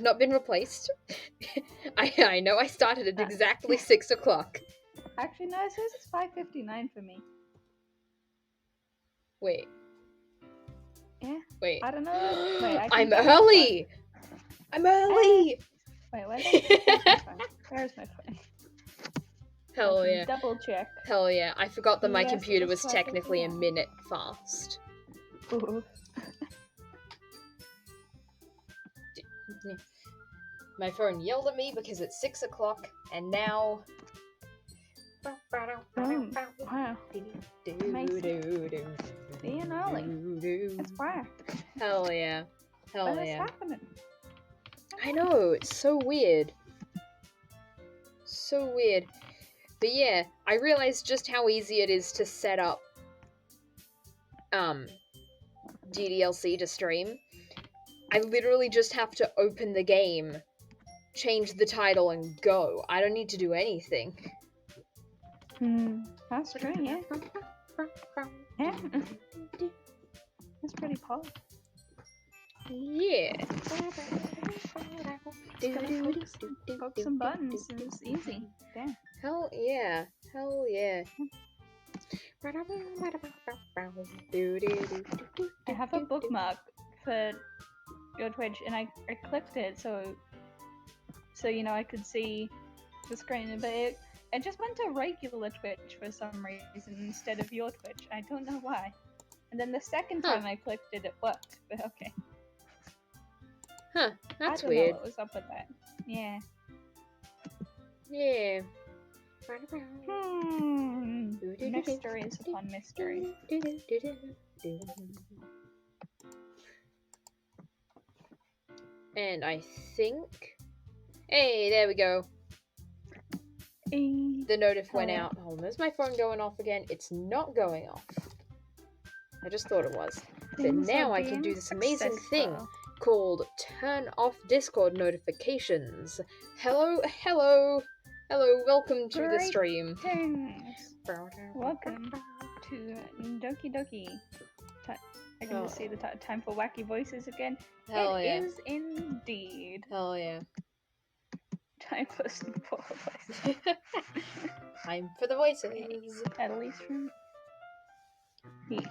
have not been replaced. I know I started at exactly 6 o'clock. Actually, no, it says it's 5:59 for me. Wait. Yeah. Wait. I don't know. Wait, I can I'm check my early! I'm early! Wait, where's my phone? Where's my phone? Hell I can yeah. double check. Hell yeah. I forgot that my Yes, computer it was was technically a 5:59. minute fast. Ooh. My phone yelled at me because it's 6 o'clock, and now... Wow. Being early. It's whack. Hell yeah. Hell What is yeah. happening? I know, it's so weird. So weird. But yeah, I realized just how easy it is to set up DDLC to stream. I literally just have to open the game, change the title, and go. I don't need to do anything. That's true, yeah. Yeah. That's pretty cool. Yeah. Just gotta poke some buttons and it's easy. Damn. Hell yeah. Hell yeah. I have a bookmark for your Twitch and I clicked it so you know I could see the screen, but it just went to regular Twitch for some reason instead of your Twitch. I don't know why. And then the second time I clicked it, it worked. But okay. Huh, that's I don't weird. know what was up with that. Yeah. Yeah. Mysteries upon mysteries. And I think... Hey, there we go. The notif went out. Oh, there's my phone going off again. It's not going off. I just thought it was. But now I can do this amazing thing called turn off Discord notifications. Hello, hello. Hello, welcome to the stream. Welcome to Doki Doki. I can just see the time for wacky voices again. Hell it yeah. is indeed. Hell yeah. Time for some voices. Time for the voices. At least from me.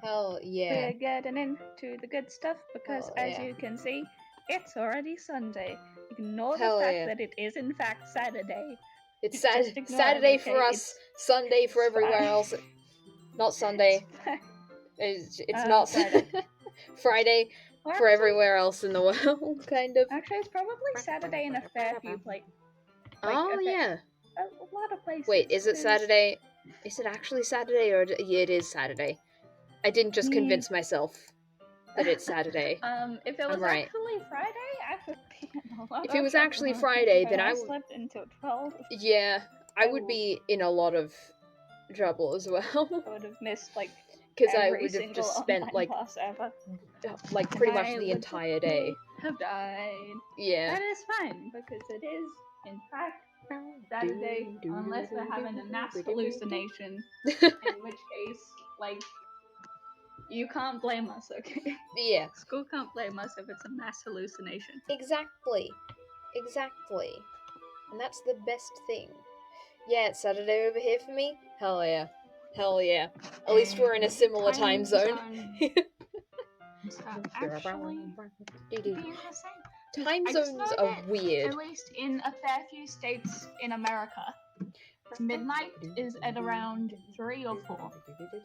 Hell yeah. We're getting into the good stuff because, as you can see, it's already Sunday. Ignore the fact that it is in fact Saturday. It's Saturday for us, Sunday for everywhere else. Not Sunday. It's not Friday. Friday for everywhere else in the world, kind of. Actually, it's probably Saturday in a fair few places. Oh, yeah. A lot of places. Wait, is it Saturday? Is it actually Saturday, or... Yeah, it is Saturday. I didn't just convince myself that it's Saturday. If it was actually Friday, I would be in a lot of trouble. If it was actually Friday, then I would... slept until 12. Yeah, I would be in a lot of trouble as well. I would have missed, like, because I would have just spent, like pretty much the entire day. Have died. Yeah. That is fine, because it is, in fact, Saturday, unless we're having a mass hallucination, in which case, like, you can't blame us, okay? Yeah. School can't blame us if it's a mass hallucination. Exactly. Exactly. And that's the best thing. Yeah, it's Saturday over here for me. Hell yeah. Hell yeah. At least we're in a similar time zone. Time zones are weird. At least in a fair few states in America, midnight is at around 3 or 4.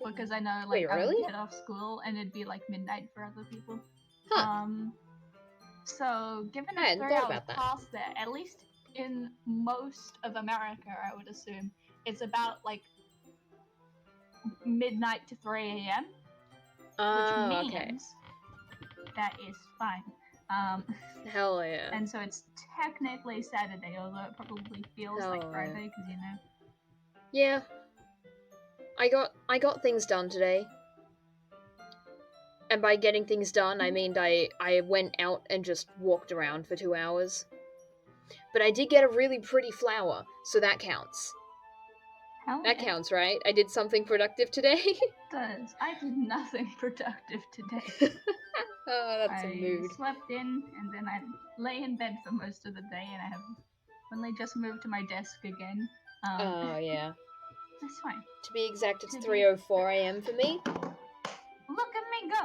Because I know, like, I would get off school and it'd be like midnight for other people. Huh. So given it's 3 hours past there, at least in most of America, I would assume, it's about like midnight to 3 a.m. Which means that is fine. Hell yeah. And so it's technically Saturday, although it probably feels like Friday, because you know. Yeah. I got things done today. And by getting things done, I mean I went out and just walked around for 2 hours. But I did get a really pretty flower, so that counts. That counts, right? I did something productive today. Does. I did nothing productive today. Oh, that's a mood. I slept in, and then I lay in bed for most of the day, and I have only just moved to my desk again. Oh, yeah. That's fine. To be exact, it's 3:04 a.m. for me. Look at me go!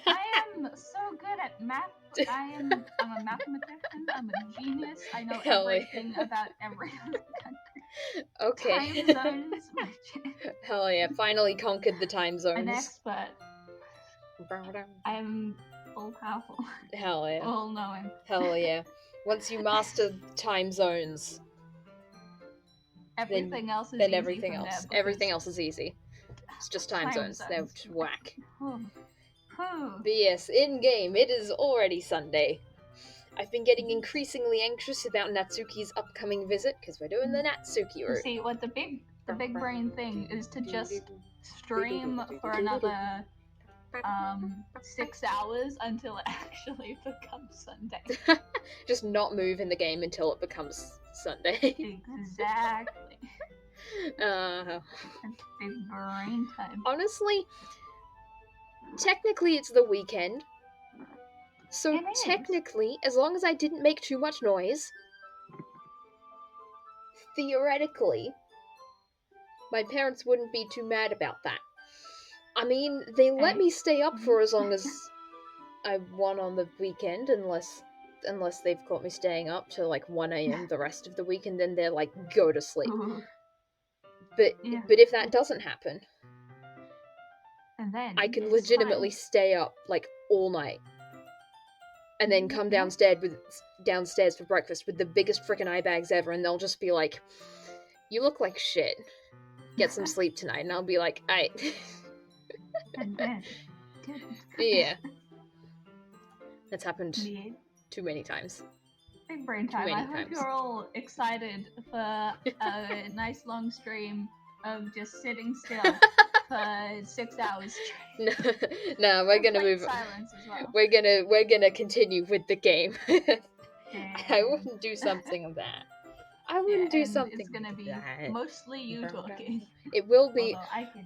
I am so good at math. I'm a mathematician. I'm a genius. I know everything about every other country. Okay. Time zones. Hell yeah! Finally conquered the time zones. An expert. I'm all powerful. Hell yeah! All knowing. Hell yeah! Once you master time zones, everything else is then easy everything from else. there Everything else is easy. It's just time zones. They're just whack. But yes, in game, it is already Sunday. I've been getting increasingly anxious about Natsuki's upcoming visit because we're doing the Natsuki route. See, what the big brain thing is to just stream for another 6 hours until it actually becomes Sunday. Just not move in the game until it becomes Sunday. Exactly. That's big brain time. Honestly, technically it's the weekend. So technically, as long as I didn't make too much noise, theoretically, my parents wouldn't be too mad about that. I mean, they let me stay up for as long as I want on the weekend, unless they've caught me staying up till like 1 a.m. the rest of the week, and then they're like, go to sleep. But if that doesn't happen, and then I can legitimately stay up like all night, and then come downstairs for breakfast with the biggest frickin' eye bags ever, and they'll just be like, "You look like shit. Get some sleep tonight," and I'll be like, "Aight." And then, yeah, that's happened too many times. Big brain time. I hope you're all excited for a nice long stream of just sitting still for 6 hours straight. No, we're gonna move. Silence as well. We're gonna continue with the game. I wouldn't do something of that. I wouldn't do something. It's gonna be mostly you talking. It will be.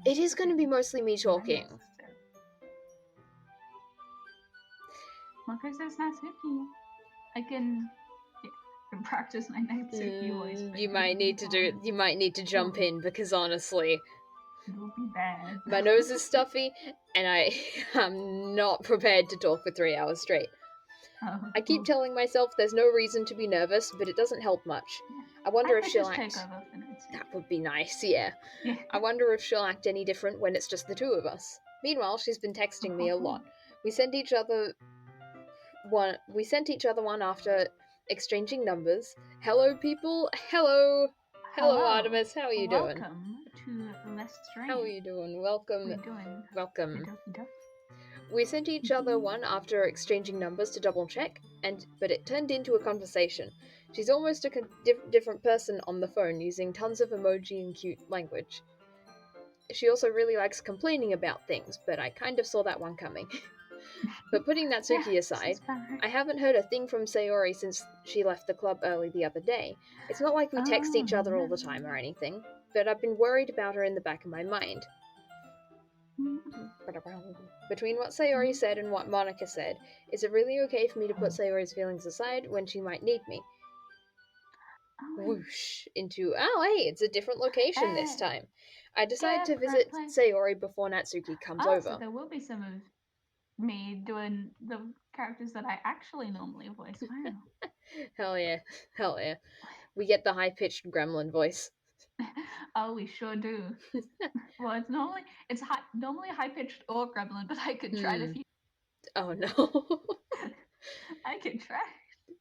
It is gonna be mostly me talking. Because there's Natsuki. I can practice my Natsuki voice. You might need to do it. You might need to jump in because honestly, it'll be bad. My nose is stuffy, and I'm not prepared to talk for 3 hours straight. I keep telling myself there's no reason to be nervous, but it doesn't help much. I wonder if she'll act. That would be nice, yeah. I wonder if she'll act any different when it's just the two of us. Meanwhile, she's been texting me a lot. We sent each other one after exchanging numbers. Hello, people. Hello, Artemis. How are you doing? Welcome to the stream. How are you doing? Welcome. We sent each other one after exchanging numbers to double check, but it turned into a conversation. She's almost a different person on the phone, using tons of emoji and cute language. She also really likes complaining about things, but I kind of saw that one coming. But putting Natsuki aside, I haven't heard a thing from Sayori since she left the club early the other day. It's not like we text each other all the time or anything, but I've been worried about her in the back of my mind. Between what Sayori said and what Monica said, is it really okay for me to put Sayori's feelings aside when she might need me? Whoosh into, hey, it's a different location this time. I decide to visit Sayori before Natsuki comes over. So there will be some of me doing the characters that I actually normally voice. Wow. Hell yeah. We get the high-pitched gremlin voice. Oh, we sure do. Well, it's normally high-pitched or gremlin, but I could try to. Oh no. I can try.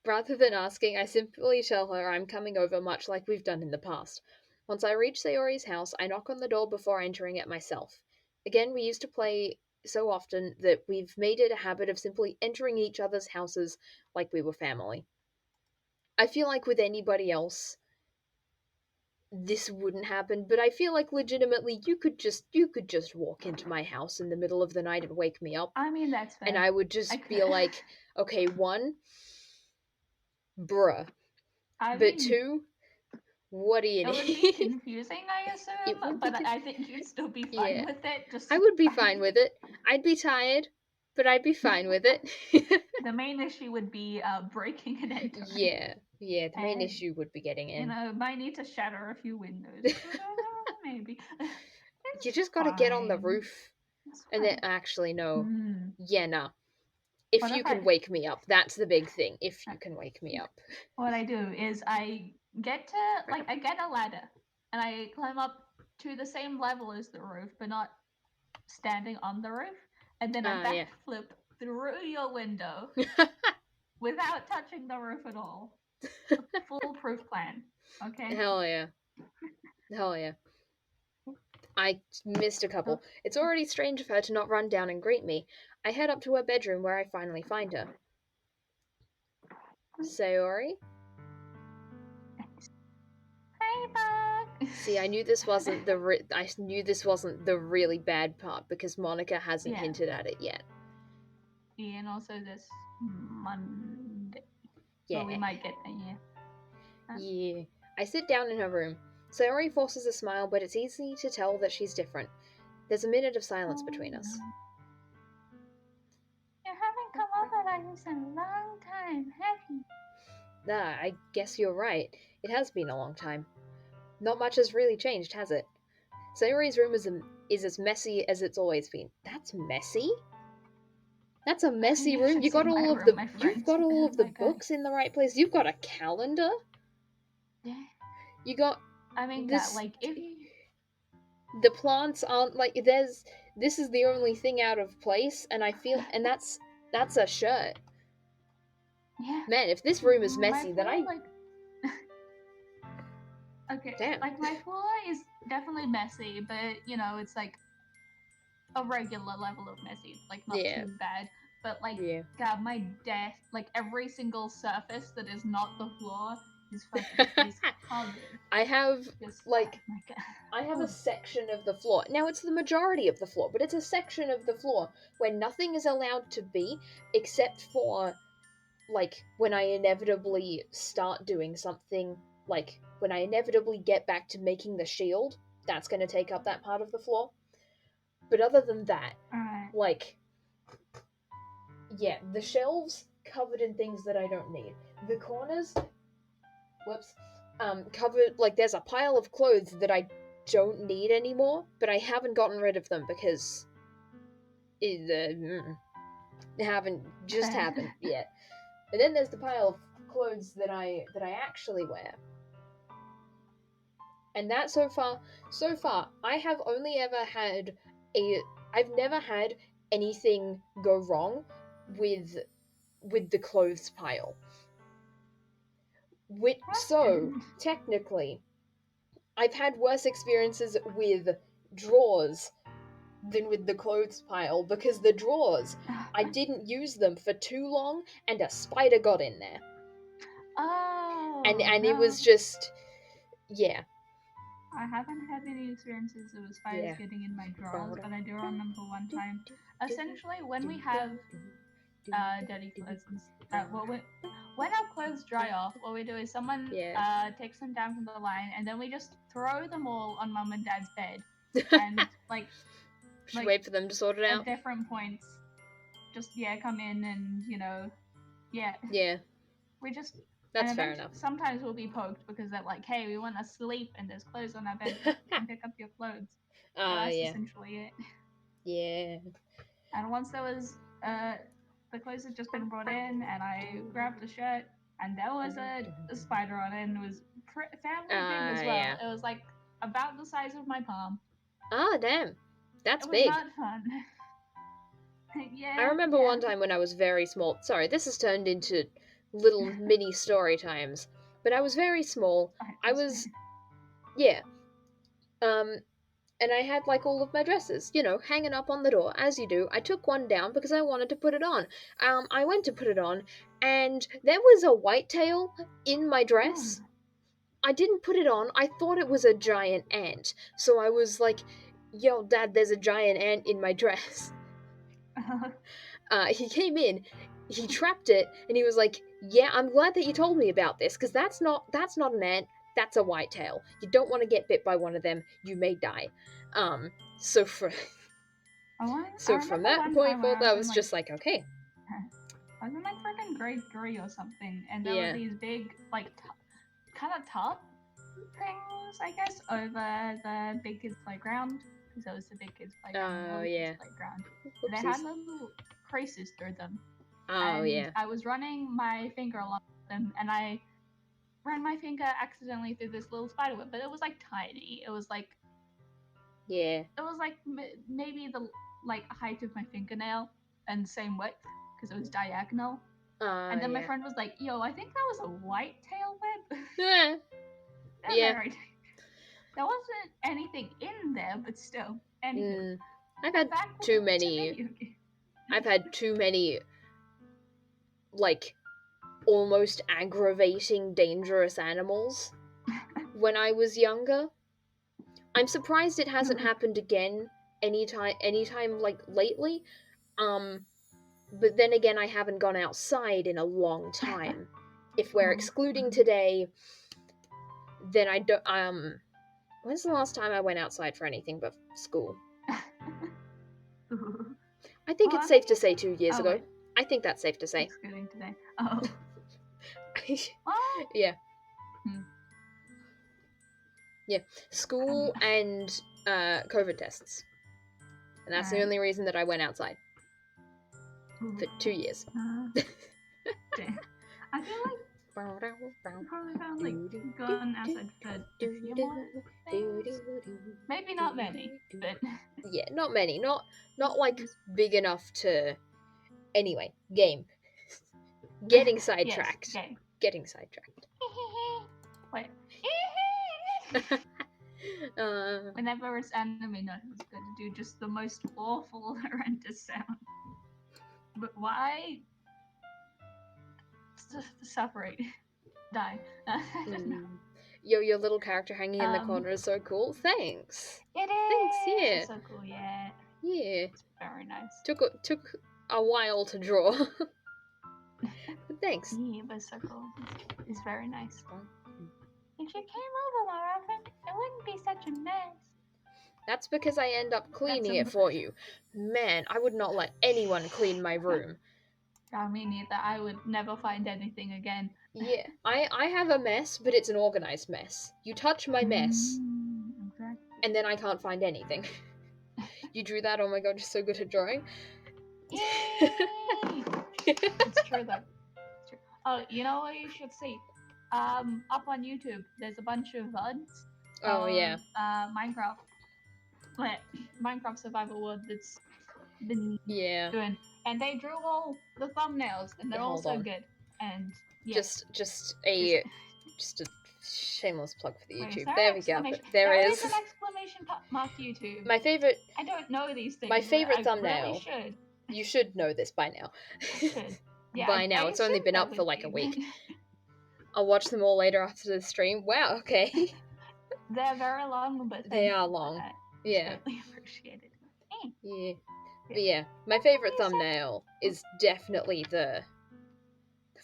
Rather than asking, I simply tell her I'm coming over, much like we've done in the past. Once I reach Sayori's house, I knock on the door before entering it myself. Again, we used to play so often that we've made it a habit of simply entering each other's houses like we were family. I feel like with anybody else, this wouldn't happen, but I feel like legitimately you could just walk into my house in the middle of the night and wake me up. I mean, that's fair. And I would just be like, okay, one, bruh. But two, What do you It would be need? confusing, I assume, but I think you'd still be fine Yeah. with it. Just I would be fine with it. I'd be tired, but I'd be fine with it. the main issue would be breaking and entering. Yeah, the main And, issue would be getting in. You know, might need to shatter a few windows. Maybe. It's You just gotta get on the fine. roof. It's And then, fine. actually, no. Mm. Yeah, nah. If What you if can wake me up, that's the big thing. If you can wake me up. What I do is I get a ladder, and I climb up to the same level as the roof, but not standing on the roof, and then I Yeah. backflip through your window without touching the roof at all. Foolproof plan. Okay. Hell yeah. Hell yeah. I missed a couple. It's already strange of her to not run down and greet me. I head up to her bedroom where I finally find her. Sayori? Hey, bug. See, I knew this wasn't the really bad part because Monica hasn't hinted at it yet. Yeah, and also this Monday. Yeah. So we might get there, Yeah. I sit down in her room. Sayori forces a smile, but it's easy to tell that she's different. There's a minute of silence between us. You haven't come over like this in a long time, have you? I guess you're right. It has been a long time. Not much has really changed, has it? Sayori's room is as messy as it's always been. That's messy? That's a messy room. You've got all of the books in the right place. You've got a calendar. Yeah. You got. I mean, this, like if you... the plants aren't like this is the only thing out of place, and I feel that's a shirt. Yeah. Man, if this room is messy, then I. Okay. Damn. Like my floor is definitely messy, but you know it's like a regular level of messy, like not too bad. But like, God, my desk, like every single surface that is not the floor is fucking covered. I have I have a section of the floor. Now it's the majority of the floor, but it's a section of the floor where nothing is allowed to be except for like when I inevitably start doing something, like when I inevitably get back to making the shield, that's going to take up that part of the floor. But other than that, like, yeah, the shelves covered in things that I don't need. The corners, covered, like, there's a pile of clothes that I don't need anymore, but I haven't gotten rid of them because haven't yet. And then there's the pile of clothes that I actually wear. And that so far, I have only ever had I've never had anything go wrong with the clothes pile. So, technically, I've had worse experiences with drawers than with the clothes pile, because the drawers, I didn't use them for too long, and a spider got in there. Oh, and no. It was just, yeah. I haven't had any experiences of spiders getting in my drawers, but I do remember one time. Essentially, when we have dirty clothes, when our clothes dry off, what we do is someone takes them down from the line, and then we just throw them all on Mum and Dad's bed, and should wait for them to sort it out at different points. Just come in and we just. That's fair enough. Sometimes we'll be poked because they're like, "Hey, we want to sleep, and there's clothes on our bed. Can pick up your clothes." That's essentially it. Yeah. And once there was the clothes had just been brought in, and I grabbed a shirt, and there was a spider on it, and it was fairly big as well. Yeah. It was like about the size of my palm. Oh, damn. That's big. It was not fun. I remember one time when I was very small. Sorry, this has turned into little mini story times. But I was very small. I was... Yeah. And I had, like, all of my dresses, hanging up on the door, as you do. I took one down because I wanted to put it on. I went to put it on, and there was a whitetail in my dress. I didn't put it on. I thought it was a giant ant. So I was like, "Yo, Dad, there's a giant ant in my dress." He came in, he trapped it, and he was like, "Yeah, I'm glad that you told me about this, because that's not an ant. that's a whitetail. You don't want to get bit by one of them. You may die. So from that point forth, I was just like, okay. I was in like freaking grade 3 or something, and there Yeah. were these big, like, kind of top things, I guess, over the big kids' playground, because it was the big kids' playground and the little kids' playground. They had little creases through them. Oh, and yeah. I was running my finger along them, and I ran my finger accidentally through this little spider web, but it was like tiny. It was like, Yeah. it was like maybe the like height of my fingernail and same width, because it was diagonal. And then my friend was like, "Yo, I think that was a whitetail web." Yeah. Yeah. Right. There wasn't anything in there, but still. Anywho, I've had too many. I've had too many, like, almost aggravating, dangerous animals when I was younger. I'm surprised it hasn't happened again anytime like lately. But then again, I haven't gone outside in a long time. If we're excluding today, then I don't. When's the last time I went outside for anything but school? I think it's safe to say 2 years ago. Wait. I think that's safe to say. Excluding today. Oh. Yeah. Yeah. School and COVID tests. And that's the only reason that I went outside. For 2 years. I feel like probably found like gone outside for a few more things. Maybe not many, but yeah, not many. Not like big enough to. Anyway, game. Getting sidetracked. Yes, game. Getting sidetracked. Wait. Whenever it's anime night, I was going to do just the most awful, horrendous sound. But why? Separate. Die. Your little character hanging in the corner is so cool. Thanks. It is. Thanks. Yeah. It's so cool. Yeah. Yeah. It's very nice. Took a while to draw. But thanks. Yeah, but it's so cool. It's very nice. If you came over more often, it wouldn't be such a mess. That's because I end up cleaning it for you. Man, I would not let anyone clean my room. I mean, neither. I would never find anything again. Yeah, I have a mess, but it's an organized mess. You touch my mess, exactly. and then I can't find anything. You drew that? Oh my god, you're so good at drawing. Yay! It's true though. It's true. Oh, you know what you should see? Up on YouTube, there's a bunch of VODs. Oh yeah. Minecraft Survival World that's been doing, and they drew all the thumbnails, and they're all so good. And yeah. just a shameless plug for the YouTube. There we go. There is an exclamation mark YouTube. My favorite. I don't know these things. My favorite thumbnail. Really should. You should know this by now. I should. Yeah, by now, it's only been up for like a week. I'll watch them all later after the stream. Wow. Okay. They're very long, but they are long. Yeah. Really appreciated. Yeah. But yeah, my favorite thumbnail is definitely the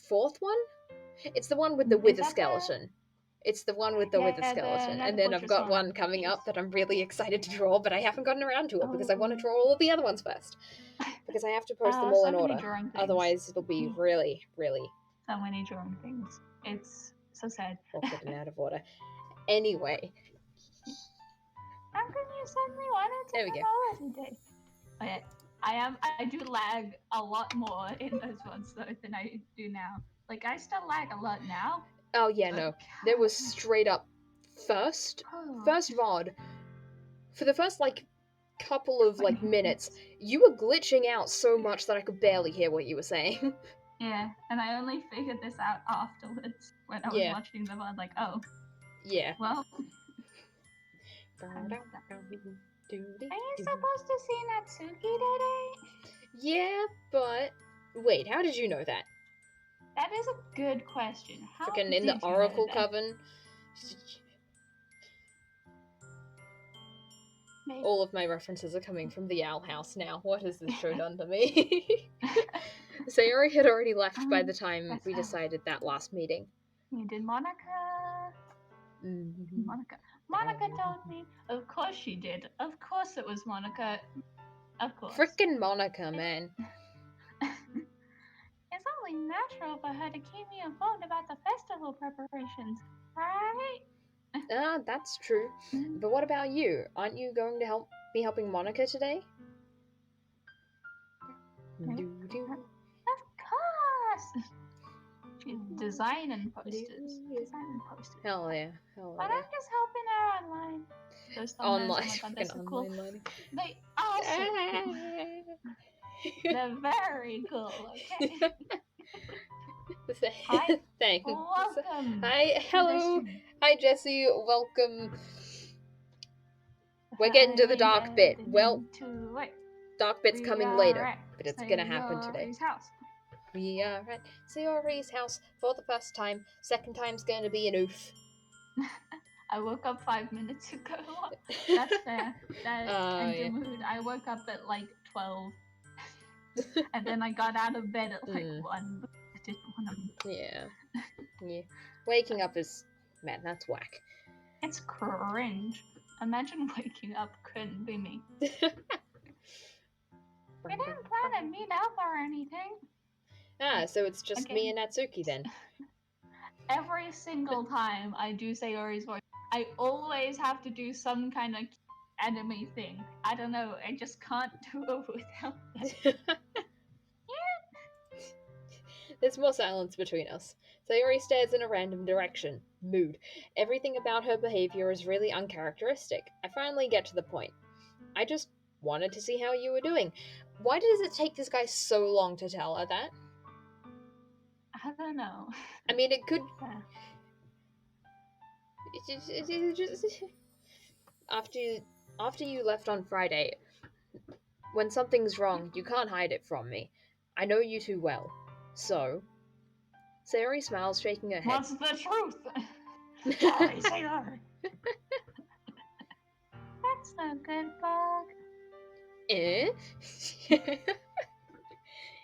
fourth one. It's the one with the wither skeleton. It's the one with the wither skeleton. And then I've got one coming up that I'm really excited to draw, but I haven't gotten around to it because I want to draw all of the other ones first. Because I have to post them all in order. Otherwise, it'll be really, really... So many drawing things. It's so sad. Awkward and out of order. Anyway. How come you suddenly wanted to know everything? Okay. I do lag a lot more in those ones though than I do now. Like I still lag a lot now. Oh yeah, no. There was straight up first VOD. For the first like couple of like minutes, you were glitching out so much that I could barely hear what you were saying. Yeah, and I only figured this out afterwards when I was watching the VOD, like, oh. Yeah. Well. Are you supposed to see Natsuki today? Yeah, but... Wait, how did you know that? That is a good question. How Freaking in the Oracle Coven? Maybe. All of my references are coming from the Owl House now. What has this show done to me? Sayori had already left by the time we decided that last meeting. You did Monica. Monica told me. Of course she did. Of course it was Monica. Of course. Frickin' Monica, man. It's only natural for her to keep me informed about the festival preparations, right? That's true. But what about you? Aren't you going to be helping Monica today? Of course! She's designing posters. Hell yeah. But I'm just helping her online. Those thumbnails, Online. oh my god, they're so cool. Online. They are so cool. They're very cool, okay? Hi. Thanks. Welcome. Hi, hello. Hi, Jesse. Welcome. We're getting to the dark bit. Well, dark bit's coming later, but it's gonna happen today. House. We are at Sayori's house for the first time. Second time's gonna be an oof. I woke up 5 minutes ago. That's fair. The mood. I woke up at like 12. And then I got out of bed at like 1. I didn't want to. Yeah. Waking up is... Man, that's whack. It's cringe. Imagine waking up couldn't be me. We didn't plan to meet up or anything. So it's just me and Natsuki then. Every single time I do Sayori's voice, I always have to do some kind of anime thing. I don't know, I just can't do it without that. There's more silence between us. Sayori stares in a random direction. Mood. Everything about her behavior is really uncharacteristic. I finally get to the point. I just wanted to see how you were doing. Why does it take this guy so long to tell her that? I don't know. I mean, it could... After you left on Friday, when something's wrong, you can't hide it from me. I know you too well. So... Sayori smiles, shaking her head. What's the truth? Sorry, Sayori. That's no good, Bug.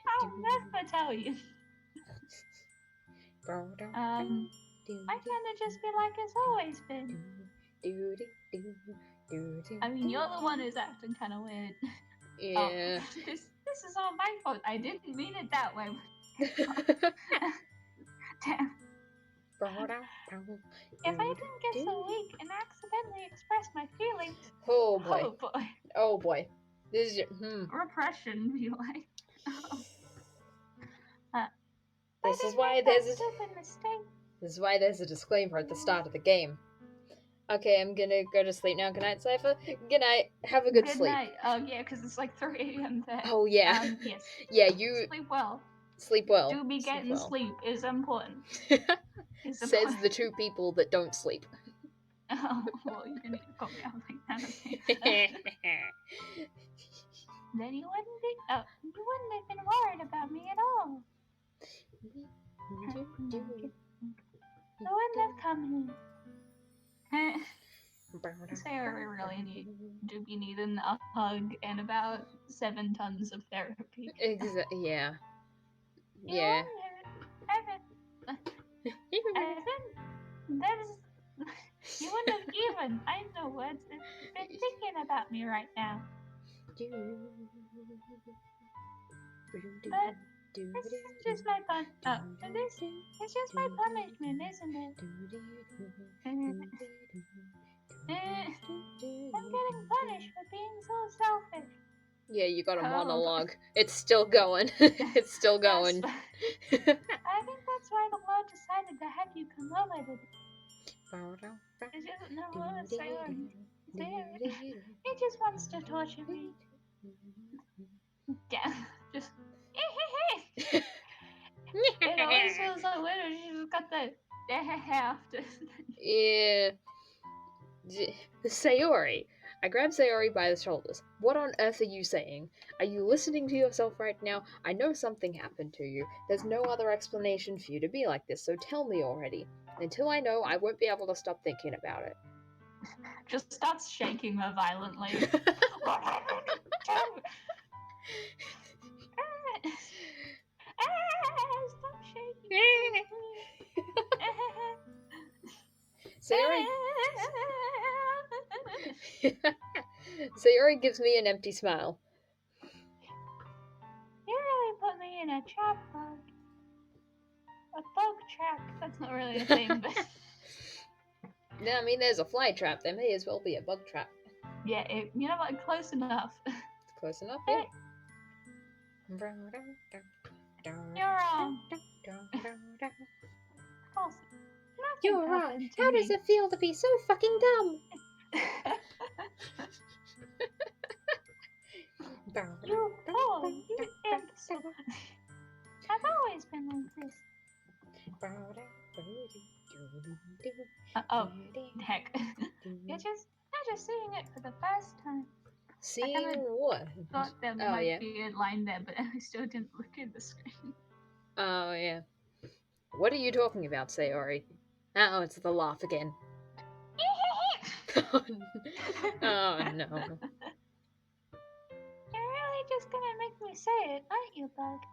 I'll never tell you. I kinda just feel like it's always been. I mean, you're the one who's acting kinda weird. Yeah. This is all my fault. I didn't mean it that way. Damn. If I didn't get so weak and accidentally express my feelings. Oh boy. Oh boy. Oh boy. This is your repression be like. This is why there's a disclaimer at the start of the game. Okay, I'm gonna go to sleep now. Good night, Cypher. Good night. Have a good sleep. Good night. Oh yeah, because it's like 3 a.m. there. Oh yeah. Yes. Yeah, you sleep well. Sleep well. Do be getting sleep is important. Says the two people that don't sleep. Oh, well, you didn't call me out like that. Okay. Then you wouldn't have been worried about me at all. I wouldn't have come here. Sayori really do be needing a hug and about 7 tons of therapy. Yeah. Yeah. You wouldn't have even. I know what's been thinking about me right now. But this is just my it's just my punishment, isn't it? I'm getting punished for being so selfish. Yeah, you got a monologue. It's still going. It's still going. I think that's why the Lord decided to have you come over today. He just wants to torture me. Yeah, just. It always feels so weird when she just got the after. Yeah. Sayori. I grab Sayori by the shoulders. What on earth are you saying? Are you listening to yourself right now? I know something happened to you. There's no other explanation for you to be like this, so tell me already. Until I know, I won't be able to stop thinking about it. Just starts shaking her violently. Stop shaking. Sayori... Sayori gives me an empty smile. You really put me in a trap, bug. A bug trap. That's not really a thing, but... Yeah, I mean, there's a fly trap. There may as well be a bug trap. Yeah, you know what? Close enough. Close enough, yeah. You're wrong. You're wrong. How does it feel to be so fucking dumb? You fool! You imbecile! I've always been like this. Oh, heck. You're just seeing it for the first time. Seeing what? Thought there might be a line there, but I still didn't look at the screen. Oh, yeah. What are you talking about, Sayori? Oh, it's the laugh again. Oh, no. You're really just gonna make me say it, aren't you, Bug?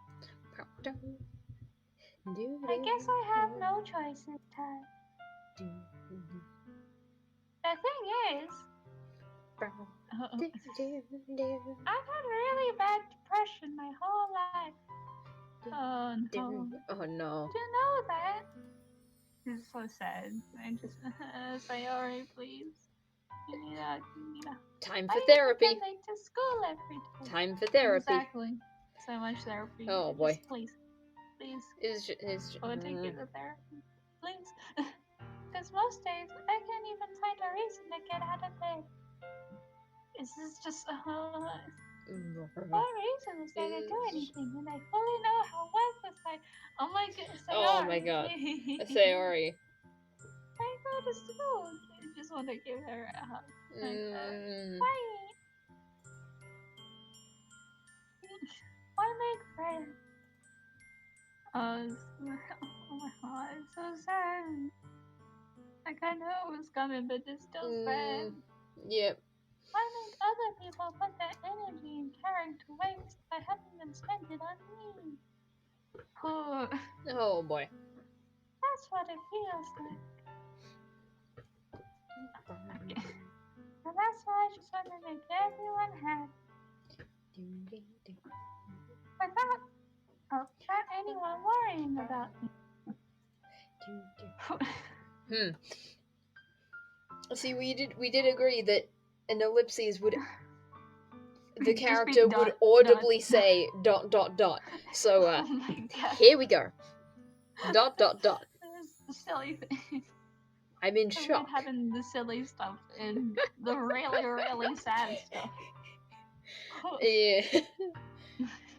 I guess I have no choice this time. The thing is, I've had really bad depression my whole life. Oh no. Oh no. Do you know that? It's so sad. I just Sayori, please. You need a time for therapy. Late to school every day. Time for therapy. Exactly. So much therapy. Oh boy. Just please. Please. Oh, take you to therapy. Please. Because most days I can't even find a reason to get out of bed. This is just what reason is there to do anything when I fully know how worthless I... Oh my god, Sayori. Oh my god. Sayori. I go to school. I just want to give her a hug. Why make friends? Oh my god, it's so sad. Like I know it was coming, but it's still sad. Yep. Why make other people put their energy and caring to waste by having them spend it on me? Oh boy. That's what it feels like. And that's why I just want to make everyone happy. Without anyone worrying about me. See, we did agree that an ellipses would... The character would audibly say ... So, oh my god. Here we go. ... This is the silly thing. I'm in shock. Having the silly stuff and the really, really sad stuff. Yeah.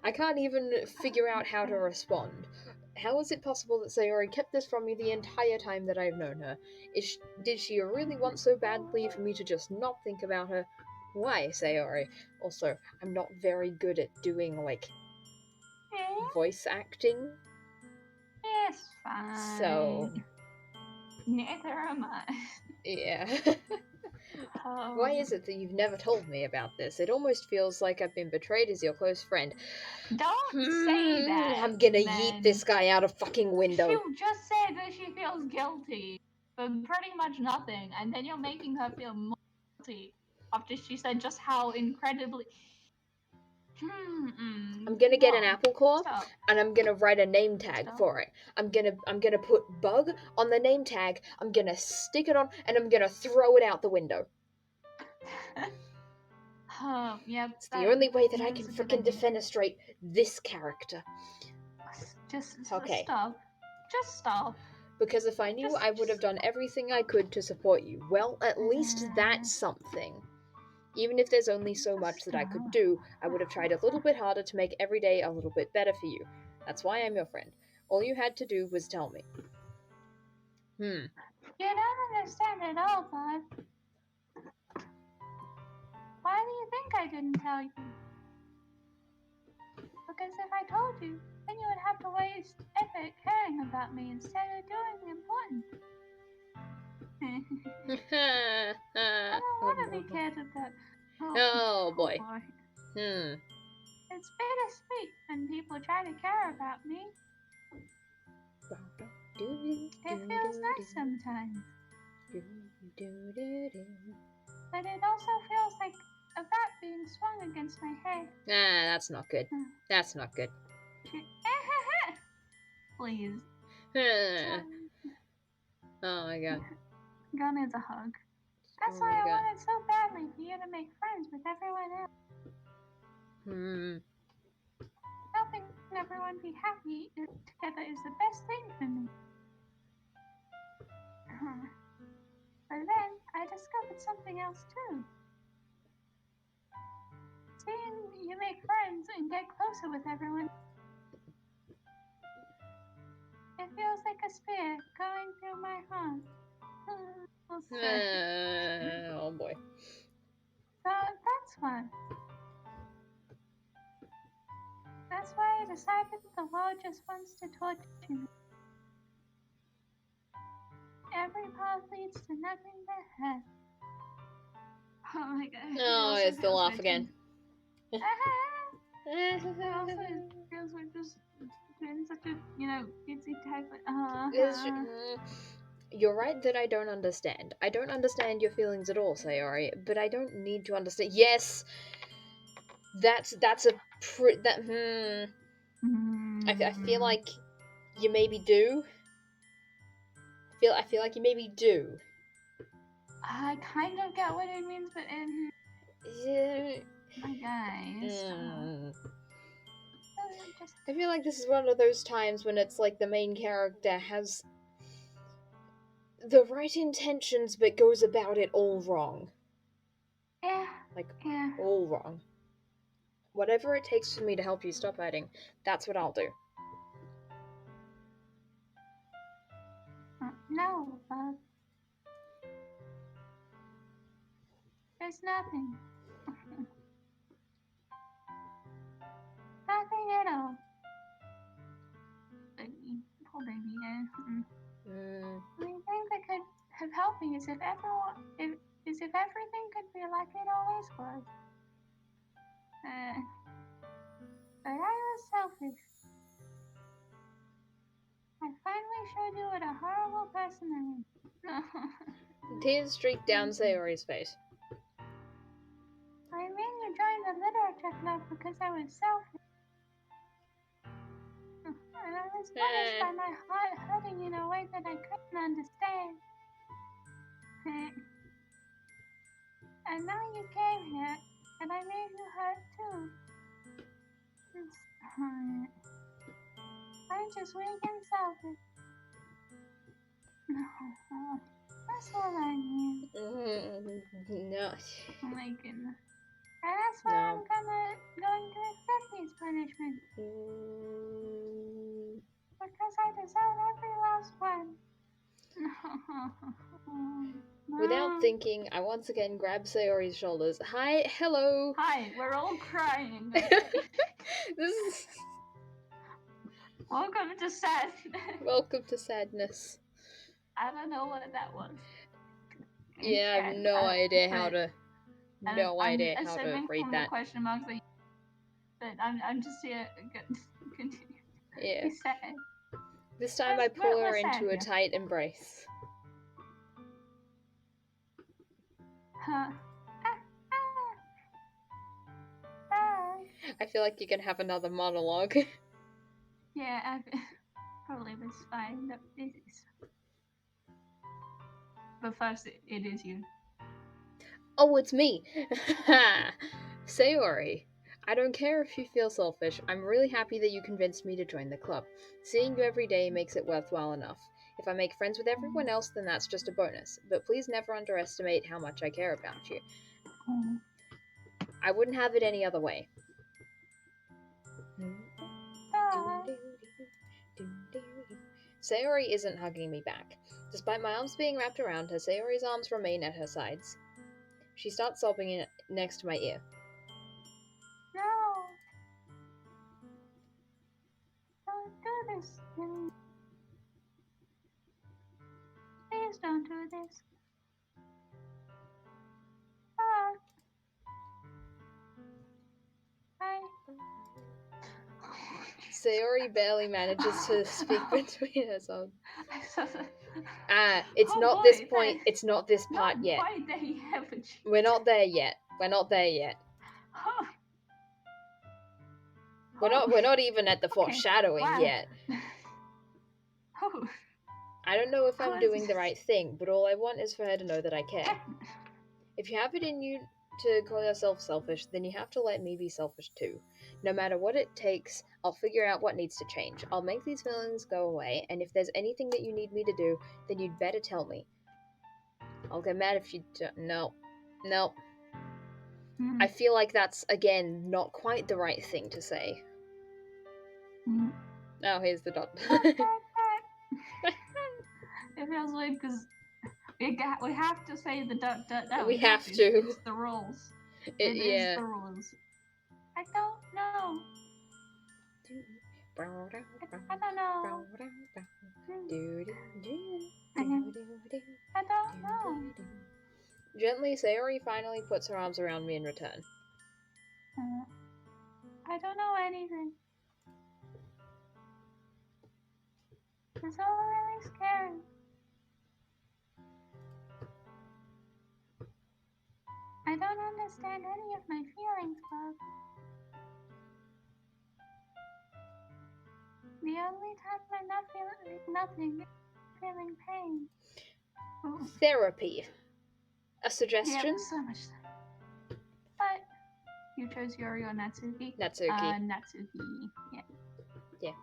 I can't even figure out how to respond. How is it possible that Sayori kept this from me the entire time that I've known her? Did she really want so badly for me to just not think about her? Why, Sayori? Also, I'm not very good at doing, voice acting. It's fine. So... Neither am I. Yeah. Why is it that you've never told me about this? It almost feels like I've been betrayed as your close friend. Don't say that. I'm gonna yeet this guy out a fucking window. You just said that she feels guilty for pretty much nothing, and then you're making her feel more guilty after she said just how incredibly... I'm gonna get an apple core, and I'm gonna write a name tag for it. I'm gonna put bug on the name tag, I'm gonna stick it on, and I'm gonna throw it out the window. Yep. It's the only way that I can frickin' defenestrate this character. Just okay. Stop. Just stop. Because if I knew, I would have done everything I could to support you. Well, at least that's something. Even if there's only so much that I could do, I would have tried a little bit harder to make every day a little bit better for you. That's why I'm your friend. All you had to do was tell me. You don't understand at all, Bud. Why do you think I didn't tell you? Because if I told you, then you would have to waste effort caring about me instead of doing the important. I don't want to be cared about. Oh boy. It's bittersweet when people try to care about me. It feels nice sometimes. But it also feels like a bat being swung against my head. Ah, that's not good. That's not good. Please. Oh my god. Girl needs a hug. That's why I wanted so badly for you to make friends with everyone else. Helping everyone be happy together is the best thing for me. But then I discovered something else too. Seeing you make friends and get closer with everyone, it feels like a spear going through my heart. Oh boy. So that's fun. That's why I decided the world just wants to torture me. Every path leads to nothing but hell. Oh my god. Oh, it's the laugh again. It also feels like just doing such a, cutesy type of, You're right that I don't understand. I don't understand your feelings at all, Sayori, but I don't need to understand. Yes! That's a I feel like you maybe do. I feel like you maybe do. I kind of get what it means, but my guys. I feel like this is one of those times when it's like the main character has the right intentions but goes about it all wrong. Yeah. All wrong. Whatever it takes for me to help you stop hurting, that's what I'll do. No, Bob. There's nothing. Nothing at all. Baby. Poor baby, yeah. The only thing that could have helped me is if everything could be like it always was. But I was selfish. I finally showed you what a horrible person I am. Tears streaked down Sayori's face. I made you join the literature club because I was selfish. And I was punished by my heart hurting in a way that I couldn't understand. And now you came here, and I made you hurt too. I'm just weak and selfish. That's all I mean. No. Oh my goodness. And that's why I'm going to accept these punishments. Because I deserve every last one. Without thinking, I once again grabbed Sayori's shoulders. Hi, hello. Hi, we're all crying. This is... Welcome to sadness. Welcome to sadness. I don't know what that was. Yeah, I have no idea how to. No idea how to read that. The question marks that I'm just here. Continue. Yeah. He's sad. This time I pull her into a tight embrace. I feel like you can have another monologue. Yeah, probably was fine. No, it is. But first, it is you. Oh, it's me! Sayori, I don't care if you feel selfish. I'm really happy that you convinced me to join the club. Seeing you every day makes it worthwhile enough. If I make friends with everyone else, then that's just a bonus. But please never underestimate how much I care about you. I wouldn't have it any other way. Sayori isn't hugging me back. Despite my arms being wrapped around her, Sayori's arms remain at her sides. She starts sobbing next to my ear. No! Don't do this to me. Please don't do this. Sayori barely manages to speak between herself. It's Oh not boy, this point. It's not this part not yet. quite there yet, but We're not there yet. We're not there yet. Huh. We're not even at the foreshadowing Wow. yet. Oh. I don't know if I'm doing the Goodness. right thing, but all I want is for her to know that I care. If you have it in you to call yourself selfish, then you have to let me be selfish too. No matter what it takes, I'll figure out what needs to change. I'll make these feelings go away, and if there's anything that you need me to do, then you'd better tell me. I'll get mad if you don't. No. I feel like that's, again, not quite the right thing to say. Oh, here's the dot. It feels weird because we have to say the dot. We have to. It's the rules. It is the rules. I don't know. I don't know. I don't know. Gently, Sayori finally puts her arms around me in return. I don't know anything. It's all really scary. I don't understand any of my feelings, Bob. The only time I'm not feeling nothing, feeling pain. Ooh. Therapy. A suggestion? Yeah, so much. But you chose Yori or Natsuki? Natsuki. Natsuki. Yeah. Yeah.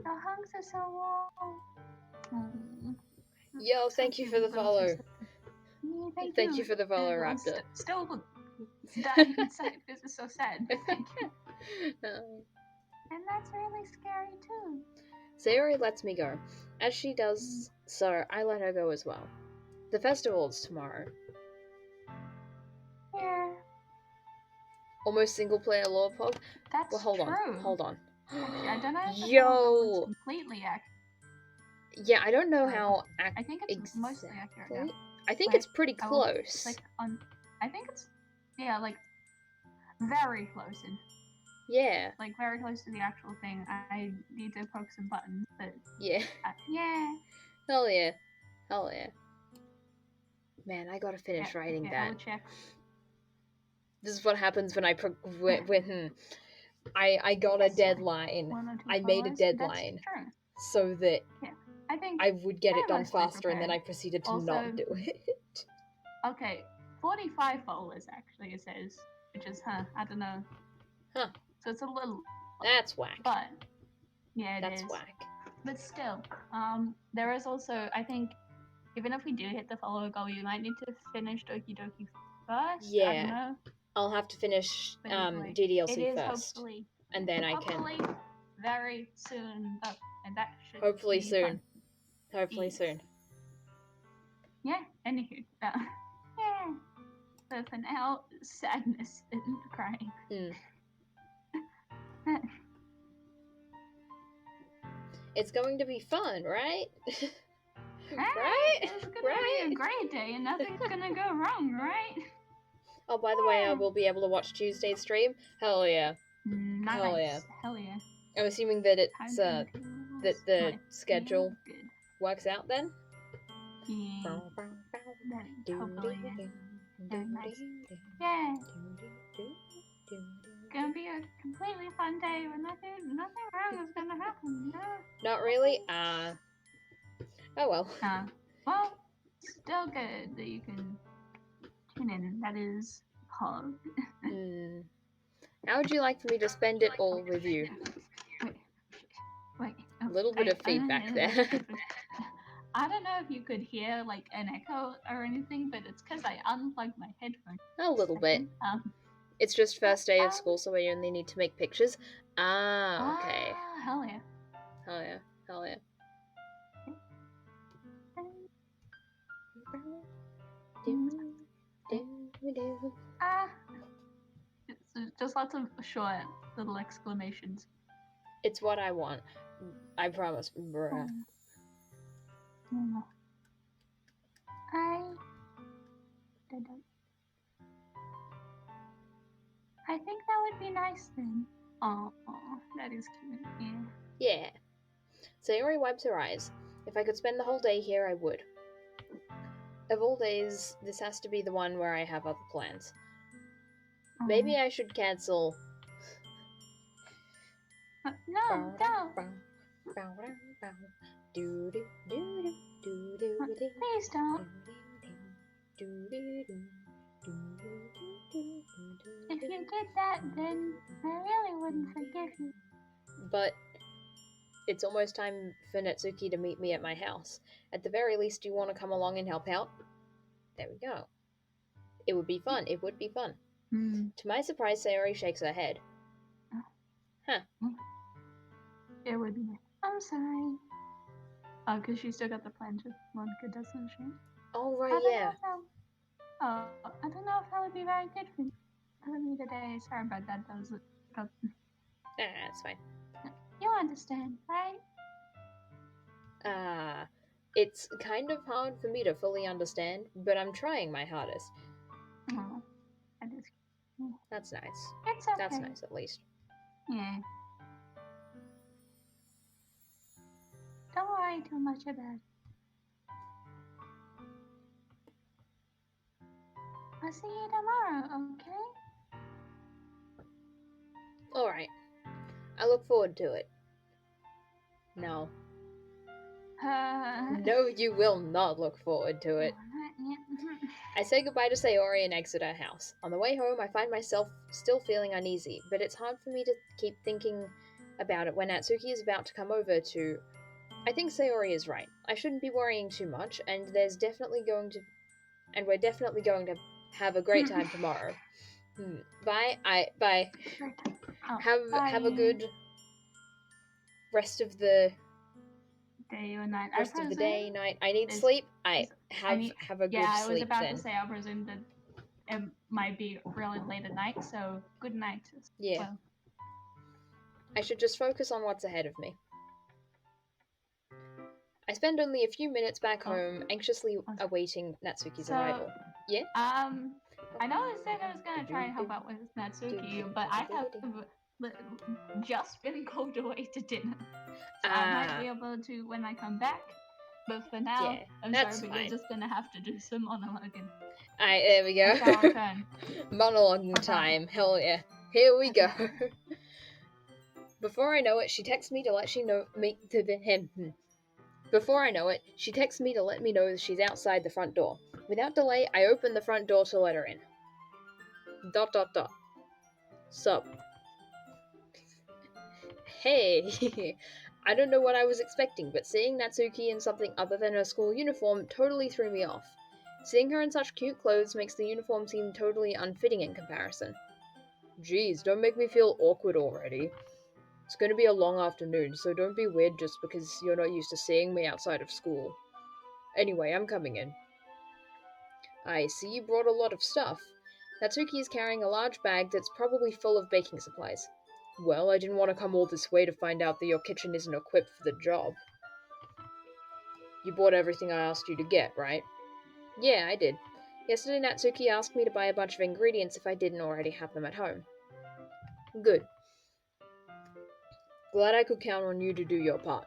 The hugs are so warm. Yo, thank you for the follow. Thank you for the follow, Raptor. Still dying inside. This is so sad. Thank you. And that's really scary too. Sayori lets me go. As she does so, I let her go as well. The festival's tomorrow. Yeah. Almost single player lore pog. That's well, hold true. on. Actually, I don't know if Yo. it's completely accurate. Yeah, I don't know how. I think it's mostly accurate. Yeah. I think it's pretty close. I think it's like very close. Yeah. Like very close to the actual thing. I need to poke some buttons, but yeah. Yeah. Hell yeah. Man, I gotta finish writing that. Check. This is what happens when I I got a deadline. I made a deadline so that I think I would get it done faster, and then I proceeded to also, not do it. Okay, 45 followers actually it says, which is I don't know. Huh. So it's a little. That's whack. But yeah, That's whack. But still, there is also, I think, even if we do hit the follower goal, you might need to finish Doki Doki first. Yeah. I don't know. I'll have to finish DDLC first, hopefully, and then I can. Hopefully, very soon. And that should. Hopefully be soon. Fun. Hopefully soon. Yeah. Anywho, yeah. But for now, sadness and crying. It's going to be fun, right? Right? It's gonna be a great day and nothing's gonna go wrong, right? Oh, by the way, I will be able to watch Tuesday's stream. Hell yeah. Nice. Hell yeah. Hell yeah. I'm assuming that it's that the schedule works out then. Yeah. Hopefully. Yeah. Nice. Yeah. It's gonna be a completely fun day where nothing wrong is gonna happen. No. Not really? Oh well. Well, still good that you can tune in. That is hard. How would you like for me to spend it all with you? Wait. A little bit of feedback there. I don't know if you could hear like an echo or anything, but it's because I unplugged my headphones. A little bit. It's just first day of school, so we only need to make pictures. Okay. Hell yeah. Hell yeah. Hell yeah. It's just lots of short little exclamations. It's what I want. I promise. Bruh. I think that would be nice then. Oh, that is cute. Yeah. Yeah. Sayori wipes her eyes. If I could spend the whole day here, I would. Of all days, this has to be the one where I have other plans. Maybe I should cancel. No, don't. Please don't. If you did that, then I really wouldn't forgive you. But it's almost time for Natsuki to meet me at my house. At the very least, do you want to come along and help out? There we go. It would be fun. It would be fun. To my surprise, Sayori shakes her head. Huh. It would be. I'm sorry. Oh, because she still got the plan to Monica, doesn't she? Oh, right, yeah. I don't know if that would be very good for me today. Sorry about that. That's fine. You understand, right? It's kind of hard for me to fully understand, but I'm trying my hardest. Oh, that is. That's nice. It's okay. That's nice, at least. Yeah. Don't worry too much about it. I'll see you tomorrow, okay? Alright. I look forward to it. No. No, you will not look forward to it. I say goodbye to Sayori and exit her house. On the way home, I find myself still feeling uneasy, but it's hard for me to keep thinking about it when Natsuki is about to come over to... I think Sayori is right. I shouldn't be worrying too much, and we're definitely going to have a great time tomorrow. Bye. Bye. Have a good rest of the day or night. Rest of the day, night. I need sleep. Have a good sleep. Yeah, I was about to say. I presume that it might be really late at night, so good night. Yeah. Well. I should just focus on what's ahead of me. I spend only a few minutes back home, anxiously awaiting Natsuki's arrival. Yeah? I know I said I was gonna try and help out with Natsuki, but I have just been called away to dinner. So I might be able to when I come back. But for now, I'm sorry, but you're just gonna have to do some monologuing. Alright, there we go. That's our turn. Monologuing time. Hell yeah. Here we go. Before I know it, she texts me to let me know that she's outside the front door. Without delay, I open the front door to let her in. ... Sup? Hey! I don't know what I was expecting, but seeing Natsuki in something other than her school uniform totally threw me off. Seeing her in such cute clothes makes the uniform seem totally unfitting in comparison. Geez, don't make me feel awkward already. It's going to be a long afternoon, so don't be weird just because you're not used to seeing me outside of school. Anyway, I'm coming in. I see you brought a lot of stuff. Natsuki is carrying a large bag that's probably full of baking supplies. Well, I didn't want to come all this way to find out that your kitchen isn't equipped for the job. You bought everything I asked you to get, right? Yeah, I did. Yesterday Natsuki asked me to buy a bunch of ingredients if I didn't already have them at home. Good. Glad I could count on you to do your part.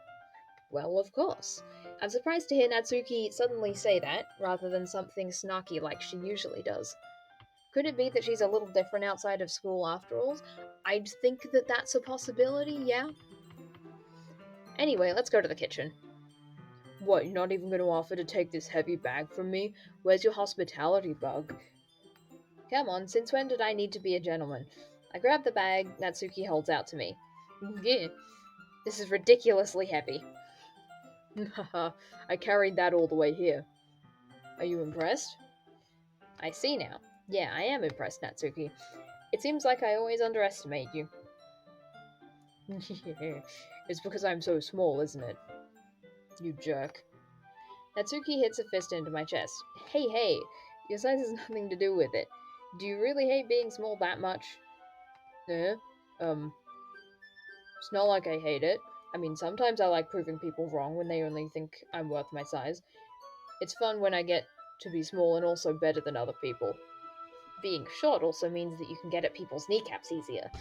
Well, of course. I'm surprised to hear Natsuki suddenly say that, rather than something snarky like she usually does. Could it be that she's a little different outside of school after all? I'd think that that's a possibility, yeah? Anyway, let's go to the kitchen. What, you're not even going to offer to take this heavy bag from me? Where's your hospitality bug? Come on, since when did I need to be a gentleman? I grab the bag Natsuki holds out to me. Yeah, this is ridiculously heavy. Haha, I carried that all the way here. Are you impressed? I see now. Yeah, I am impressed, Natsuki. It seems like I always underestimate you. It's because I'm so small, isn't it? You jerk. Natsuki hits a fist into my chest. Hey, your size has nothing to do with it. Do you really hate being small that much? It's not like I hate it. I mean, sometimes I like proving people wrong when they only think I'm worth my size. It's fun when I get to be small and also better than other people. being short also means that you can get at people's kneecaps easier.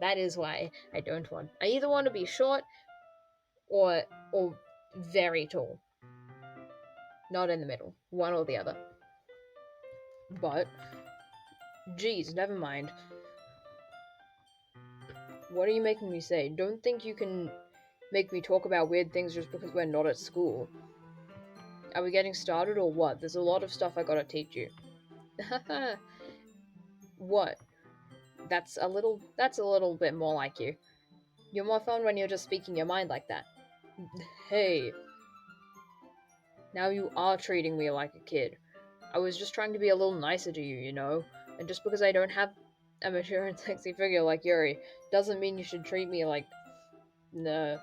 That is why I don't want. I either want to be short or very tall. Not in the middle. One or the other. But, geez, never mind. What are you making me say? Don't think you can make me talk about weird things just because we're not at school. Are we getting started or what? There's a lot of stuff I gotta teach you. What? That's a little bit more like you. You're more fun when you're just speaking your mind like that. Hey. Now you are treating me like a kid. I was just trying to be a little nicer to you, you know? And just because I don't have a mature and sexy figure like Yuri, doesn't mean you should treat me like... No.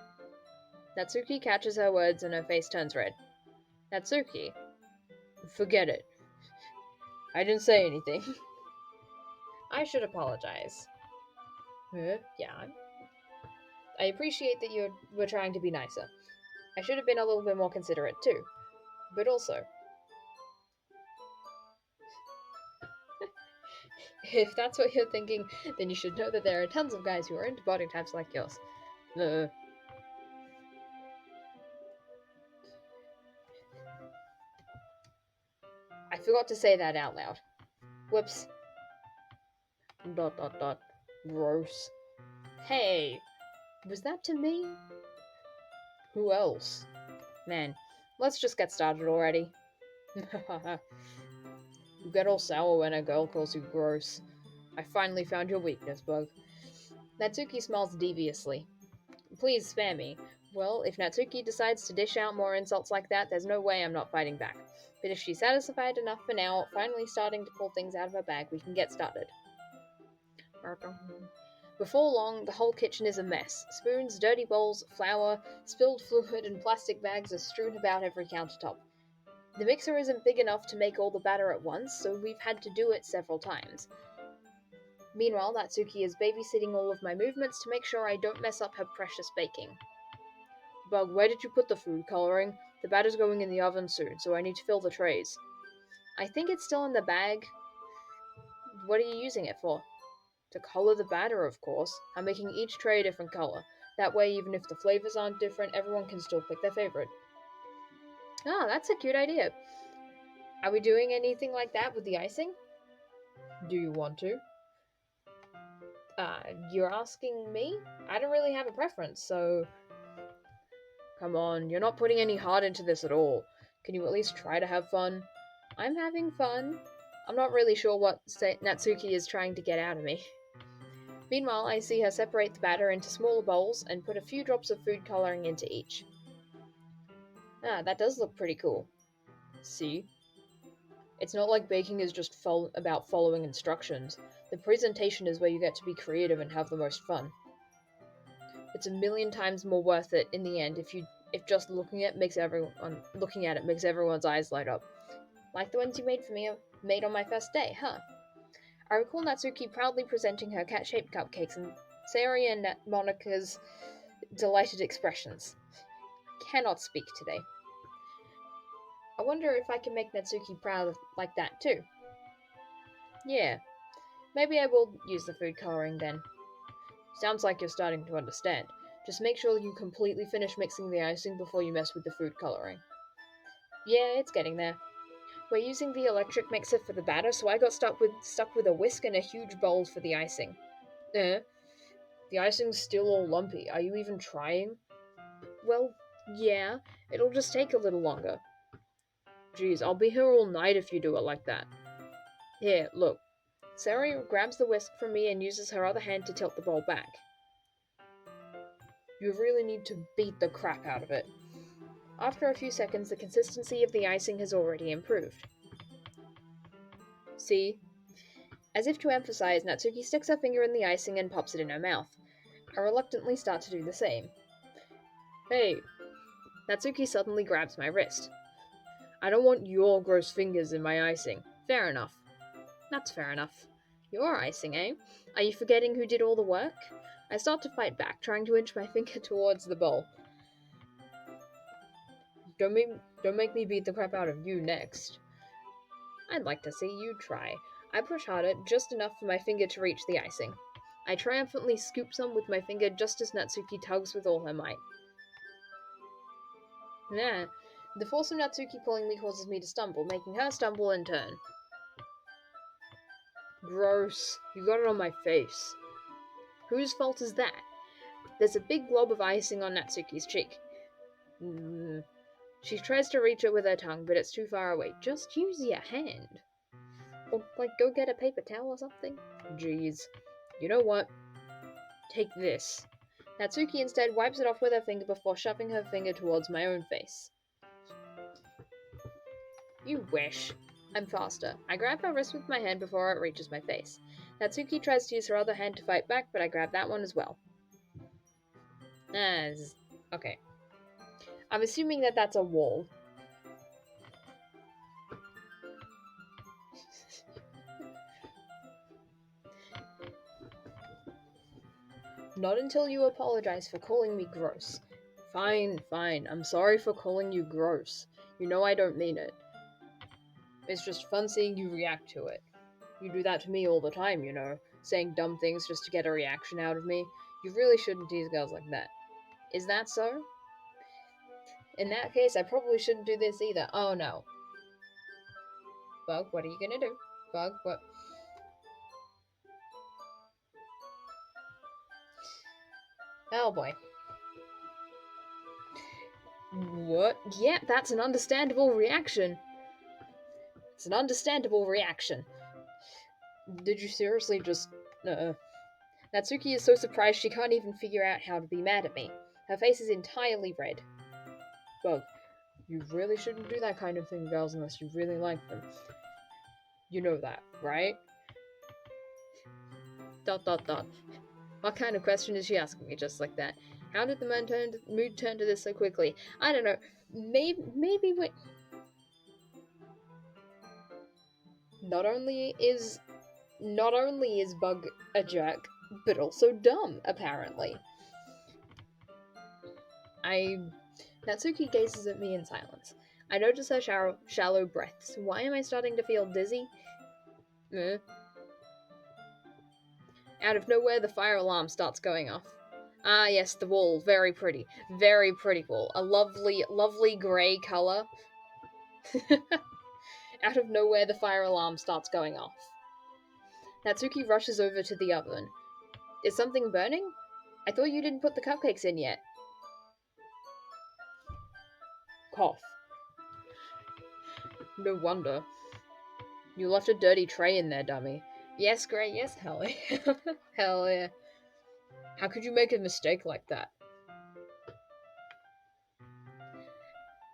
Natsuki catches her words and her face turns red. Natsuki. Forget it. I didn't say anything. I should apologize. Yeah. I appreciate that you were trying to be nicer. I should have been a little bit more considerate too. But also... If that's what you're thinking, then you should know that there are tons of guys who are into body types like yours. I forgot to say that out loud. Whoops. ... Gross. Hey, was that to me? Who else? Man, let's just get started already. You get all sour when a girl calls you gross. I finally found your weakness, Bug. Natsuki smiles deviously. Please spare me. Well, if Natsuki decides to dish out more insults like that, there's no way I'm not fighting back. But if she's satisfied enough for now, finally starting to pull things out of her bag, we can get started. Before long, the whole kitchen is a mess. Spoons, dirty bowls, flour, spilled fluid, and plastic bags are strewn about every countertop. The mixer isn't big enough to make all the batter at once, so we've had to do it several times. Meanwhile, Natsuki is babysitting all of my movements to make sure I don't mess up her precious baking. Bug, where did you put the food coloring? The batter's going in the oven soon, so I need to fill the trays. I think it's still in the bag. What are you using it for? To color the batter, of course. I'm making each tray a different color. That way, even if the flavors aren't different, everyone can still pick their favorite. Ah, that's a cute idea. Are we doing anything like that with the icing? Do you want to? You're asking me? I don't really have a preference, so... Come on, you're not putting any heart into this at all. Can you at least try to have fun? I'm having fun. I'm not really sure what Natsuki is trying to get out of me. Meanwhile, I see her separate the batter into smaller bowls and put a few drops of food coloring into each. Ah, that does look pretty cool. See? It's not like baking is just about following instructions. The presentation is where you get to be creative and have the most fun. It's a million times more worth it in the end if just looking at it makes everyone's eyes light up. Like the ones you made on my first day, huh? I recall Natsuki proudly presenting her cat-shaped cupcakes and Sayori and Monica's delighted expressions. Cannot speak today. I wonder if I can make Natsuki proud like that too. Yeah, maybe I will use the food coloring then. Sounds like you're starting to understand. Just make sure you completely finish mixing the icing before you mess with the food coloring. Yeah, it's getting there. We're using the electric mixer for the batter, so I got stuck with a whisk and a huge bowl for the icing. The icing's still all lumpy. Are you even trying? Well, yeah. It'll just take a little longer. Geez, I'll be here all night if you do it like that. Here, look. Sarah grabs the whisk from me and uses her other hand to tilt the bowl back. You really need to beat the crap out of it. After a few seconds, the consistency of the icing has already improved. See? As if to emphasize, Natsuki sticks her finger in the icing and pops it in her mouth. I reluctantly start to do the same. Hey! Natsuki suddenly grabs my wrist. I don't want your gross fingers in my icing. Fair enough. That's fair enough. Your icing, eh? Are you forgetting who did all the work? I start to fight back, trying to inch my finger towards the bowl. Don't make me beat the crap out of you next. I'd like to see you try. I push harder, just enough for my finger to reach the icing. I triumphantly scoop some with my finger just as Natsuki tugs with all her might. Nah. The force of Natsuki pulling me causes me to stumble, making her stumble in turn. Gross. You got it on my face. Whose fault is that? There's a big glob of icing on Natsuki's cheek. She tries to reach it with her tongue, but it's too far away. Just use your hand. Or, go get a paper towel or something. Jeez. You know what? Take this. Natsuki instead wipes it off with her finger before shoving her finger towards my own face. You wish. I'm faster. I grab her wrist with my hand before it reaches my face. Natsuki tries to use her other hand to fight back, but I grab that one as well. Okay. I'm assuming that that's a wall. Not until you apologize for calling me gross. Fine. I'm sorry for calling you gross. You know I don't mean it. It's just fun seeing you react to it. You do that to me all the time, you know, saying dumb things just to get a reaction out of me. You really shouldn't tease girls like that. Is that so? In that case, I probably shouldn't do this either. Oh no. Bug, what are you gonna do? Bug, what? Oh boy. What? Yeah, that's an understandable reaction. It's an understandable reaction. Did you seriously just... Natsuki is so surprised she can't even figure out how to be mad at me. Her face is entirely red. Bug, you really shouldn't do that kind of thing, girls, unless you really like them. You know that, right? ... What kind of question is she asking me just like that? How did the mood turn to this so quickly? I don't know. Maybe we... Not only is Bug a jerk, but also dumb, apparently. Natsuki gazes at me in silence. I notice her shallow breaths. Why am I starting to feel dizzy? Out of nowhere, the fire alarm starts going off. Ah, yes, the wall. Very pretty. Very pretty wall. A lovely, lovely grey colour. Out of nowhere, the fire alarm starts going off. Natsuki rushes over to the oven. Is something burning? I thought you didn't put the cupcakes in yet. Cough. No wonder. You left a dirty tray in there, dummy. Yes, Gray, yes, hell yeah. Hell yeah. How could you make a mistake like that?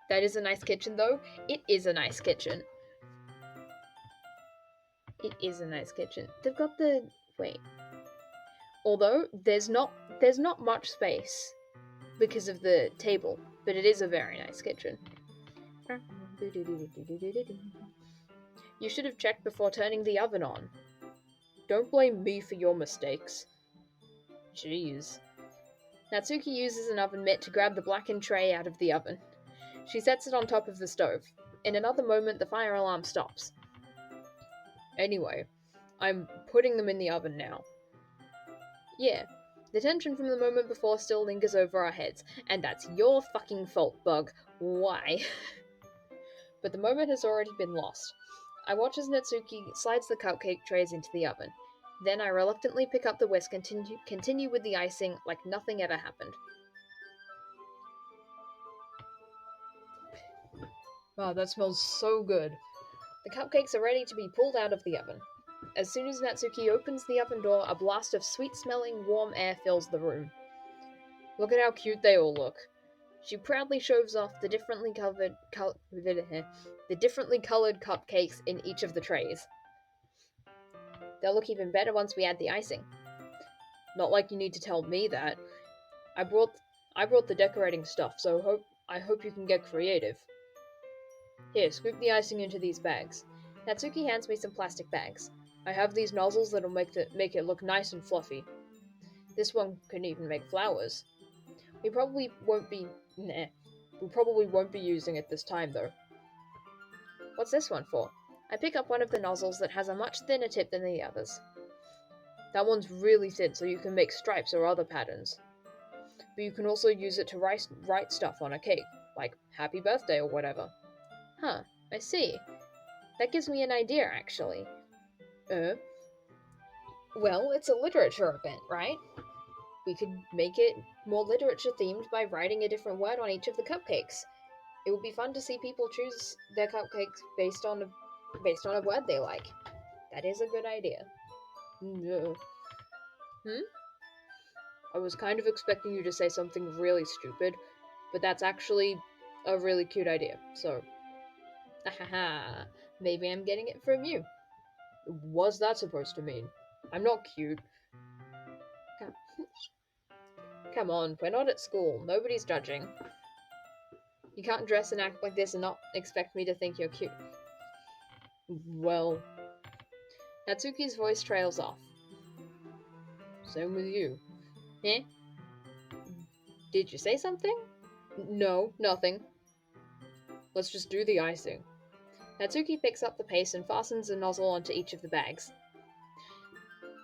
That is a nice kitchen, though. It is a nice kitchen. It is a nice kitchen. They've got the... Wait. Although, there's not much space because of the table, but it is a very nice kitchen. You should have checked before turning the oven on. Don't blame me for your mistakes. Jeez. Natsuki uses an oven mitt to grab the blackened tray out of the oven. She sets it on top of the stove. In another moment, the fire alarm stops. Anyway, I'm putting them in the oven now. Yeah, the tension from the moment before still lingers over our heads, and that's your fucking fault, Bug. Why? But the moment has already been lost. I watch as Natsuki slides the cupcake trays into the oven. Then I reluctantly pick up the whisk and continue with the icing like nothing ever happened. Wow, that smells so good. The cupcakes are ready to be pulled out of the oven. As soon as Natsuki opens the oven door, a blast of sweet-smelling, warm air fills the room. Look at how cute they all look. She proudly shows off the differently colored cupcakes in each of the trays. They'll look even better once we add the icing. Not like you need to tell me that. I brought the decorating stuff, so I hope you can get creative. Here, scoop the icing into these bags. Natsuki hands me some plastic bags. I have these nozzles that'll make it look nice and fluffy. This one can even make flowers. We probably won't be using it this time, though. What's this one for? I pick up one of the nozzles that has a much thinner tip than the others. That one's really thin, so you can make stripes or other patterns. But you can also use it to write stuff on a cake, like happy birthday or whatever. Huh, I see. That gives me an idea, actually. Well, it's a literature event, right? We could make it more literature themed by writing a different word on each of the cupcakes. It would be fun to see people choose their cupcakes based on a word they like. That is a good idea. I was kind of expecting you to say something really stupid, but that's actually a really cute idea. So, haha, maybe I'm getting it from you. What's that supposed to mean? I'm not cute. Come on, we're not at school. Nobody's judging. You can't dress and act like this and not expect me to think you're cute. Well, Natsuki's voice trails off. Same with you. Eh? Did you say something? No, nothing. Let's just do the icing. Natsuki picks up the paste and fastens a nozzle onto each of the bags.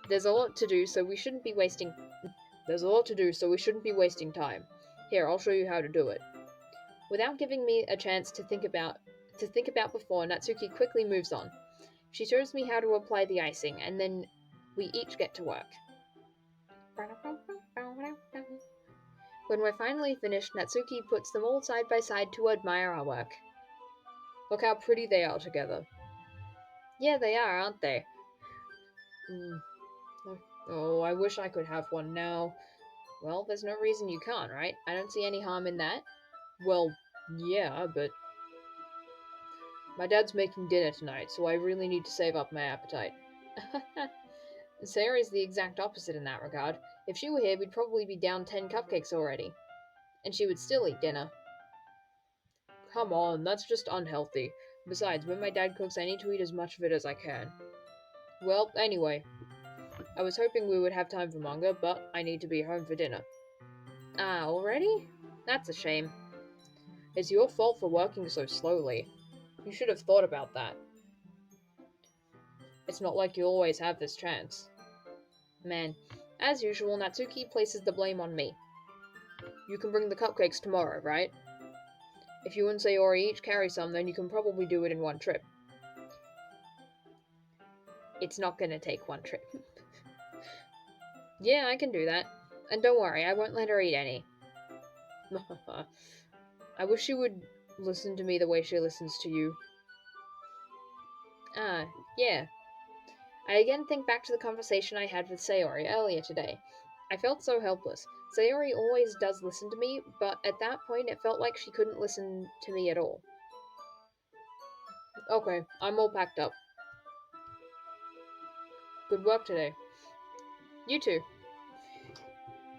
There's a lot to do, so we shouldn't be wasting time. Here, I'll show you how to do it. Without giving me a chance to think about before, Natsuki quickly moves on. She shows me how to apply the icing, and then we each get to work. When we're finally finished, Natsuki puts them all side by side to admire our work. Look how pretty they are together. Yeah, they are, aren't they? Oh, I wish I could have one now. Well, there's no reason you can't, right? I don't see any harm in that. Well, yeah, but my dad's making dinner tonight, so I really need to save up my appetite. Sayori's the exact opposite in that regard. If she were here, we'd probably be down 10 cupcakes already. And she would still eat dinner. Come on, that's just unhealthy. Besides, when my dad cooks, I need to eat as much of it as I can. Well, anyway, I was hoping we would have time for manga, but I need to be home for dinner. Ah, already? That's a shame. It's your fault for working so slowly. You should have thought about that. It's not like you always have this chance. Man, as usual, Natsuki places the blame on me. You can bring the cupcakes tomorrow, right? If you and Sayori each carry some, then you can probably do it in one trip. It's not gonna take one trip. Yeah, I can do that. And don't worry, I won't let her eat any. I wish she would listen to me the way she listens to you. Ah, yeah. I again think back to the conversation I had with Sayori earlier today. I felt so helpless. Sayori always does listen to me, but at that point it felt like she couldn't listen to me at all. Okay, I'm all packed up. Good work today. You too.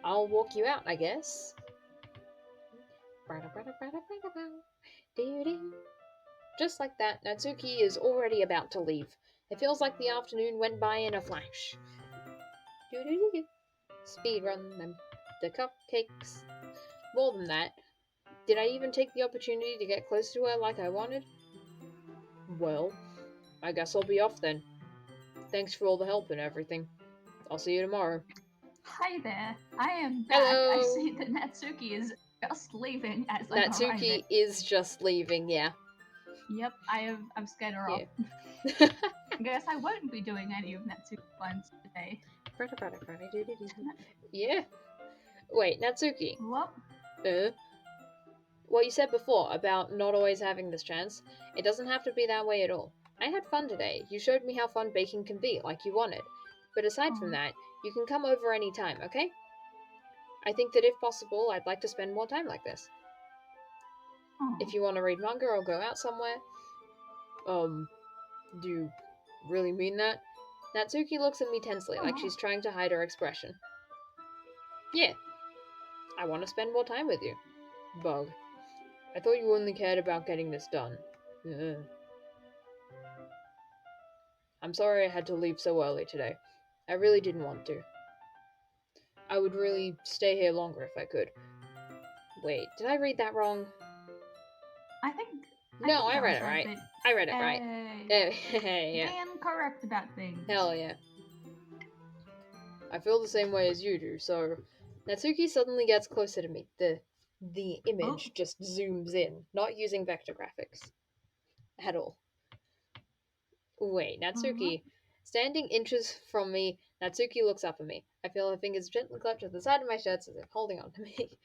I'll walk you out, I guess. Just like that, Natsuki is already about to leave. It feels like the afternoon went by in a flash. Speedrun them. The cupcakes. More than that, did I even take the opportunity to get close to her like I wanted? Well, I guess I'll be off then. Thanks for all the help and everything. I'll see you tomorrow. Hi there. I am back. Hello. I see that Natsuki is just leaving as I'm Natsuki arriving. is just leaving, yeah. Yep, I've scared her off. Yeah. I guess I won't be doing any of Natsuki's plans today. Yeah. Wait, Natsuki. What? What you said before about not always having this chance, it doesn't have to be that way at all. I had fun today. You showed me how fun baking can be, like you wanted. But aside from that, you can come over any time, okay? I think that if possible, I'd like to spend more time like this. If you want to read manga or go out somewhere. Do you really mean that? Natsuki looks at me tensely, like she's trying to hide her expression. Yeah. I want to spend more time with you. Bug. I thought you only cared about getting this done. I'm sorry I had to leave so early today. I really didn't want to. I would really stay here longer if I could. Wait, did I read that wrong? I think No, I think read it was right. but, I read it right. Yeah. Damn correct about things. Hell yeah. I feel the same way as you do, so Natsuki suddenly gets closer to me. The image just zooms in, not using vector graphics. At all. Wait, Natsuki. Standing inches from me, Natsuki looks up at me. I feel her fingers gently clutch at the side of my shirt as if holding on to me.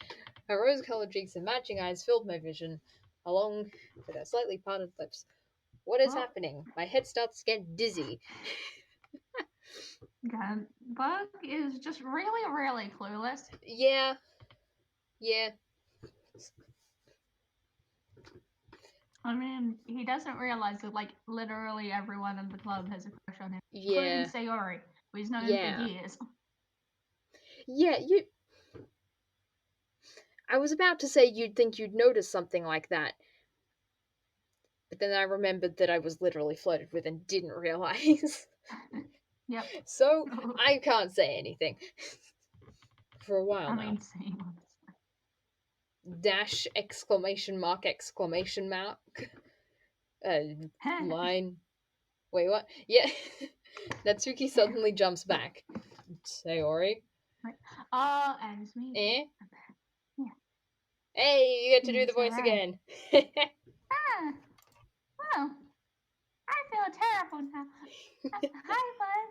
Her rose-colored cheeks and matching eyes filled my vision, along with her slightly parted lips. What is happening? My head starts to get dizzy. God, Bug is just really, really clueless. Yeah. I mean, he doesn't realize that, like, literally everyone in the club has a crush on him. Yeah. Including Sayori, who he's known for years. Yeah, I was about to say you'd think you'd notice something like that. But then I remembered that I was literally flirted with and didn't realize. Yep. So, I can't say anything. For a while now. I mean, same. Dash, exclamation mark. Line. Wait, what? Yeah. Natsuki suddenly jumps back. Sayori? And it's me. Eh? Yeah. Hey, you get to do the voice again. Well, I feel terrible now. Hi, Bug.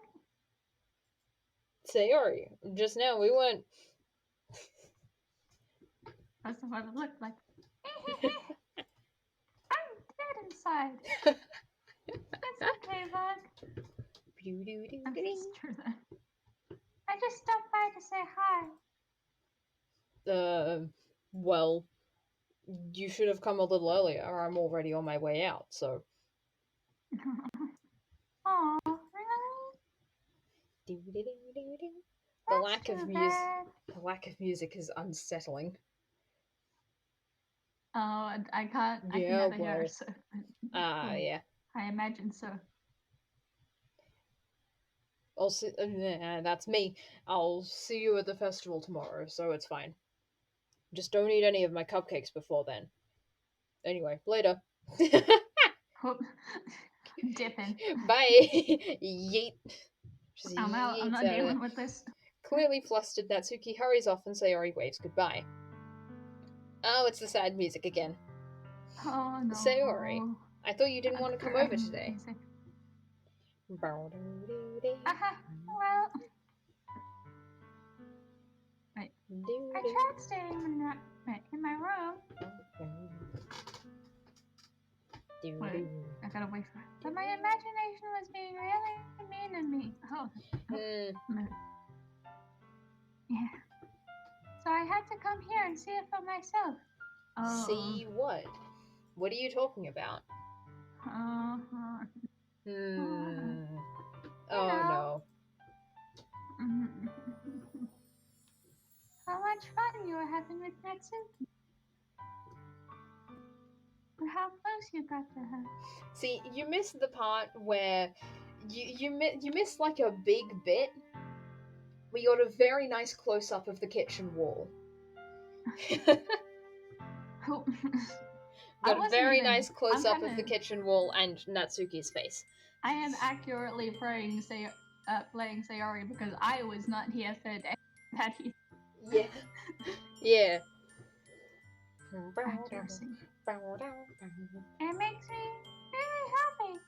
Sayori, just now we went... That's what it looked like. I'm dead inside. It's okay, Bug. That's true, then. I just stopped by to say hi. Well, you should have come a little earlier. I'm already on my way out, so... Aw, really? The lack of music is unsettling. Oh, I can't. I can never hear. So. Yeah. I imagine so. That's me. I'll see you at the festival tomorrow, so it's fine. Just don't eat any of my cupcakes before then. Anyway, later. Dipping. Bye. Yeet. I'm out. I'm not dealing with this. Clearly flustered, Natsuki hurries off and Sayori waves goodbye. Oh, it's the sad music again. Oh no. Sayori, I thought you didn't want to come over today. Well. Wait. I tried staying in my room. Wait, I gotta wait for it. But my imagination was being really mean to me. Oh. Yeah. So I had to come here and see it for myself. See what? What are you talking about? Oh no. How much fun you were having with Natsuki. Or how close you got to her. See, you missed the part where you missed like a big bit. We got a very nice close-up of the kitchen wall. Got a very nice close-up of the kitchen wall and Natsuki's face. I am accurately playing Sayori because I was not here for that. Yeah. Yeah. Accuracy. It makes me really happy.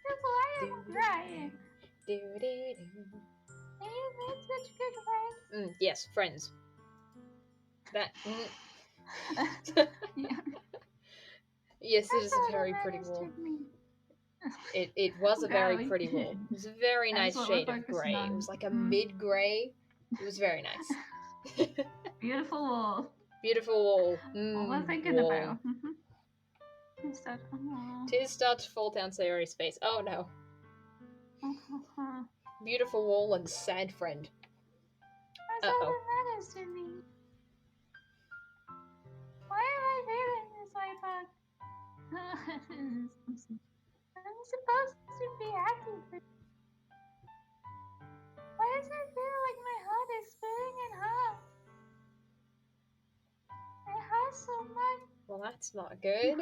That's why I'm crying. You've made such good friends. Yes, friends. That. Yeah. Yes, it is a very pretty wall. It was a very pretty wall. It was a very nice shade of grey. It was like a mid-grey. It was very nice. Beautiful wall. Beautiful wall. What was I thinking about? Tears start to fall down Sayori's face. Oh no. Beautiful wall and sad friend. That's all that matters to me. Why am I feeling this way, Bug? I'm supposed to be happy for you. Why does it feel like my heart is splitting in half? It hurts so much. Well, that's not good.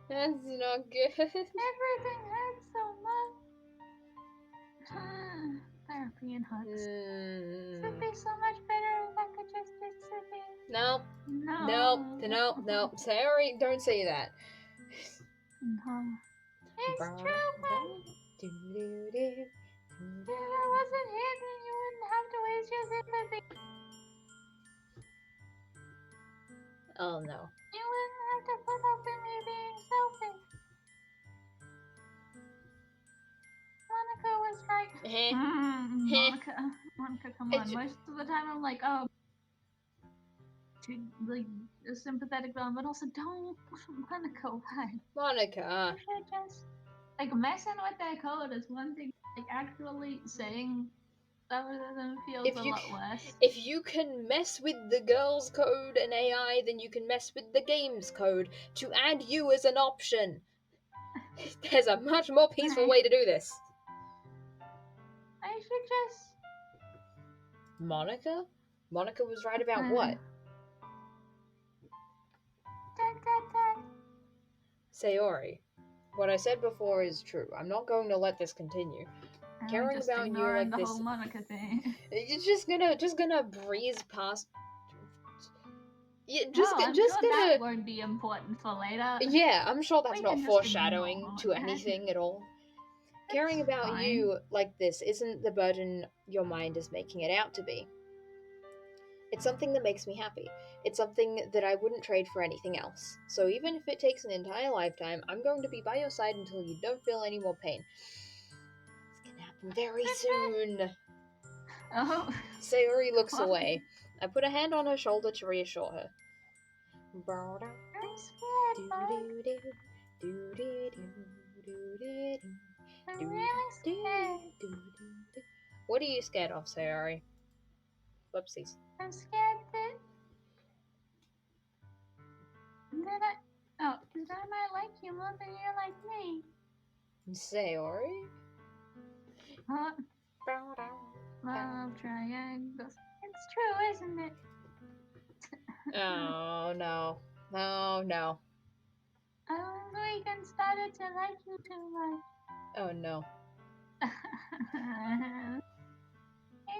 That's not good. Everything hurts so much. Therapy and hugs. It'd be so much better if I could just disappear. No. No. No. Sorry, don't say that. No. It's true, but if I wasn't here, then you wouldn't have to waste your sympathy. Oh no. You wouldn't have to put up with me being selfish. Monica was right. Monica, come on. Most of the time I'm like, oh, like a sympathetic villain, but also don't, Monica, why? Monica. You should just like messing with their code is one thing. Like actually saying that feels a lot worse. If you can mess with the girl's code and AI, then you can mess with the game's code to add you as an option. There's a much more peaceful way to do this. I should just... Monica? Monica was right about what? Sayori, what I said before is true. I'm not going to let this continue. Caring about you like the this, whole Monica thing. You're just gonna breeze past. Yeah, I'm sure that won't be important for later. Yeah, I'm sure that's not foreshadowing to anything at all. Caring about fine. you like this isn't the burden your mind is making it out to be. It's something that makes me happy. It's something that I wouldn't trade for anything else. So even if it takes an entire lifetime, I'm going to be by your side until you don't feel any more pain. It's gonna happen very soon. Oh. Sayori looks away. I put a hand on her shoulder to reassure her. I'm scared, I'm really scared. What are you scared of, Sayori? Whoopsies. I'm scared that I might like you more than you like me. Sayori? Huh? Love triangles. It's true, isn't it? Oh, no. Oh, no. We can started to like you too much. Oh, no. I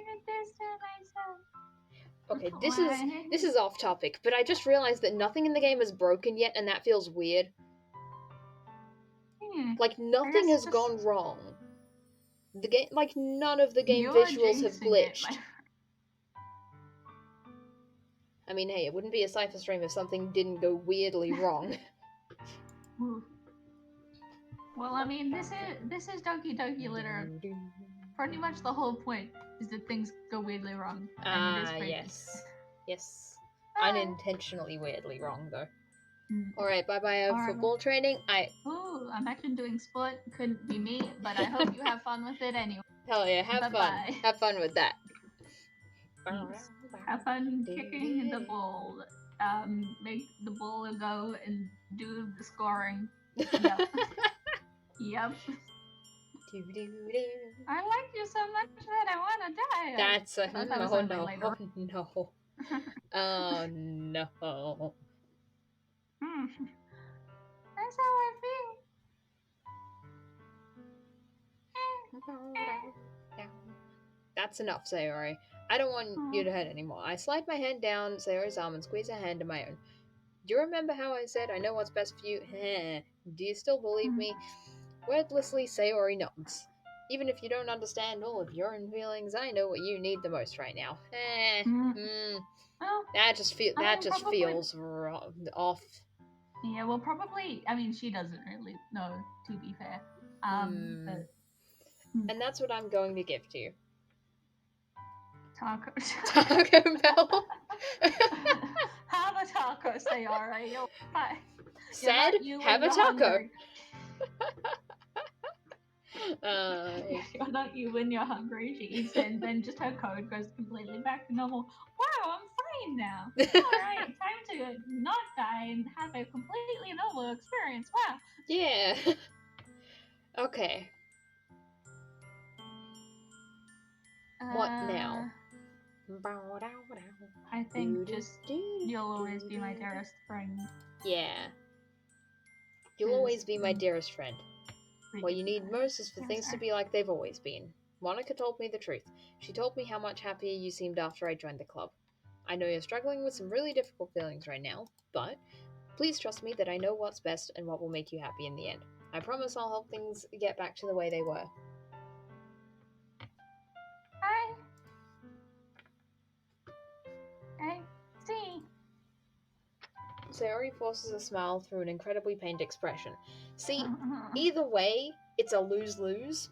did this to myself. Okay, this is off topic, but I just realized that nothing in the game is broken yet, and that feels weird. Like, nothing has gone wrong. The game, like, none of the game visuals have glitched. I mean, hey, it wouldn't be a Cypher stream if something didn't go weirdly wrong. Well, I mean, this is Doki Doki Litter. Pretty much the whole point is that things go weirdly wrong. Yes. Yes. Unintentionally weirdly wrong, though. Alright, bye-bye, I have football training. Ooh, imagine doing sport. Couldn't be me, but I hope you have fun with it anyway. Hell yeah, have fun. Have fun with that. Thanks. Have fun kicking the ball. Make the ball go and do the scoring. Yep. Yep. I like you so much that I want to die. That's a no. Oh no. That's how I feel. That's enough, Sayori. I don't want you to hurt anymore. I slide my hand down Sayori's arm and squeeze her hand in my own. Do you remember how I said I know what's best for you? Do you still believe me? Wordlessly, Sayori nods. Even if you don't understand all of your own feelings, I know what you need the most right now. That just feels off. Yeah, well, probably. I mean, she doesn't really know, to be fair. And that's what I'm going to give to you. Taco Bell. Have a taco, Sayori. Said, have a taco. You're not you when you're hungry, she eats it, and then just her code goes completely back to normal. Wow, I'm fine now. Alright, time to not die and have a completely normal experience. Wow. Yeah. Okay. What now? I think just you'll always be my dearest friend. Yeah. You'll always be my dearest friend. What you need ridiculous. most is for things to be like they've always been. Monica told me the truth. She told me how much happier you seemed after I joined the club. I know you're struggling with some really difficult feelings right now, but please trust me that I know what's best and what will make you happy in the end. I promise I'll help things get back to the way they were. I see. Sayori forces a smile through an incredibly pained expression. See, either way, it's a lose-lose.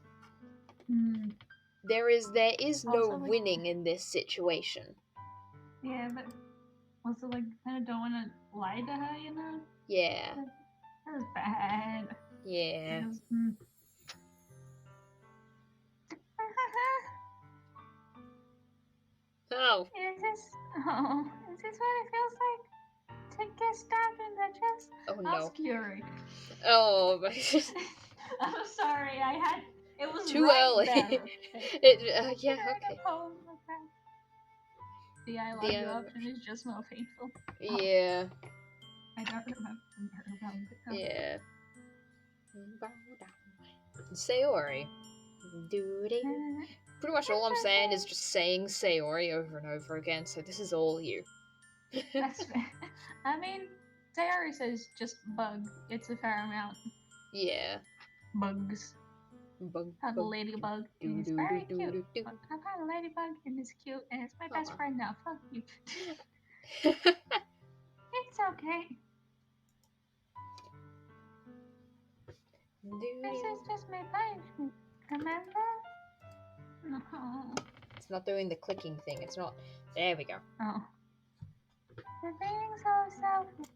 There is no Also, like, winning in this situation. Yeah, but also, like, kind of don't want to lie to her, you know? Yeah. That was bad. Yeah. Oh. Is this what it feels like to get stabbed in the chest? Oh no. That's scary. Oh. I'm sorry. It was too right early. There. Yeah. Okay. The I love you option is just more painful. Yeah. I don't remember. Yeah. Sayori. Duty. Pretty much all I'm saying is just saying Sayori over and over again, so this is all you. That's fair. I mean, Sayori says just bug. It's a fair amount. Yeah. Bugs. Have a ladybug. And it's very cute. I've had a ladybug and it's cute and it's my best friend now. Fuck you. It's okay. This is just my punishment. Remember? No. It's not doing the clicking thing. It's not. There we go. Oh. You're being so selfish.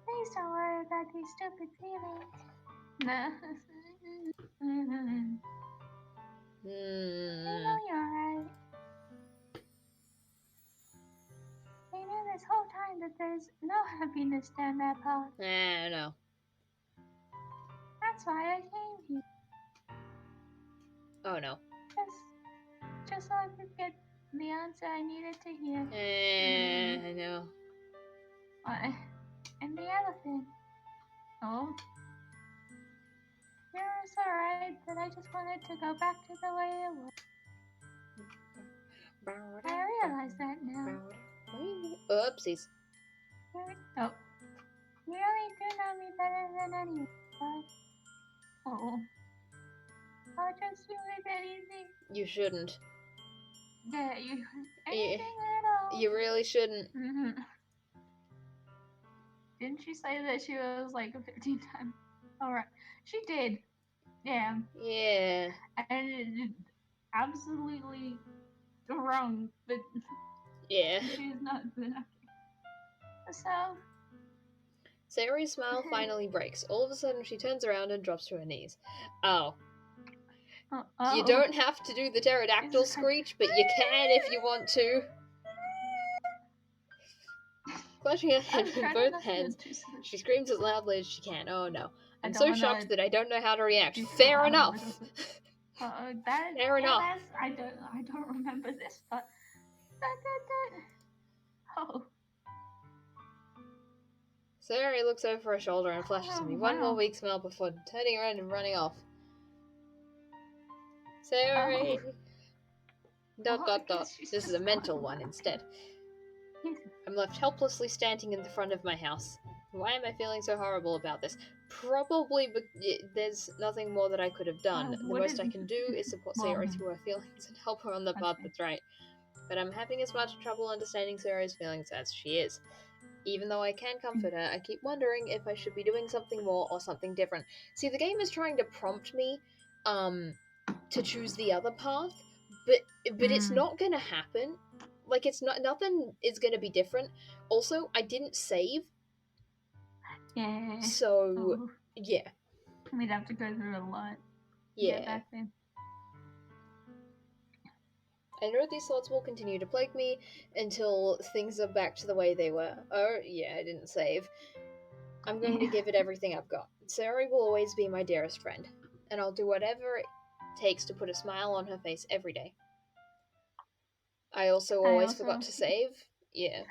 Please don't worry about these stupid feelings. No. I know you're right. I knew this whole time that there's no happiness down that path. No. That's why I came here. Oh no. Just so I could get the answer I needed to hear. I know. What? And the elephant. Oh. You're so right that I just wanted to go back to the way it was. I realize that now. Oopsies. Oh. You really do know me better than anyone, but... Oh. I'll just do it anything. You shouldn't. Yeah, anything at all. You really shouldn't. Didn't she say that she was like 15 times? Alright. She did. Yeah. Yeah. And it absolutely wrong, but yeah. She's not been okay. So Sayori's smile finally breaks. All of a sudden she turns around and drops to her knees. Oh. You don't have to do the pterodactyl screech, but you can if you want to. Clutching her head with both hands, she screams as loudly as she can. Oh no. I'm so shocked that I don't know how to react. Fair enough! Fair enough. I don't remember this, but... Oh. Sayori looks over her shoulder and flashes me one more weak smile before turning around and running off. Sayori! Dot. This is a mental one instead. I'm left helplessly standing in the front of my house. Why am I feeling so horrible about this? Probably there's nothing more that I could have done. The most I can do is support Sayori through her feelings and help her on the path that's right. But I'm having as much trouble understanding Sayori's feelings as she is. Even though I can comfort her, I keep wondering if I should be doing something more or something different. See, the game is trying to prompt me to choose the other path, but it's not gonna happen. Like, nothing is gonna be different. Also, I didn't save. Yeah. So, yeah. We'd have to go through a lot. Yeah. Back then. I know these thoughts will continue to plague me until things are back to the way they were. Oh, yeah, I didn't save. I'm going to give it everything I've got. Sayori will always be my dearest friend, and I'll do whatever it takes to put a smile on her face every day. I also always forgot to save. Yeah.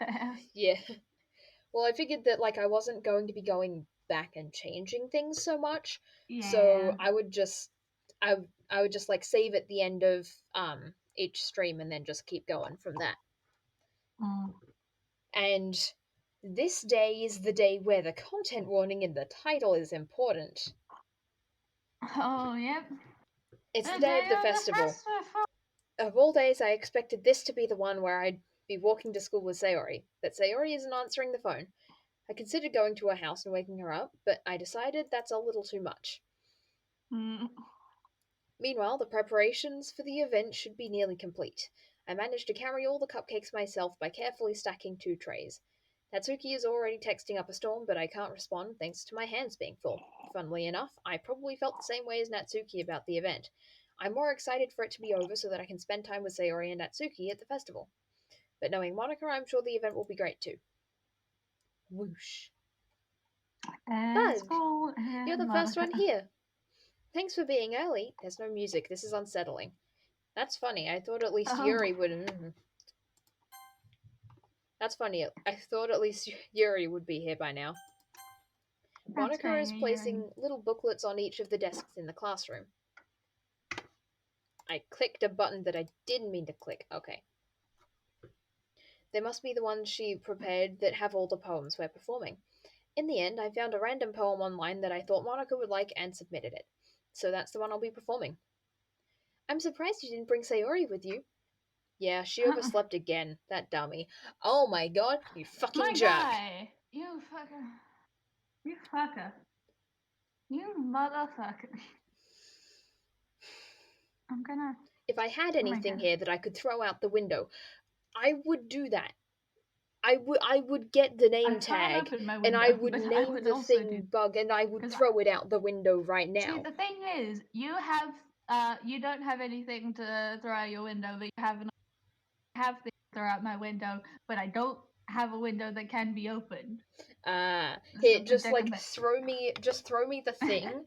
Yeah. Well, I figured that, like, I wasn't going to be going back and changing things so much. So Yeah. I would just I I would just like save at the end of each stream and then just keep going from that. Mm. And this day is the day where the content warning in the title is important. Oh, yep. It's the The day day of the of the festival. festival. Of all days, I expected this to be the one where I'd be walking to school with Sayori, but Sayori isn't answering the phone. I considered going to her house and waking her up, but I decided that's a little too much. Mm. Meanwhile, the preparations for the event should be nearly complete. I managed to carry all the cupcakes myself by carefully stacking 2 trays. Natsuki is already texting up a storm, but I can't respond thanks to my hands being full. Funnily enough, I probably felt the same way as Natsuki about the event. I'm more excited for it to be over so that I can spend time with Sayori and Natsuki at the festival. But knowing Monica, I'm sure the event will be great too. Whoosh. Bug! You're the first one here. Thanks for being early. There's no music. This is unsettling. That's funny. I thought at least Yuri would. That's funny. I thought at least Yuri would be here by now. Monica is placing little booklets on each of the desks in the classroom. I clicked a button that I didn't mean to click. Okay. They must be the ones she prepared that have all the poems we're performing. In the end, I found a random poem online that I thought Monica would like and submitted it. So that's the one I'll be performing. I'm surprised you didn't bring Sayori with you. Yeah, she overslept again. That dummy. Oh my god, you fucking jerk. Guy. You fucker. You fucker. You motherfucker. I'm gonna... If I had anything here that I could throw out the window, I would do that. I would get the name tag and I would name the thing Bug and I would throw it out the window right now. See, the thing is, you don't have anything to throw out your window, but you have things to throw out my window, but I don't have a window that can be opened. Here, just like throw me the thing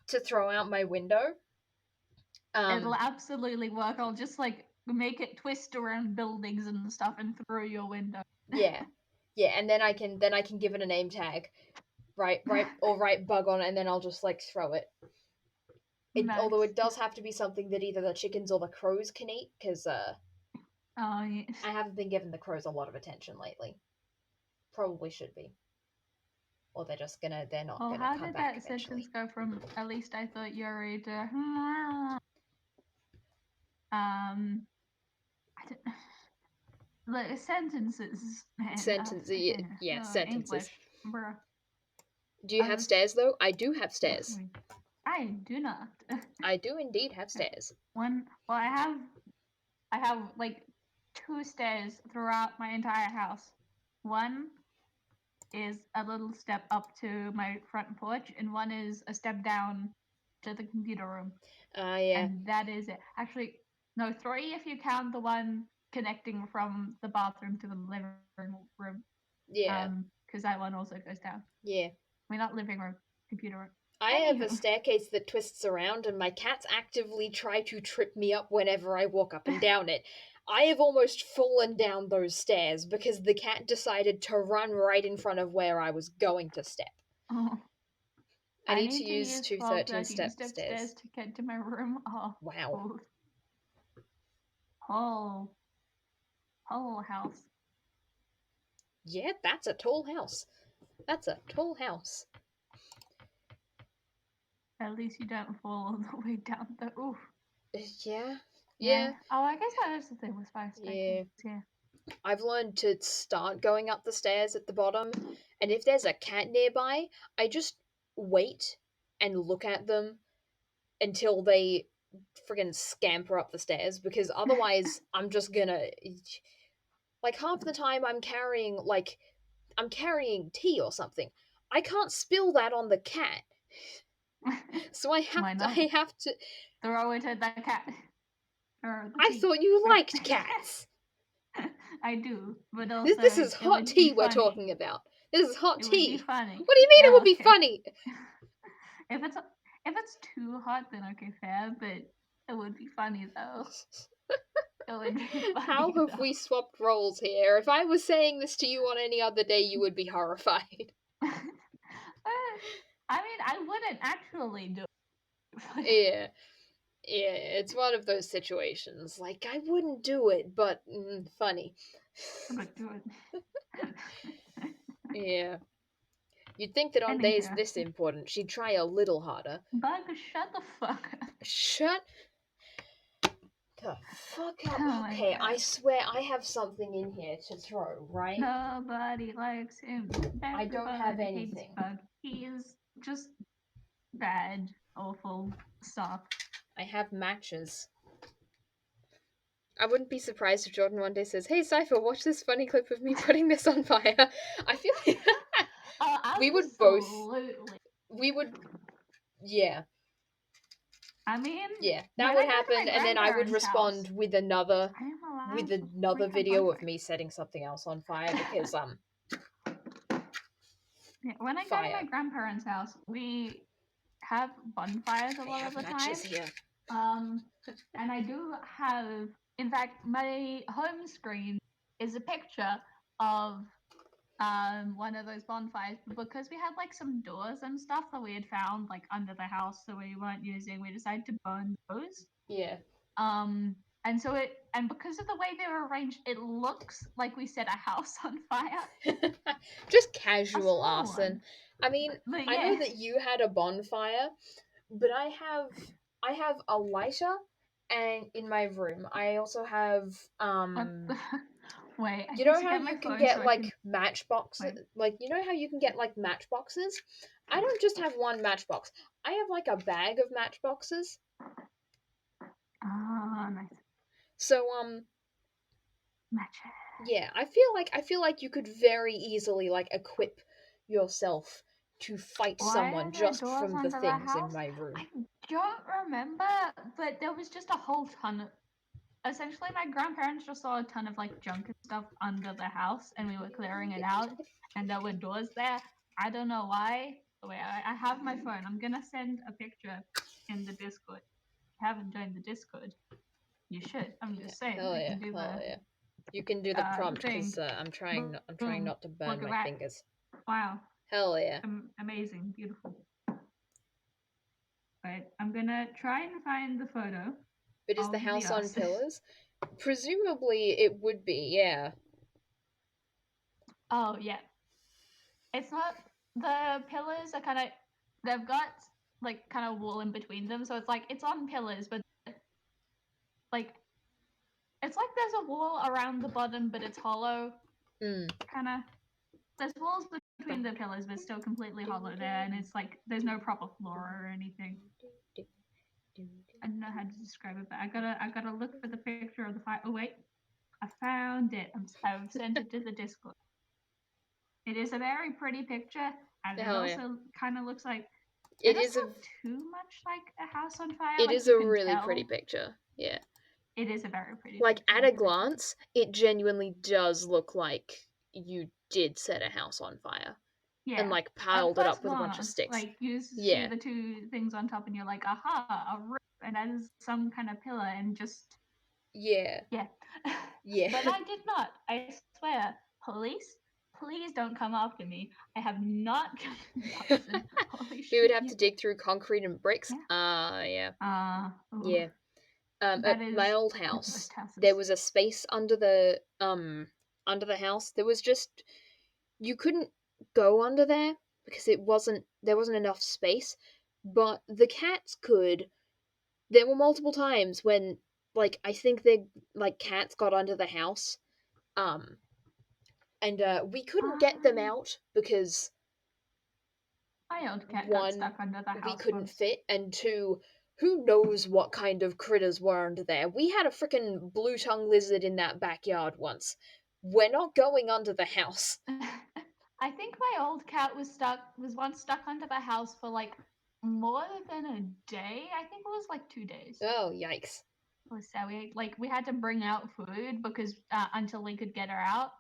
to throw out my window. It'll absolutely work. I'll just like make it twist around buildings and stuff and throw your window. Yeah, and then I can give it a name tag, right, or write Bug on it, and then I'll just like throw it. Nice. Although it does have to be something that either the chickens or the crows can eat, because I haven't been giving the crows a lot of attention lately. Probably should be. Or they're not gonna come back eventually. How did that sentence go from at least I thought Yuri to I don't... Like sentences. Man, sentences. English, bruh. Do you have stairs though? I do have stairs. I do not. I do indeed have stairs. I have like 2 stairs throughout my entire house. One is a little step up to my front porch, and one is a step down to the computer room. Yeah. And that is it. Actually, no, 3 if you count the one connecting from the bathroom to the living room. Yeah. Because that one also goes down. Yeah. I mean, not living room, computer room. I have a staircase that twists around, and my cats actively try to trip me up whenever I walk up and down it. I have almost fallen down those stairs because the cat decided to run right in front of where I was going to step. Oh. I need to use 2 13-step stairs to get to my room. Oh, wow. Whole house. Yeah, that's a tall house. That's a tall house. At least you don't fall all the way down the oof. Yeah. Oh, I guess that is the thing with fire staircases. Yeah. I've learned to start going up the stairs at the bottom, and if there's a cat nearby, I just wait and look at them until they friggin' scamper up the stairs, because otherwise I'm just gonna... Like, half the time I'm carrying tea or something. I can't spill that on the cat. So I have to throw it at the cat. I thought you liked cats. I do, but also this is hot tea we're talking about. This is hot tea. Would be funny. What do you mean it would be funny? If it's too hot, then okay, fair. But it would be funny though. It would be funny, How have though. we swapped roles here? If I was saying this to you on any other day, you would be horrified. I mean, I wouldn't actually do it. Yeah. Yeah, it's one of those situations. Like, I wouldn't do it, but funny. But do it. Yeah. You'd think that on days Anywho. this important, she'd try a little harder. Bug, shut the fuck up. Shut the fuck up. Oh my Okay, God. I swear I have something in here to throw, right? Nobody likes him. I don't have Everybody hates anything. Bug. He is just bad, awful stuff. I have matches. I wouldn't be surprised if Jordan one day says, "Hey, Cypher, watch this funny clip of me putting this on fire." I feel like we would both. We would. Yeah. I mean, yeah, that would happen, and then I would respond with another video of me setting something else on fire because Yeah, when I go to my grandparents' house, we have bonfires a lot of the time. Here. And I do have, in fact, my home screen is a picture of one of those bonfires, but because we had like some doors and stuff that we had found like under the house that we weren't using, we decided to burn those. Yeah. And so because of the way they were arranged, it looks like we set a house on fire. Just casual arson. One. I mean, but, I know that you had a bonfire, but I have a lighter, and in my room I also have Wait, you know how you can get like matchboxes? Like, you know how you can get like matchboxes? I don't just have one matchbox. I have like a bag of matchboxes. Oh, nice. So matches. Yeah, I feel like you could very easily like equip yourself to fight someone just from the things in my room. I don't remember, but there was just a whole ton of. Essentially, my grandparents just saw a ton of like junk and stuff under the house, and we were clearing it out, and there were doors there. I don't know why. Wait, I have my phone. I'm gonna send a picture in the Discord. If you haven't joined the Discord, you should. I'm just saying. Hell yeah, You can do the prompt because I'm trying not to burn my fingers. Wow. Hell yeah. Amazing, beautiful. Right, I'm gonna try and find the photo. But is the house on pillars? Presumably it would be, yeah. Oh, yeah. It's not, the pillars are kind of, they've got like kind of wall in between them, so it's like it's on pillars, but like it's like there's a wall around the bottom, but it's hollow. Kind of. There's walls between the pillars, but still completely hollow there, and it's like there's no proper floor or anything. I don't know how to describe it, but I gotta look for the picture of the fire. Oh wait, I found it. I've sent it to the Discord. It is a very pretty picture, and it also kind of looks like it doesn't look too much like a house on fire. It is a really pretty picture. Yeah. It is a very pretty like picture. At a glance, it genuinely does look like you did set a house on fire. Yeah. And like piled it up with a bunch of sticks. Like you see the two things on top and you're like, aha, a roof, and that is some kind of pillar, and just Yeah. Yeah. Yeah. But I did not. I swear. Police, please don't come after me. I have not Holy shit. We would have to dig through concrete and bricks. Yeah. Yeah. At my old house, there was a space under the house. There couldn't go under there because there wasn't enough space, but the cats could. There were multiple times when like I think cats got under the house, and we couldn't get them out because my old cat got stuck under the house. We couldn't fit, and two, who knows what kind of critters were under there. We had a freaking blue tongue lizard in that backyard once. We're not going under the house. I think my old cat was once stuck under the house for like more than a day. I think it was like 2 days. Oh, yikes. It was so we had to bring out food because until we could get her out.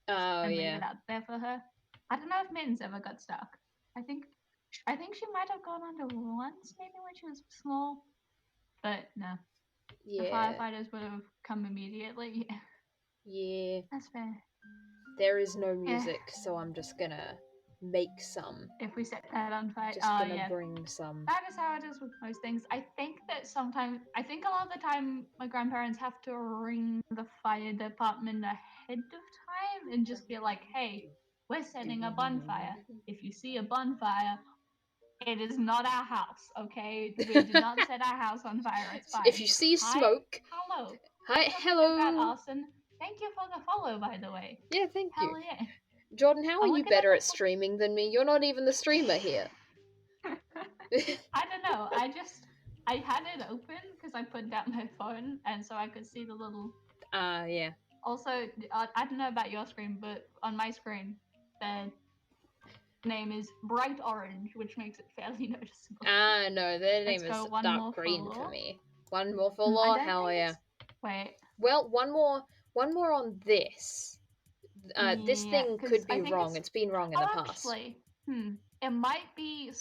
Oh, and leave it out there for her. I don't know if Mittens ever got stuck. I think she might have gone under once, maybe when she was small. But no. the firefighters would have come immediately. Yeah. That's fair. There is no music, so I'm just gonna make some. If we set that on fire, Just gonna bring some. That is how it is with most things. I think a lot of the time, my grandparents have to ring the fire department ahead of time and just be like, "Hey, we're setting a bonfire. If you see a bonfire, it is not our house, okay? We did not set our house on fire. It's fine. If you see smoke, hello. hello. About Austin. Thank you for the follow, by the way. Yeah, thank you. Hell yeah. Jordan, how are you better at streaming than me? You're not even the streamer here. I don't know. I had it open because I put down my phone, and so I could see the little. Yeah. Also, I don't know about your screen, but on my screen, the name is bright orange, which makes it fairly noticeable. No, their name is dark green for me. One more for law, hell yeah. Wait. Well, one more on this. This thing could be wrong. It's been wrong in the past. Actually, it might be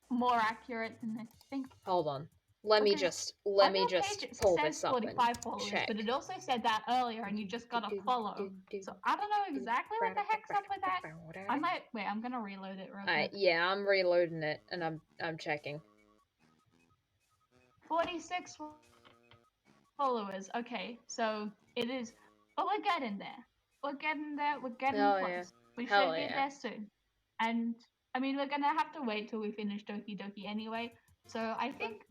more accurate than I think. Hold on. Let me just pull this up and check. But it also said that earlier, and you just got to follow. So I don't know exactly what the heck's up with that. I'm gonna reload it real quick. Yeah, I'm reloading it, and I'm checking. 46 followers. Okay, so it is. But we're getting there. We're getting there. We're getting close. Yeah. We should be there soon. And I mean, we're gonna have to wait till we finish Doki Doki anyway. So I think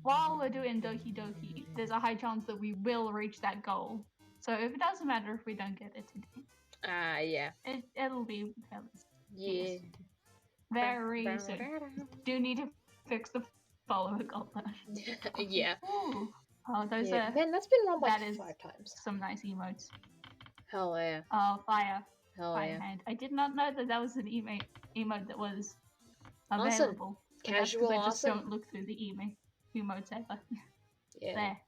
while we're doing Doki Doki, there's a high chance that we will reach that goal. So it doesn't matter if we don't get it today. Yeah. It'll be fairly soon. Very soon. Do need to fix the follower goal though. Yeah. Ooh. Oh, those are. Man, that's been run like 5 times. Some nice emotes. Hell yeah. Oh, fire. Hell fire yeah. Hand. I did not know that was an emote that was available. Awesome. Casual I awesome. just don't look through the emotes ever. Yeah. There.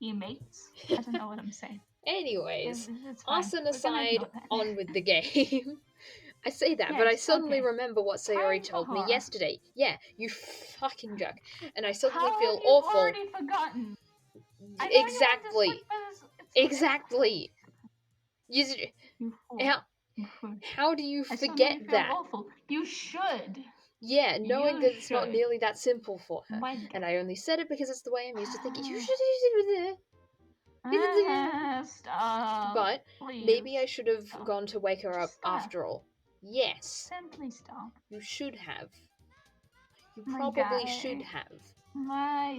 Emotes? I don't know what I'm saying. Anyways, Austin aside, on with the game. I say that, but I suddenly remember what Sayori told me yesterday. Yeah, you fucking jerk. And I suddenly feel awful. I've already forgotten. Exactly. How do you forget that? Awful. You should. Yeah, knowing that it's not nearly that simple for her. And I only said it because it's the way I'm used to thinking. You should do it. Stop. But maybe I should have gone to wake her up after all. Yes. Simply stop. You should have. You probably should have. My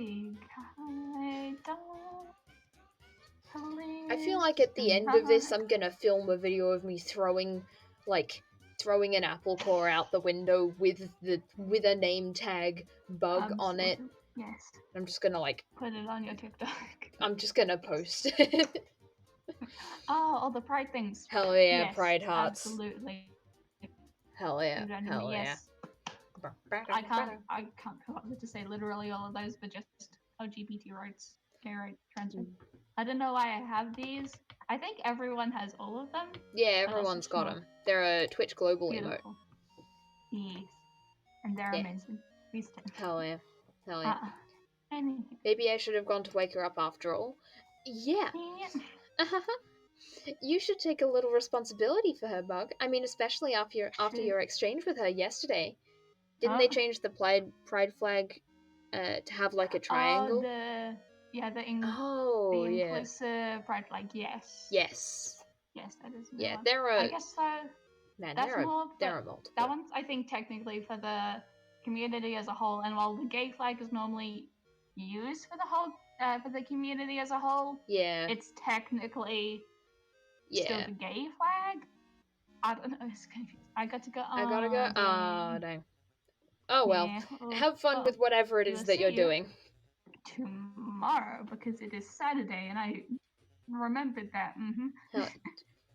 God, don't. Please. I feel like at the end of this, I'm gonna film a video of me throwing an apple core out the window with a name tag bug on it. Yes. I'm just gonna put it on your TikTok. I'm just gonna post it. all the pride things. Hell yeah, yes, pride hearts. Absolutely. Hell yeah. Hell yes. Yeah. I can't come up with to say literally all of those, but just LGBT rights, gay rights, trans rights. I don't know why I have these. I think everyone has all of them. Yeah, everyone's got them. They're a Twitch Global emote. Yes. And they're amazing. These two. Hell yeah. Hell yeah. Anyway. Maybe I should have gone to wake her up after all. Yeah. You should take a little responsibility for her, Bug. I mean, especially after your exchange with her yesterday. Didn't they change the pride flag to have a triangle? The inclusive pride flag, yes. Yes. Yes, that is. Yeah, there are. I guess so. Man, there are multiple. That one's, I think, technically for the community as a whole, and while the gay flag is normally used for the whole, for the community as a whole, yeah, it's technically still the gay flag. I don't know. It's confusing. I got to go. I gotta go. Oh, dang. Oh well. Yeah. Have fun with whatever it is that you're doing. Tomorrow, because it is Saturday, and I remembered that.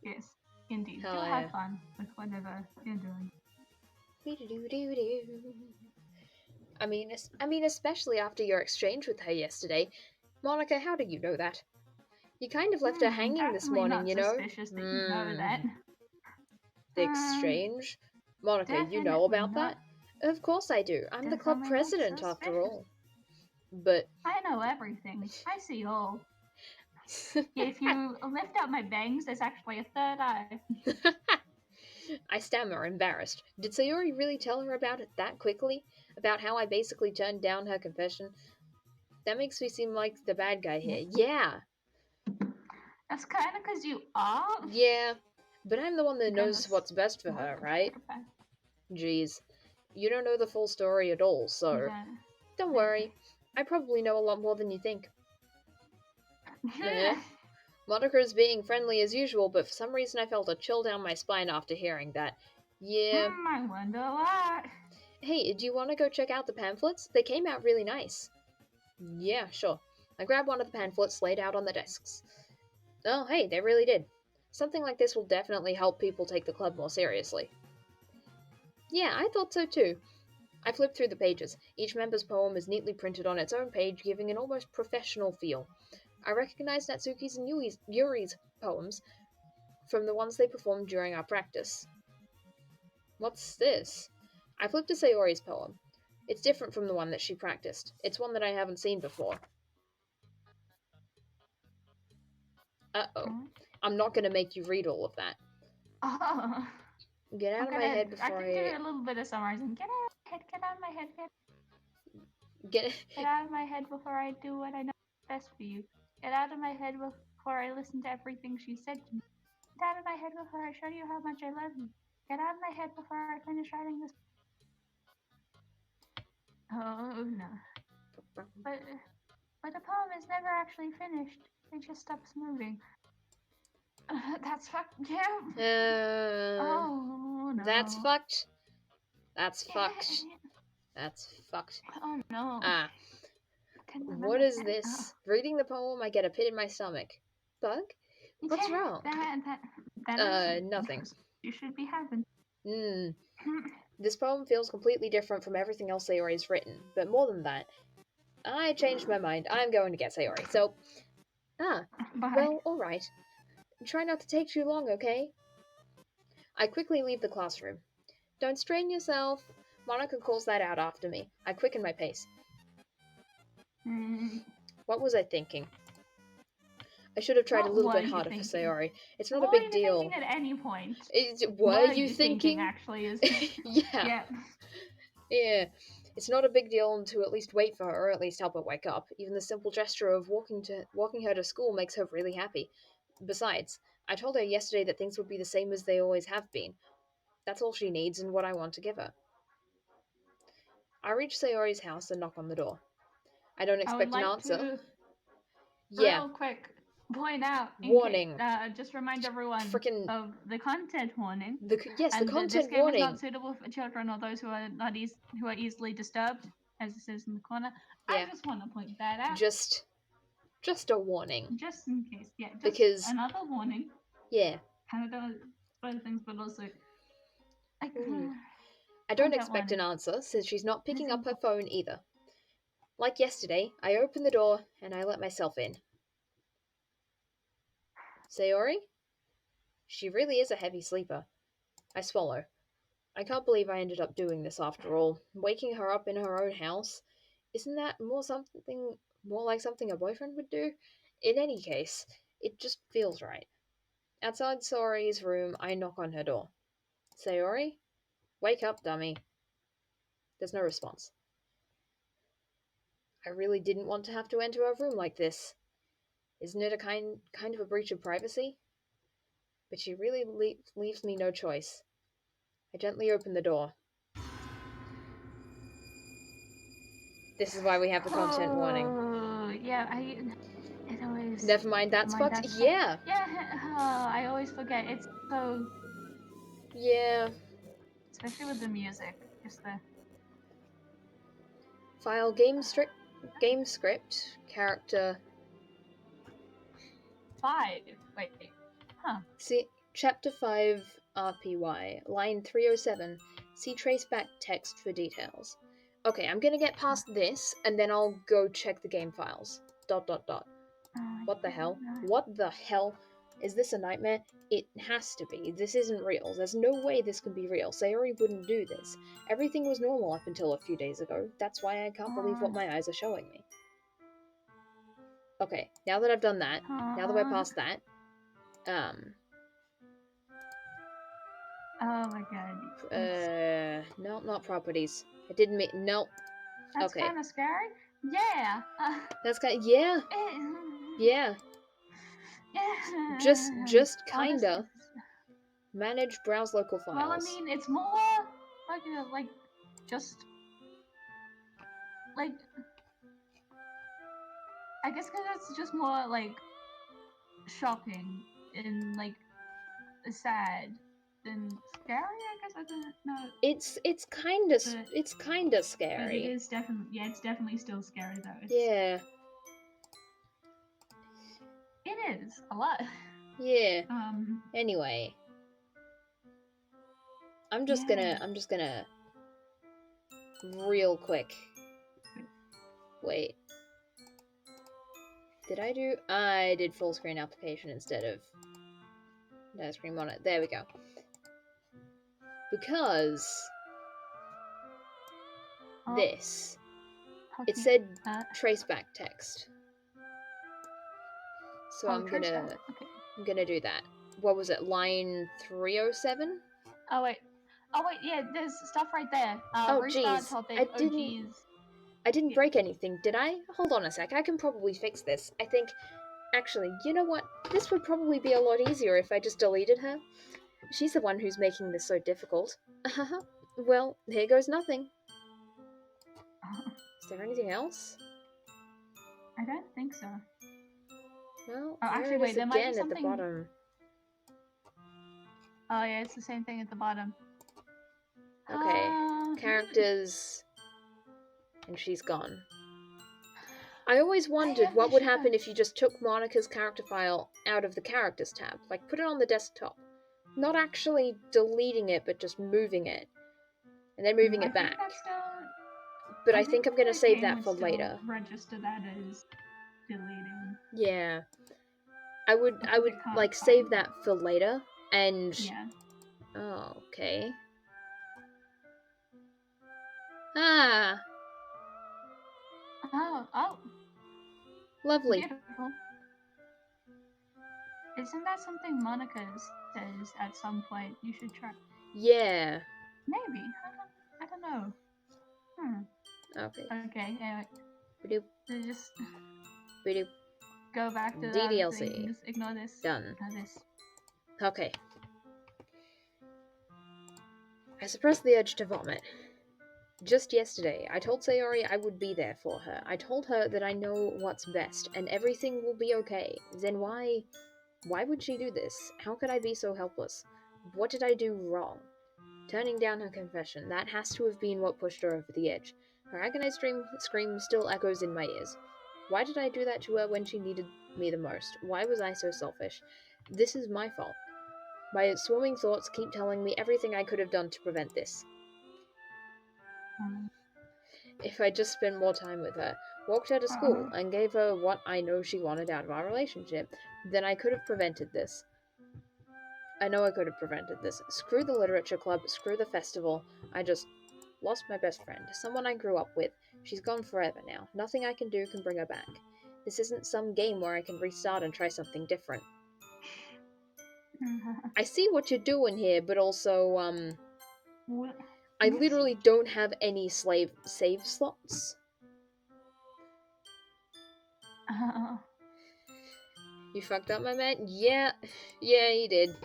Yes, indeed. Do have fun with whatever you're doing. I mean, especially after your exchange with her yesterday. Monica, how do you know that? You kind of left her hanging this morning, you know? Suspicious that you know that. The exchange? Monica, you know about that? Of course I do. I'm the club president, after all. but... I know everything. I see all. If you lift out my bangs, there's actually a third eye. I stammer, embarrassed. Did Sayori really tell her about it that quickly? About how I basically turned down her confession? That makes me seem like the bad guy here. Yeah! That's kind of because you are. Yeah, but I'm the one that knows Goodness. what's best for her, right? Jeez. You don't know the full story at all, so... Don't worry. I probably know a lot more than you think. Monica's being friendly as usual, but for some reason I felt a chill down my spine after hearing that. Yeah. I wonder what. Hey, do you want to go check out the pamphlets? They came out really nice. Yeah, sure. I grabbed one of the pamphlets laid out on the desks. Oh, hey, they really did. Something like this will definitely help people take the club more seriously. Yeah, I thought so too. I flipped through the pages. Each member's poem is neatly printed on its own page, giving an almost professional feel. I recognized Natsuki's and Yuri's poems from the ones they performed during our practice. What's this? I flipped to Sayori's poem. It's different from the one that she practiced. It's one that I haven't seen before. Uh-oh. I'm not gonna make you read all of that. Oh. Get out of my head before I can do a little bit of summarizing. Get out of my head. Get out of my head before I do what I know is best for you. Get out of my head before I listen to everything she said to me. Get out of my head before I show you how much I love you. Get out of my head before I finish writing this. Oh no. But the poem is never actually finished. It just stops moving. That's fucked. Yeah. Oh no. That's fucked. That's fucked. That's fucked. Oh no. What is this? Reading the poem, I get a pit in my stomach. Bug? What's wrong? Nothing. You should be having. This poem feels completely different from everything else Sayori's written, but more than that, I changed my mind. I'm going to get Sayori, so... Bye. Well, alright. Try not to take too long, okay? I quickly leave the classroom. Don't strain yourself. Monica calls that out after me. I quicken my pace. What was I thinking? I should have tried a little bit harder for Sayori. It's not a big deal. What were you thinking at any point? What are you thinking? Actually, is yeah. It's not a big deal to at least wait for her, or at least help her wake up. Even the simple gesture of walking her to school makes her really happy. Besides, I told her yesterday that things would be the same as they always have been. That's all she needs and what I want to give her. I reach Sayori's house and knock on the door. I don't expect an answer. Real quick, point out. Warning. Just remind everyone of the content warning. The content warning. This game is not suitable for children or those who are easily disturbed, as it says in the corner. Yeah. I just want to point that out. Just a warning. Just in case, yeah. Just because another warning. Yeah. Kind of does other things, but also. I don't expect an answer since she's not picking up her phone either. Like yesterday, I open the door and I let myself in. Sayori? She really is a heavy sleeper. I swallow. I can't believe I ended up doing this after all. Waking her up in her own house. Isn't that more like something a boyfriend would do? In any case, it just feels right. Outside Sayori's room, I knock on her door. Sayori? Wake up, dummy. There's no response. I really didn't want to have to enter her room like this. Isn't it a kind of a breach of privacy? But she really leaves me no choice. I gently open the door. This is why we have the content warning. Oh, yeah, it always... Never mind, that's fucked. Yeah! Yeah, I always forget. It's so... Yeah. Especially with the music. Just the... File game script, character... 5. Wait. Huh. See, Chapter 5, RPY, line 307. See traceback text for details. Okay, I'm gonna get past this, and then I'll go check the game files. ... What the hell? What the hell? Is this a nightmare? It has to be. This isn't real. There's no way this can be real. Sayori wouldn't do this. Everything was normal up until a few days ago. That's why I can't believe what my eyes are showing me. Okay, now that I've done that, now that we're past that, oh my god. no, not properties. I didn't mean, no. That's okay. kind of scary. Yeah. That's kind, yeah. Yeah. Just kinda. Manage, browse local files. Well, I mean, it's more like just like I guess because it's just more like shocking and like sad than scary. I guess I don't know. It's kinda scary. But it is definitely it's definitely still scary though. Yeah. It is a lot. Yeah. Anyway. I'm just gonna real quick. Wait. I did full screen application instead of no screen monitor. There we go. Because this, it said traceback text. So I'm gonna do that. What was it? Line 307? Oh wait, yeah. There's stuff right there. Oh jeez, I didn't break anything, did I? Hold on a sec. I can probably fix this. I think. Actually, you know what? This would probably be a lot easier if I just deleted her. She's the one who's making this so difficult. Well, here goes nothing. Is there anything else? I don't think so. Well, actually, wait, there might be something... at the bottom. Oh yeah, it's the same thing at the bottom. Okay, characters... And she's gone. I always wondered what would happen if you just took Monica's character file out of the characters tab. Like, put it on the desktop. Not actually deleting it, but just moving it. And then moving it back. But I think I'm gonna save that for later. Register that as deleting. Yeah. I would like save that for later and yeah. Oh, okay. Ah. Oh. Lovely. Beautiful. Isn't that something Monica says at some point? You should try. Yeah. Maybe. I don't know. Okay. Okay. Anyway. Ba-doop. So just Ba-doop. Go back to DDLC. Just ignore this. Done. Ignore this. Okay. I suppressed the urge to vomit. Just yesterday, I told Sayori I would be there for her. I told her that I know what's best, and everything will be okay. Then why would she do this? How could I be so helpless? What did I do wrong? Turning down her confession, that has to have been what pushed her over the edge. Her agonized scream still echoes in my ears. Why did I do that to her when she needed me the most? Why was I so selfish? This is my fault. My swarming thoughts keep telling me everything I could have done to prevent this. If I just spent more time with her, walked her to school, and gave her what I know she wanted out of our relationship, then I could have prevented this. I know I could have prevented this. Screw the literature club, screw the festival. I just lost my best friend, someone I grew up with. She's gone forever now. Nothing I can do can bring her back. This isn't some game where I can restart and try something different. I see what you're doing here, but also, What? I literally don't have any save slots. You fucked up, my man? Yeah, he did.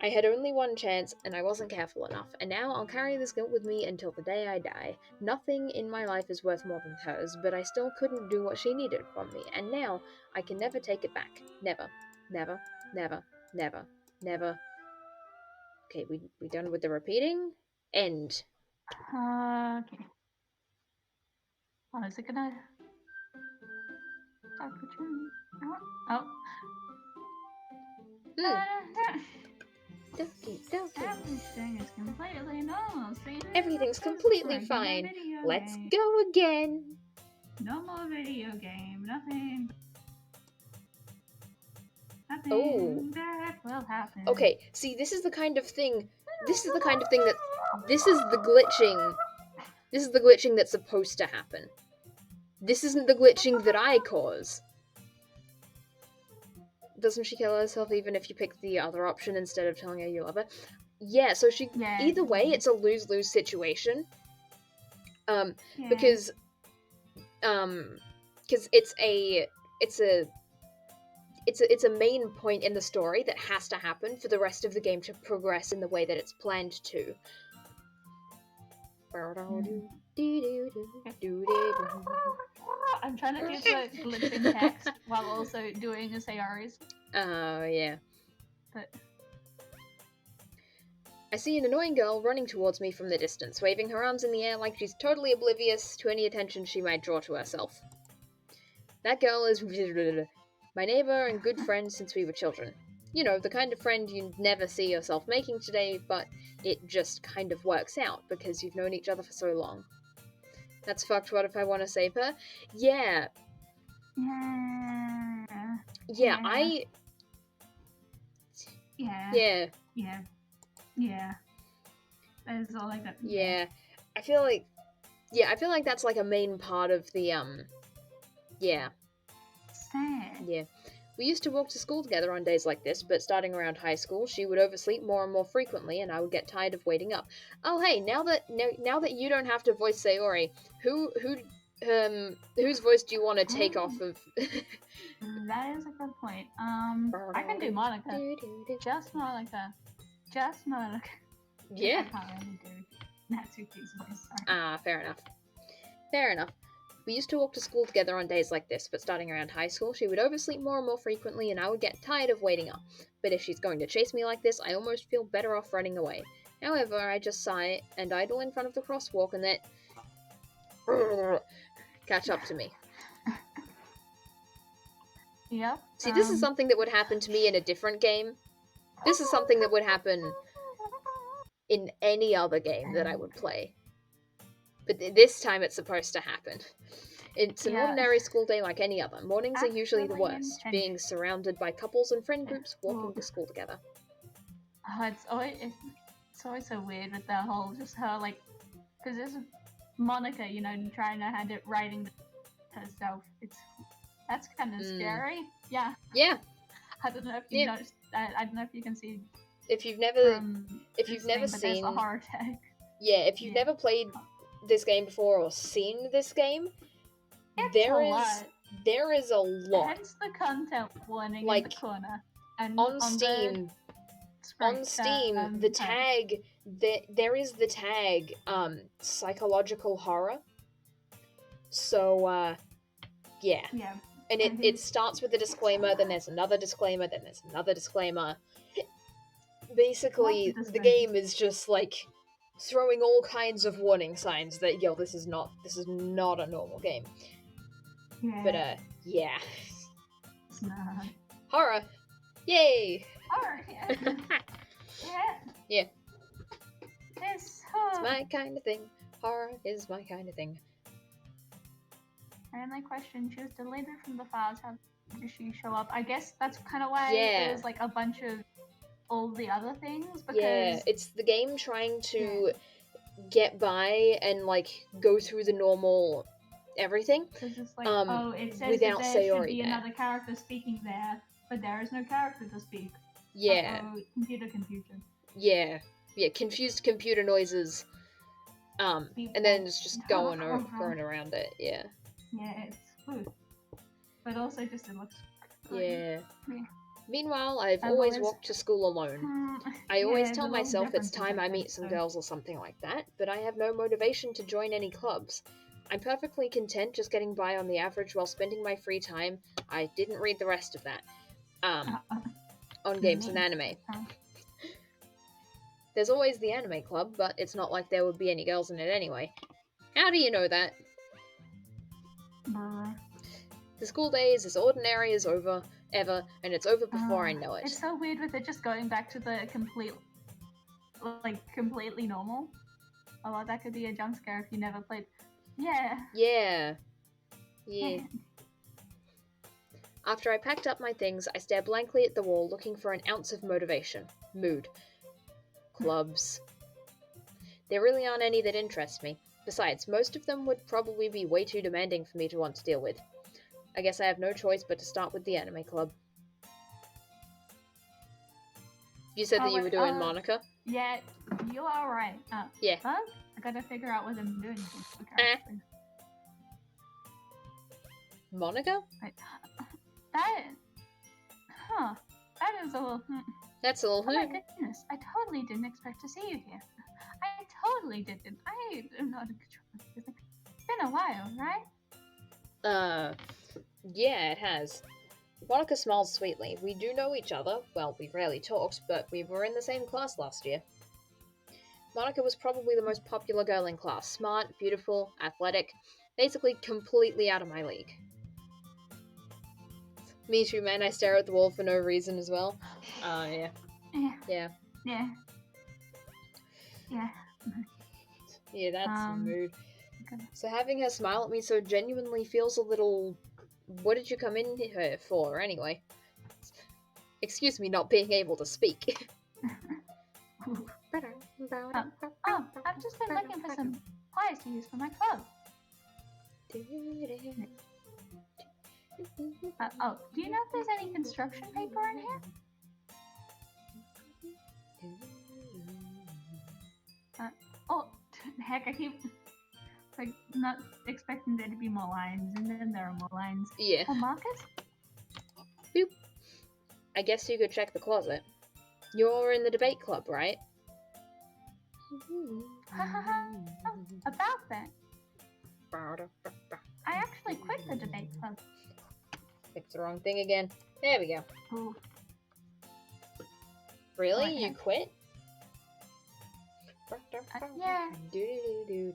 I had only one chance, and I wasn't careful enough, and now I'll carry this guilt with me until the day I die. Nothing in my life is worth more than hers, but I still couldn't do what she needed from me, and now I can never take it back. Never. Never. Never. Never. Never. Okay, we done with the repeating? End. Okay. Oh, is it gonna... Oh. Everything is completely normal. See? Everything's completely fine. Let's go again. No more video game. Nothing. Nothing bad will happen. Okay, see, this is the kind of thing that... This is the glitching... This is the glitching that's supposed to happen. This isn't the glitching that I cause. Doesn't she kill herself even if you pick the other option instead of telling her you love her? Yeah, so she... Yeah. Either way, it's a lose-lose situation. Because it's a main point in the story that has to happen for the rest of the game to progress in the way that it's planned to. I'm trying to do the glitching text while also doing a Sayori's. Oh, yeah. But I see an annoying girl running towards me from the distance, waving her arms in the air like she's totally oblivious to any attention she might draw to herself. That girl is my neighbor and good friend since we were children. You know, the kind of friend you never see yourself making today, but it just kind of works out because you've known each other for so long. That's fucked. What if I want to save her? Yeah. Yeah. That is all I got. Yeah. I feel like that's like a main part of the yeah. Sad. Yeah. We used to walk to school together on days like this, but starting around high school, she would oversleep more and more frequently, and I would get tired of waiting up. Oh, hey, now that you don't have to voice Sayori, whose voice do you want to take off of? That is a good point. I can do Monica. Just Monica. Yeah. I can't really do Natsuki's voice. Sorry. Ah, fair enough. We used to walk to school together on days like this, but starting around high school, she would oversleep more and more frequently, and I would get tired of waiting up. But if she's going to chase me like this, I almost feel better off running away. However, I just sigh and idle in front of the crosswalk and let catch up to me. Yep. See, this is something that would happen to me in a different game. This is something that would happen in any other game that I would play. But this time it's supposed to happen. It's an ordinary school day like any other. Mornings are usually the worst, being surrounded by couples and friend groups walking to school together. It's always so weird with the whole, just her, like, because there's Monica, you know, trying to hand it writing herself. That's kind of scary. Yeah. Yeah. I don't know if you noticed. I don't know if you can see. If you've never seen, there's a horror tag. Yeah, if you've never played this game before or seen this game, there is a lot. Hence the content warning like, in the corner. And on Steam, the tag, there is the tag, psychological horror. So, yeah. Yeah. And it starts with a disclaimer, then there's another disclaimer, then there's another disclaimer. Basically, the game is just, like, throwing all kinds of warning signs that, yo, this is not a normal game. Yeah. But, yeah. It's not. Horror! Yay! Horror, yeah. Yeah. It's horror. It's my kind of thing. Horror is my kind of thing. And my question, she was deleted from the files. How did she show up? I guess that's kind of why there's, like, a bunch of all the other things, because... Yeah, it's the game trying to get by and, like, go through the normal everything. Because it's like, it says without that there should be there. another character speaking there, but there is no character to speak. Yeah. Confusion. Yeah. Yeah, confused computer noises. And then it's just going around it, yeah. Yeah, it's good. But also just it looks good. Yeah. Yeah. Meanwhile, I've always walked to school alone. I always tell myself it's time I meet some girls or something like that, but I have no motivation to join any clubs. I'm perfectly content just getting by on the average while spending my free time. I didn't read the rest of that. On games and anime. There's always the anime club, but it's not like there would be any girls in it anyway. How do you know that? The school day is as ordinary as ever, and it's over before I know it. It's so weird with it just going back to the completely normal. Oh, well, that could be a jump scare if you never played. Yeah. Yeah. After I packed up my things, I stared blankly at the wall, looking for an ounce of motivation. Mood. Clubs. There really aren't any that interest me. Besides, most of them would probably be way too demanding for me to want to deal with. I guess I have no choice but to start with the anime club. You said that you were doing Monica? Yeah, you are right. Yeah. Huh? I gotta figure out what I'm doing. Okay. Monica? That is a little... That's a little... Oh my goodness, I totally didn't expect to see you here. I totally didn't. I am not in control. It's been a while, right? Yeah, it has. Monica smiles sweetly. We do know each other. Well, we rarely talked, but we were in the same class last year. Monica was probably the most popular girl in class. Smart, beautiful, athletic. Basically completely out of my league. Me too, man. I stare at the wall for no reason as well. Yeah. Yeah. Yeah, that's the mood. Okay. So having her smile at me so genuinely feels a little... What did you come in here for, anyway? Excuse me not being able to speak. I've just been looking for some supplies to use for my club. Do you know if there's any construction paper in here? Heck, I keep not expecting there to be more lines, and then there are more lines. Yeah. More markers? Boop. I guess you could check the closet. You're in the debate club, right? About that. I actually quit the debate club. Picked the wrong thing again. There we go. Ooh. Really? You quit? Yeah. To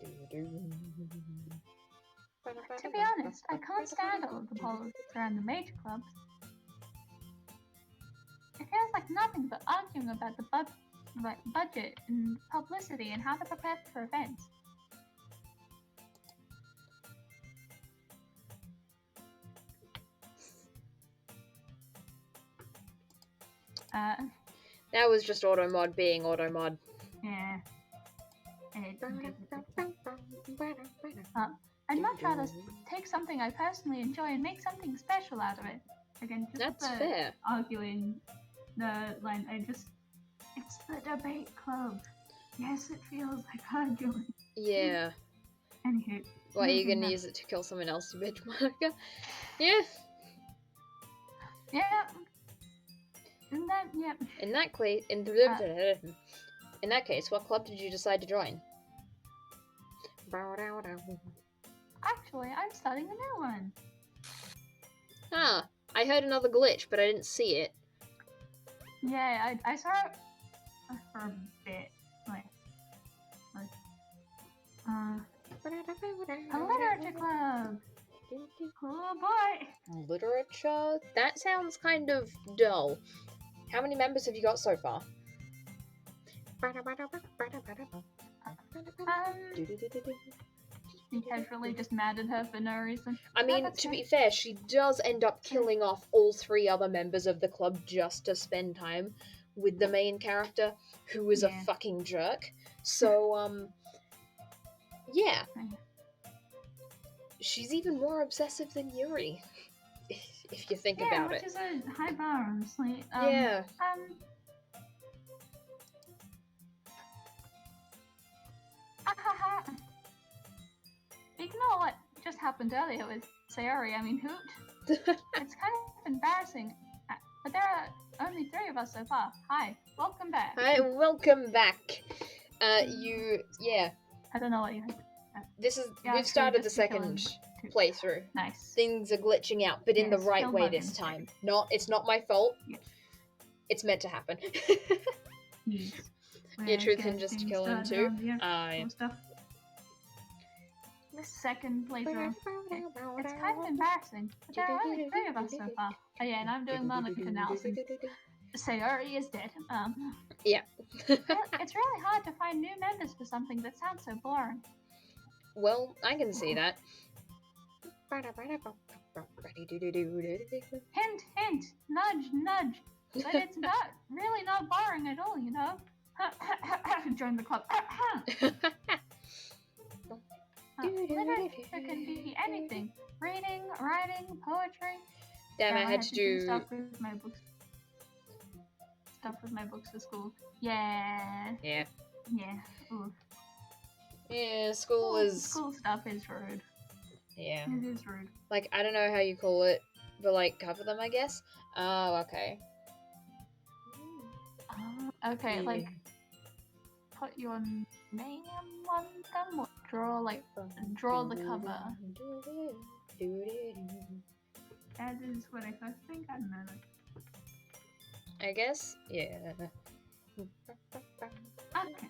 be honest, I can't stand all of the politics around the major clubs. It feels like nothing but arguing about the budget and publicity and how to prepare for events. That was just automod being automod. Yeah. I'd much rather take something I personally enjoy and make something special out of it. Again, just that's fair. Arguing the line, it's the debate club. Yes, it feels like arguing. Yeah. Anywho. What, are you gonna use it to kill someone else, you bitch, Monica? Yeah. Yeah. Yeah. In that case, what club did you decide to join? Actually, I'm starting a new one. Ah, I heard another glitch, but I didn't see it. Yeah, I saw it for a bit. A literature club. Oh boy. Literature? That sounds kind of dull. How many members have you got so far? He casually just mad at her for no reason. I mean, to be fair, she does end up killing off all 3 other members of the club just to spend time with the main character, who is a fucking jerk. So, yeah. She's even more obsessive than Yuri, if you think about it. Yeah, which is a high bar, honestly. Yeah. Ignore what just happened earlier with Sayori, Hoot. It's kind of embarrassing, but there are only 3 of us so far. Hi, welcome back. Hi, welcome back. I don't know what you think. We've started the second playthrough. Nice. Things are glitching out, but in the right way this time. It's not my fault. Yes. It's meant to happen. Yes. Yeah, Truth can just kill him too. The second playthrough. It's kind of embarrassing, but there are only 3 of us so far. Oh yeah, and I'm doing Monica now since Sayori is dead. Yeah. It's really hard to find new members for something that sounds so boring. Well, I can see that. Hint, hint, nudge, nudge. But it's really not boring at all, you know? Join the club. Literature can be anything. Reading, writing, poetry. Damn, I had to do stuff with my books. Stuff with my books for school. Yeah. Yeah. Yeah. Ooh. Yeah, school stuff is rude. Yeah. It is rude. Like, I don't know how you call it, but like cover them, I guess. Oh, okay. Okay, like put your name on them or draw the cover. That is what I first think. I don't know. I guess, yeah. Okay.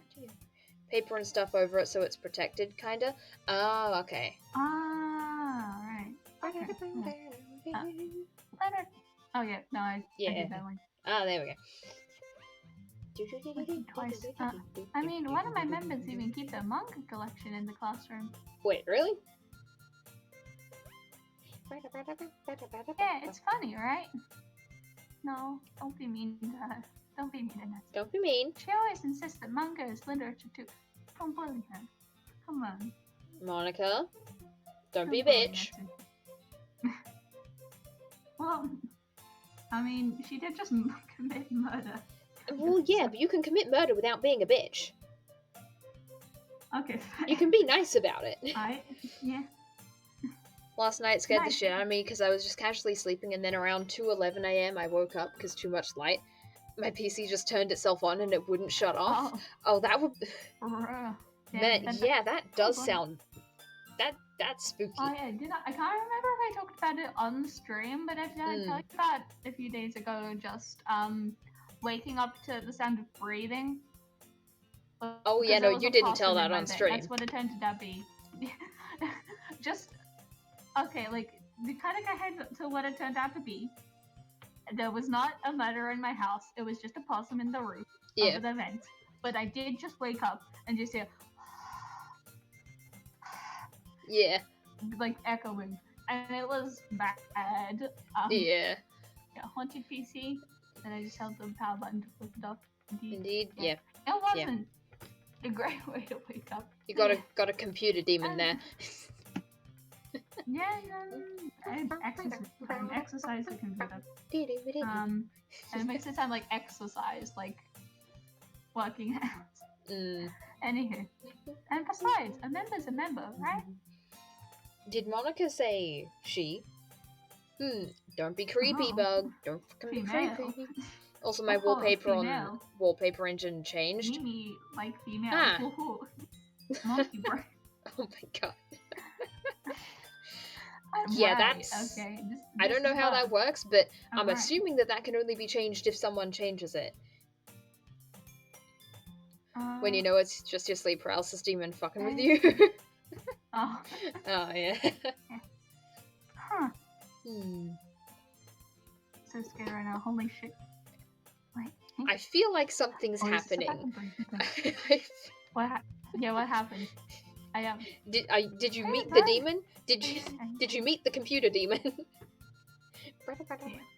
Paper and stuff over it so it's protected, kinda. Oh, okay. Right. Okay. Letter. Oh yeah, no, I did that one. Ah, there we go. Twice. I mean, one of my members even keeps a manga collection in the classroom. Wait, really? Yeah, it's funny, right? No, don't be mean to her. Don't be mean to Natsuki. Don't be mean. She always insists that manga is literature too. Don't bully her. Come on. Monica, don't be a bitch. Well, I mean, she did just commit murder. Well, yeah, but you can commit murder without being a bitch. Okay, fine. You can be nice about it. Yeah. Last night scared the shit out of me because I was just casually sleeping, and then around 2:11 a.m. I woke up because too much light. My PC just turned itself on and it wouldn't shut off. Oh, that would... that does sound... That's spooky. Oh yeah, I can't remember if I talked about it on stream, but I talked about a few days ago just waking up to the sound of breathing. Oh yeah, no, you didn't tell that on stream. That's what it turned out to be. Just... Okay, like, the kind of ahead to what it turned out to be. There was not a murder in my house. It was just a possum in the roof of the vent. But I did just wake up and just hear... like, echoing. And it was bad. Haunted PC. And I just held the power button to flip it off. Indeed. Yeah. It wasn't a great way to wake up. You got a computer demon there. Yeah, I exercise the computer. And it makes it sound like exercise, like working out. Anywho. And besides, a member's a member, right? Did Monica say she? Don't be creepy, Bug. Don't fucking be creepy. Also, my wallpaper on Wallpaper Engine changed. Me, like female. Monkey brain. Oh my god. That's... Okay. I don't know how that works, but I'm assuming that can only be changed if someone changes it. When you know it's just your sleep paralysis demon fucking with you. Oh, yeah. Huh. So scared right now. Holy shit. Wait. I feel like something's happening. What happened? Did you meet the demon? Did you meet the computer demon?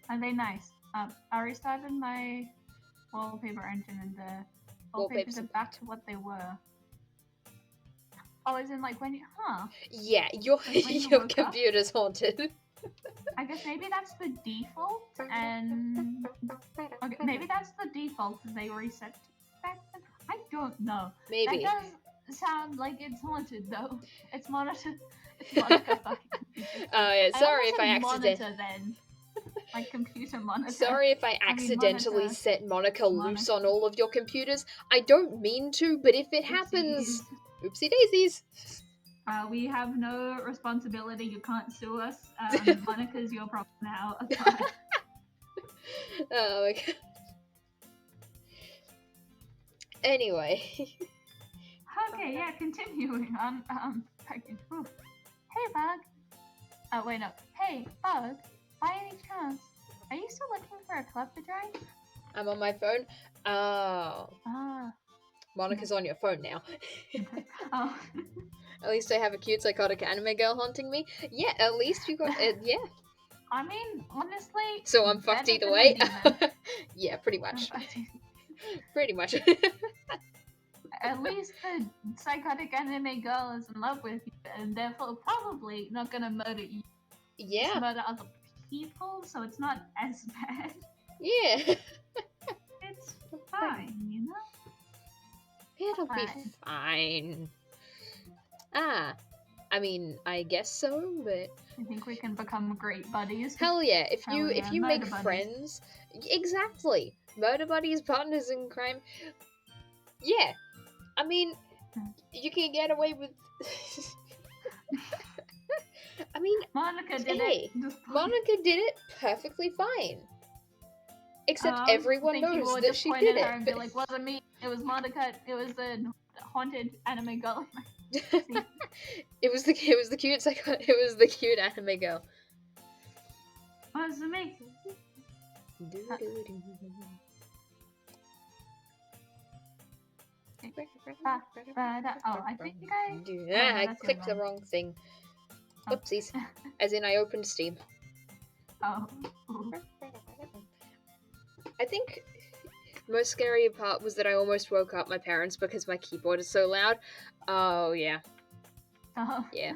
Are they nice? I restarted my wallpaper engine and the wallpapers are back to what they were. Oh, as in like when you... Yeah, your computer's haunted. I guess maybe that's the default, and... Okay, maybe that's the default and they reset back then. I don't know. Maybe. That does sound like it's haunted, though. It's Monica. It's Monica fucking computer. Yeah, sorry if I accidentally... Monitor then. Like computer monitor. Sorry if I accidentally set Monica loose on all of your computers. I don't mean to, but if it happens... Oopsie daisies. We have no responsibility. You can't sue us. Monica's your problem now. Oh my god. Anyway. Okay, yeah, continuing on. Hey, Bug. Oh, wait, no. Hey, Bug. By any chance, are you still looking for a club to join? I'm on my phone. Oh. Monica's on your phone now. Oh. At least I have a cute psychotic anime girl haunting me. Yeah, at least you got it. Yeah. I mean, honestly. So I'm fucked better either than a way. demon. Yeah, pretty much. Pretty much. At least the psychotic anime girl is in love with you, and therefore probably not gonna murder you. Yeah. Just murder other people, so it's not as bad. Yeah. It's fine, you know? It'll be fine. Ah. I mean, I guess so, but I think we can become great buddies. hell yeah, if you make buddies. friends, exactly. Murder buddies, partners in crime. Yeah. I mean, you can get away with I mean, Monica did hey, Monica did it perfectly fine. Except everyone knows that she did it. And be like, wasn't me. It was Monica. It was the haunted anime girl. It was the cute anime girl. Wasn't me. I think I clicked the wrong thing. Oopsies. As in, I opened Steam. Oh. I think the most scary part was that I almost woke up my parents because my keyboard is so loud. Oh, yeah. Yeah,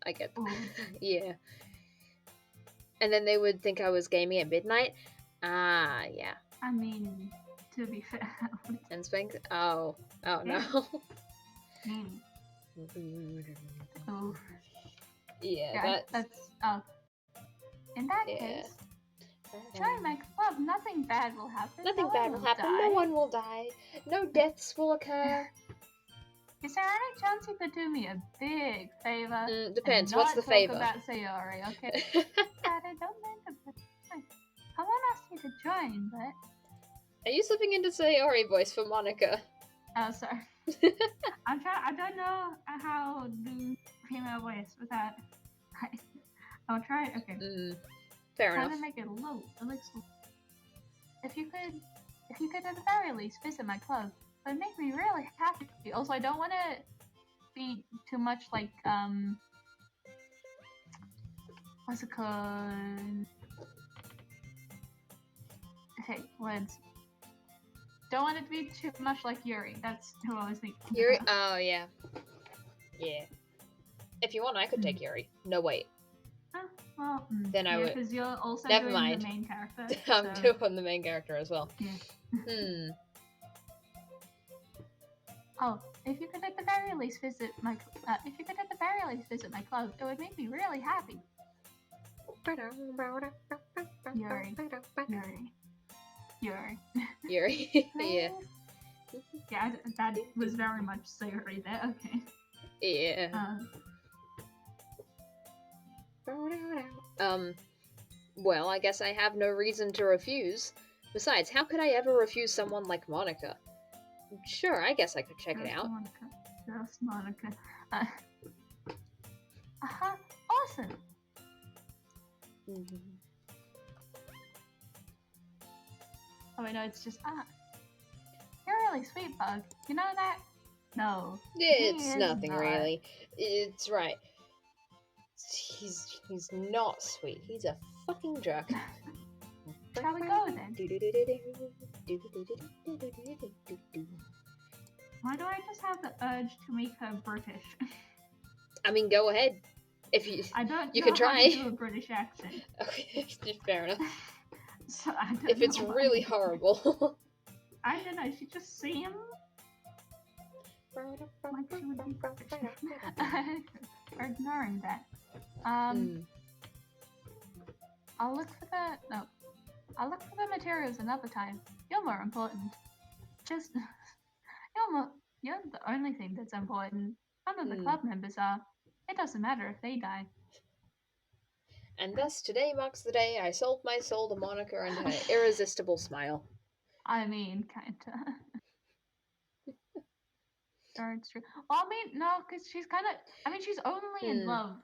I get that. Yeah. And then they would think I was gaming at midnight. Ah, yeah. I mean, to be fair. And Spank? Oh. Oh, no. Oh. Yeah, that's in that case, join my club. Nothing bad will happen. Nothing bad will happen. No one will die. No deaths will occur. Is there any chance you could do me a big favor? Depends. What's the favor? Talk about Sayori, okay? I don't mind the. I won't ask you to join, but. Are you slipping into Sayori voice for Monica? Oh, sorry. I don't know how to do female voice without. I'll try. Okay. Fair enough. Trying to make it low. If you could at the very least visit my club, it would make me really happy. Also, I don't want to be too much like what's it called? Okay, words. Don't want it to be too much like Yuri. That's who I was thinking. Yuri? Oh, yeah. Yeah. If you want, I could take Yuri. No, wait. Well, then I would. Because you're also Never doing mind. the main character. I'm doing the main character as well. Yeah. Oh, if you could at the very least visit my club, it would make me really happy. Yuri. Yeah. Yeah, that was very much Sayori there. Okay. Yeah. Well, I guess I have no reason to refuse. Besides, how could I ever refuse someone like Monica? Sure, I guess I could check it out. Just Monica. Awesome. Oh wait, no, it's just you're really sweet, Bug. You know that? No. It's nothing really. It's right. He's not sweet. He's a fucking jerk. Shall we go then? Why do I just have the urge to make her British? I mean, go ahead. If you, I don't. You know can try. How to do a British accent. Okay, fair enough. So I don't if it's know really horrible. I don't know. She just seemed like she would be British. We're ignoring that. I'll look for the materials another time. You're more important. Just you're the only thing that's important. None of the club members are. It doesn't matter if they die. And thus today marks the day I sold my soul to Monica and her irresistible smile. I mean, kinda. It's true. Well, I mean, no, because she's kind of. I mean, she's only in love.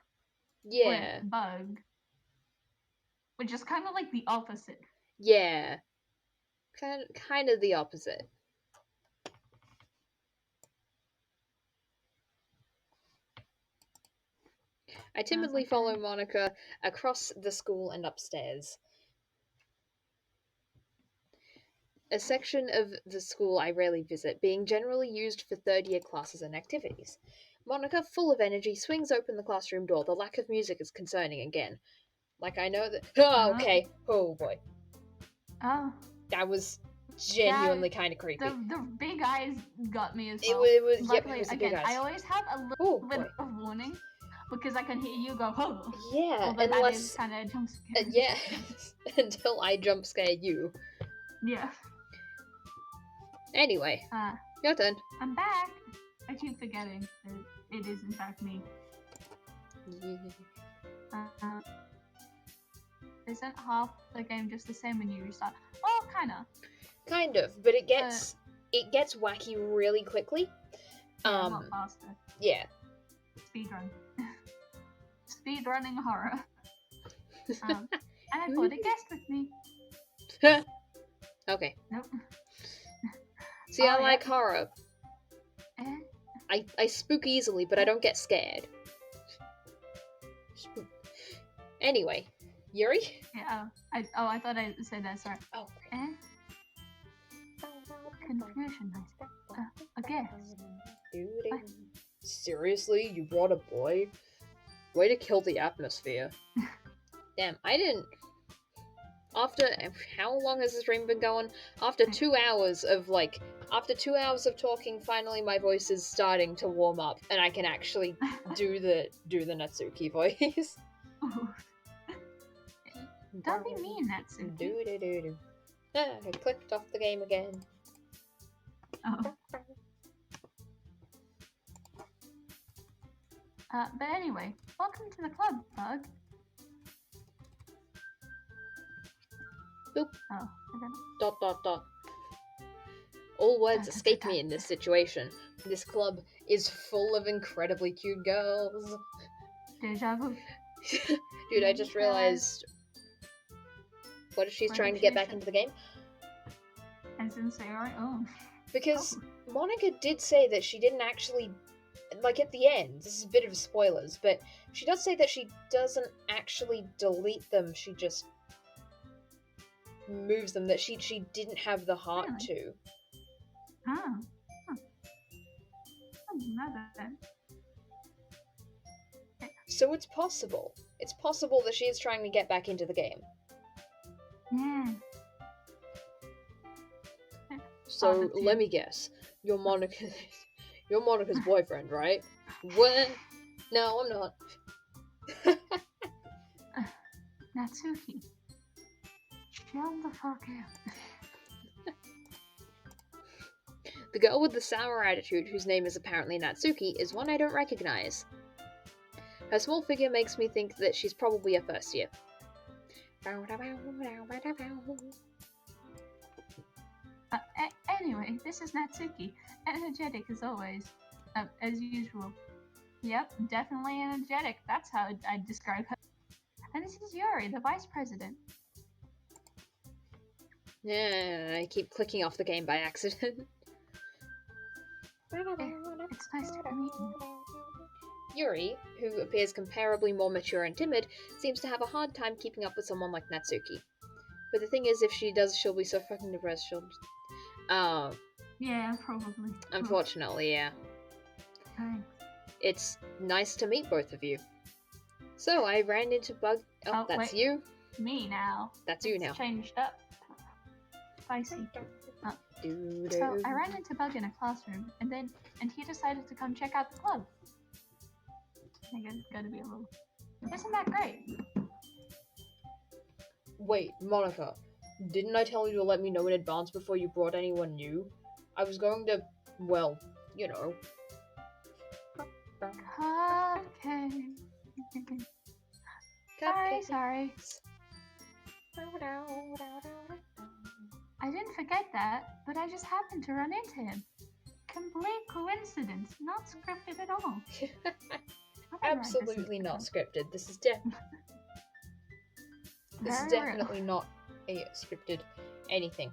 Yeah. With Bug. Which is kind of like the opposite. Yeah. Kind of the opposite. I timidly follow Monica across the school and upstairs. A section of the school I rarely visit, being generally used for third-year classes and activities. Monica, full of energy, swings open the classroom door. The lack of music is concerning again. Like, I know that... Oh, okay. Oh, boy. Oh. That was genuinely kind of creepy. The big eyes got me as well. It was Luckily, it was the again, big eyes. I always have a little bit of warning because I can hear you go, oh. Yeah, although that is kind of a jump scare. Yeah, until I jump scare you. Yeah. Anyway, your turn. I'm back. I keep forgetting that it is in fact me. Yeah. Isn't half the game just the same when you restart? Oh, kinda. Kind of, but it gets wacky really quickly. Yeah, a lot faster. Yeah. Speedrun. Speedrunning horror. And I brought a guest with me. Okay. Nope. See, I like horror. Eh? I spook easily, but I don't get scared. Anyway, Yuri? Yeah. I thought I said that. Sorry. Oh. Eh? Confusion. A guest. Seriously, you brought a boy? Way to kill the atmosphere. Damn, I didn't... After... How long has this stream been going? After 2 hours of, After 2 hours of talking, finally my voice is starting to warm up, and I can actually do the Natsuki voice. Don't be mean, Natsuki. I clicked off the game again. Oh. But anyway, welcome to the club, Bug. Boop. Oh, okay. Dot dot dot. All words escape me in this situation. This club is full of incredibly cute girls. Deja vu. Dude, I just realized... What if she's trying to get back into the game? As in Sayori? Oh. Because Monica did say that she didn't actually... Like, at the end, this is a bit of spoilers, but she does say that she doesn't actually delete them, she just moves them, that she didn't have the heart to. Oh. I didn't know that. So it's possible. It's possible that she is trying to get back into the game. Yeah. So, let me guess. You're Monica's boyfriend, right? What? No, I'm not. Natsuki. Chill the fuck out. The girl with the sour attitude, whose name is apparently Natsuki, is one I don't recognize. Her small figure makes me think that she's probably a first year. Anyway, this is Natsuki. Energetic as always. As usual. Yep, definitely energetic. That's how I'd describe her. And this is Yuri, the vice president. Yeah, I keep clicking off the game by accident. It's nice to meet you. Yuri, who appears comparably more mature and timid, seems to have a hard time keeping up with someone like Natsuki. But the thing is, if she does, she'll be so fucking depressed, Yeah, probably. Unfortunately, yeah. Thanks. It's nice to meet both of you. So, I ran into Bug... Oh, that's wait. you? Me now. That's you now. It's changed up. Spicy. So, I ran into Bug in a classroom, and he decided to come check out the club. I guess it's gotta be a little... Isn't that great? Wait, Monica, didn't I tell you to let me know in advance before you brought anyone new? I was going to, well, you know. Cupcake. Sorry. I didn't forget that, but I just happened to run into him. Complete coincidence, not scripted at all. Absolutely not scripted. This is definitely not a scripted anything.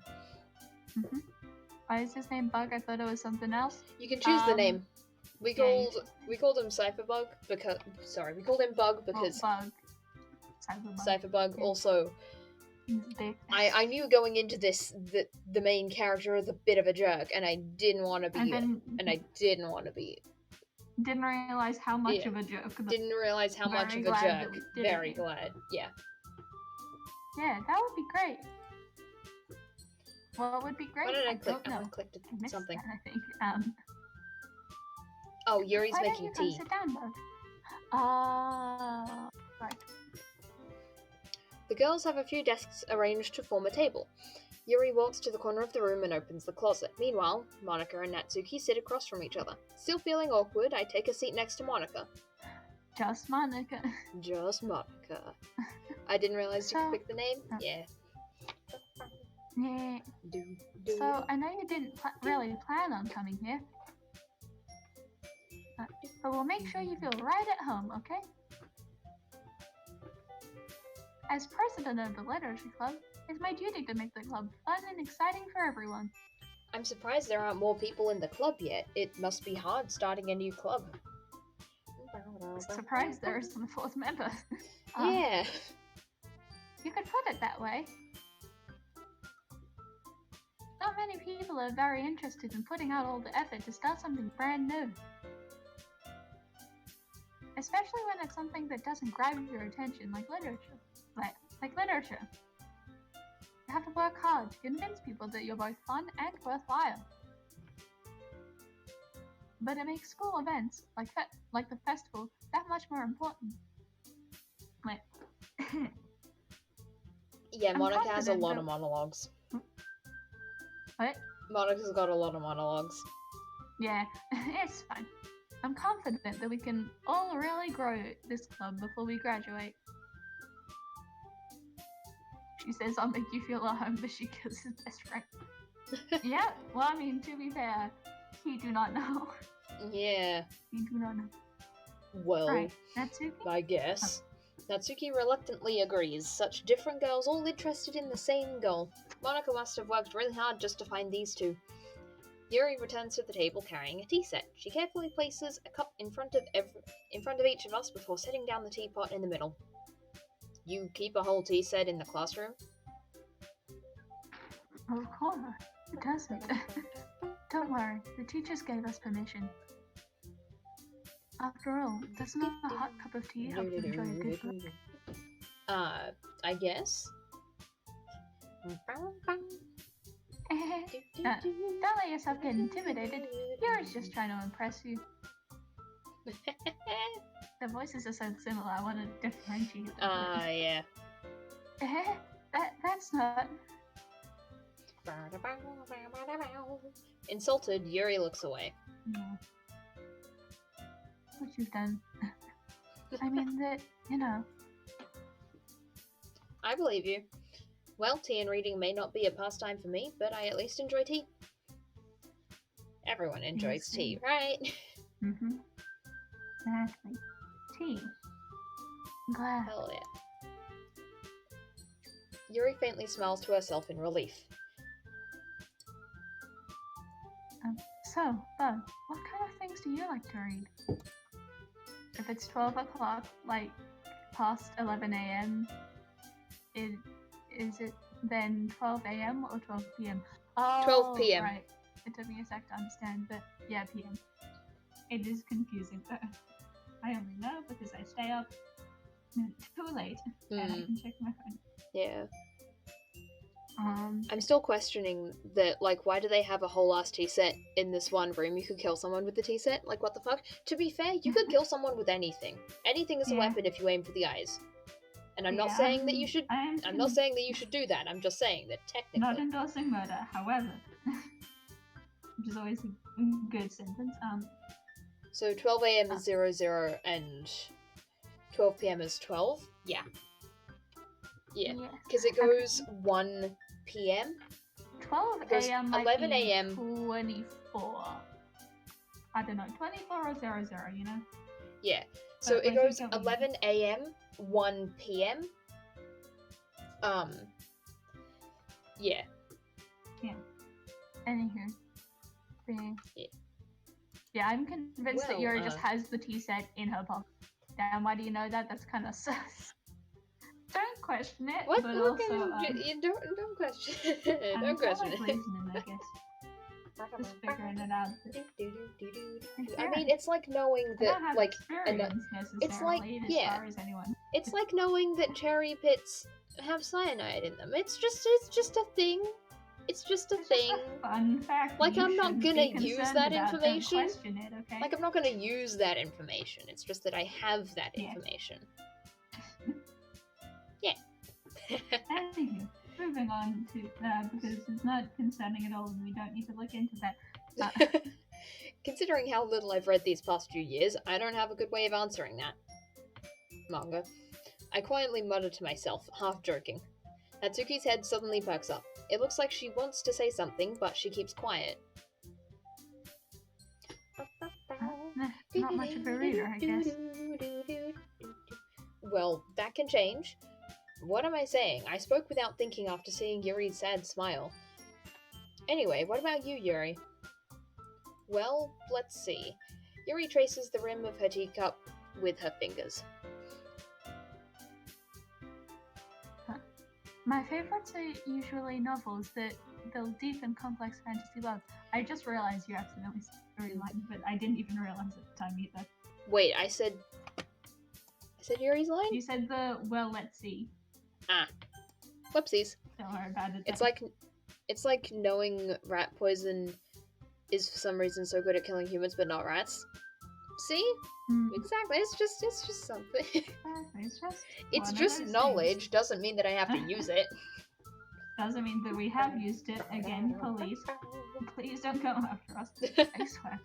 Why is his name Bug? I thought it was something else. You can choose the name. We called him Cypherbug because we called him Bug because Bug. Cypherbug Yeah. also. I knew going into this that the main character is a bit of a jerk, and I didn't want to be Didn't realize how much of a jerk. Didn't realize how much of a jerk. Very glad. Yeah. Yeah, that would be great. Well, it would be great. What did I click? Don't know. I clicked I missed something. that, I think. Oh, Yuri's making tea. Sit down, Bug? Right. The girls have a few desks arranged to form a table. Yuri walks to the corner of the room and opens the closet. Meanwhile, Monica and Natsuki sit across from each other. Still feeling awkward, I take a seat next to Monica. Just Monica. Just Monica. I didn't realize you could pick the name. Yeah. Yeah. So, I know you didn't really plan on coming here. But we'll make sure you feel right at home, okay? As president of the Literature Club, it's my duty to make the club fun and exciting for everyone. I'm surprised there aren't more people in the club yet. It must be hard starting a new club. Surprised there isn't a fourth member. Yeah. You could put it that way. Not many people are very interested in putting out all the effort to start something brand new. Especially when it's something that doesn't grab your attention, like literature. Like literature. You have to work hard to convince people that you're both fun and worthwhile. But it makes school events, like the festival, that much more important. Yeah, Monica has a lot of monologues. What? Monica's got a lot of monologues. Yeah, it's fine. I'm confident that we can all really grow this club before we graduate. She says I'll make you feel at home, but she kills his best friend. Yeah, well, I mean, to be fair, he do not know. Yeah. He do not know. Well, right. Natsuki? I guess. Natsuki reluctantly agrees. Such different girls, all interested in the same goal. Monica must have worked really hard just to find these two. Yuri returns to the table carrying a tea set. She carefully places a cup in front of each of us before setting down the teapot in the middle. You keep a whole tea set in the classroom? Of course. It doesn't. Don't worry, the teachers gave us permission. After all, doesn't a hot cup of tea help you enjoy a good book? I guess. Don't let yourself get intimidated. Yuri's just trying to impress you. The voices are so similar, I want to differentiate them. Yeah. That's not... Insulted, Yuri looks away. No. What you've done. I mean, I believe you. Well, tea and reading may not be a pastime for me, but I at least enjoy tea. Everyone enjoys tea, right? Mm-hmm. Exactly. Tea. I'm glad. Hell yeah. Yuri faintly smiles to herself in relief. So, Bug, what kind of things do you like to read? If it's 12 o'clock, like past 11 a.m., is it then 12 a.m. or 12 p.m.? Oh, 12 p.m. Right. It took me a sec to understand, but yeah, p.m. It is confusing, but I only know because I stay up too late and I can check my phone. Yeah. I'm still questioning that, like, why do they have a whole ass tea set in this one room? You could kill someone with the tea set? Like, what the fuck? To be fair, you could kill someone with anything. Anything is a weapon if you aim for the eyes. And I'm not saying that you should. I'm not saying that you should do that. I'm just saying that technically. Not endorsing murder, however, which is always a good sentence. So 12 a.m. is 00 and 12 p.m. is 12. Yeah. Yeah. Because it goes 1 p.m. 12 a.m. 11 a.m. 24. I don't know, 24 or 00, you know? Yeah. So it goes 11 a.m. 1 p.m. Yeah. Yeah. Anywho. Yeah. Yeah, I'm convinced that Well, Yuri just has the tea set in her pocket. Damn, why do you know that? That's kind of sus. Don't question it, what? but What also, kind of? You don't question it. Don't question it. reasoning, I guess. Just figuring it out. I mean, it's like knowing I that, don't have like, experience necessarily it's like, as yeah. far as anyone. It's like knowing that cherry pits have cyanide in them. It's just a thing. It's just a thing. Just a fun fact. Like, I'm not gonna use that Don't information. question it, okay? Like, I'm not gonna use that information. It's just that I have that information. Yeah. Anywho, moving on to because it's not concerning at all, and we don't need to look into that. Considering how little I've read these past few years, I don't have a good way of answering that. Manga. I quietly mutter to myself, half joking. Natsuki's head suddenly perks up. It looks like she wants to say something, but she keeps quiet. Not much of a reader, I guess. Well, that can change. What am I saying? I spoke without thinking after seeing Yuri's sad smile. Anyway, what about you, Yuri? Well, let's see. Yuri traces the rim of her teacup with her fingers. My favorites are usually novels that build deep and complex fantasy worlds. I just realized you accidentally said Yuri line, but I didn't even realize at the time either. Wait, I said Yuri's line? You said well, let's see. Ah. Whoopsies. Don't worry about it. It's like knowing rat poison is for some reason so good at killing humans but not rats. See? Exactly. It's just something. It's just knowledge. Things. Doesn't mean that I have to use it. Doesn't mean that we have used it. Again, please don't go after us. I swear.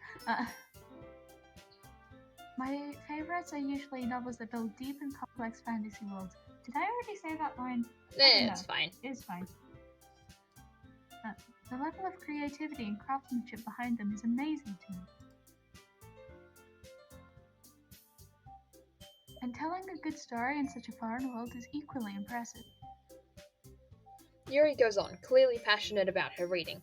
My favorites are usually novels that build deep and complex fantasy worlds. Did I already say that line? It's fine. It's fine. The level of creativity and craftsmanship behind them is amazing to me. And telling a good story in such a foreign world is equally impressive. Yuri goes on, clearly passionate about her reading.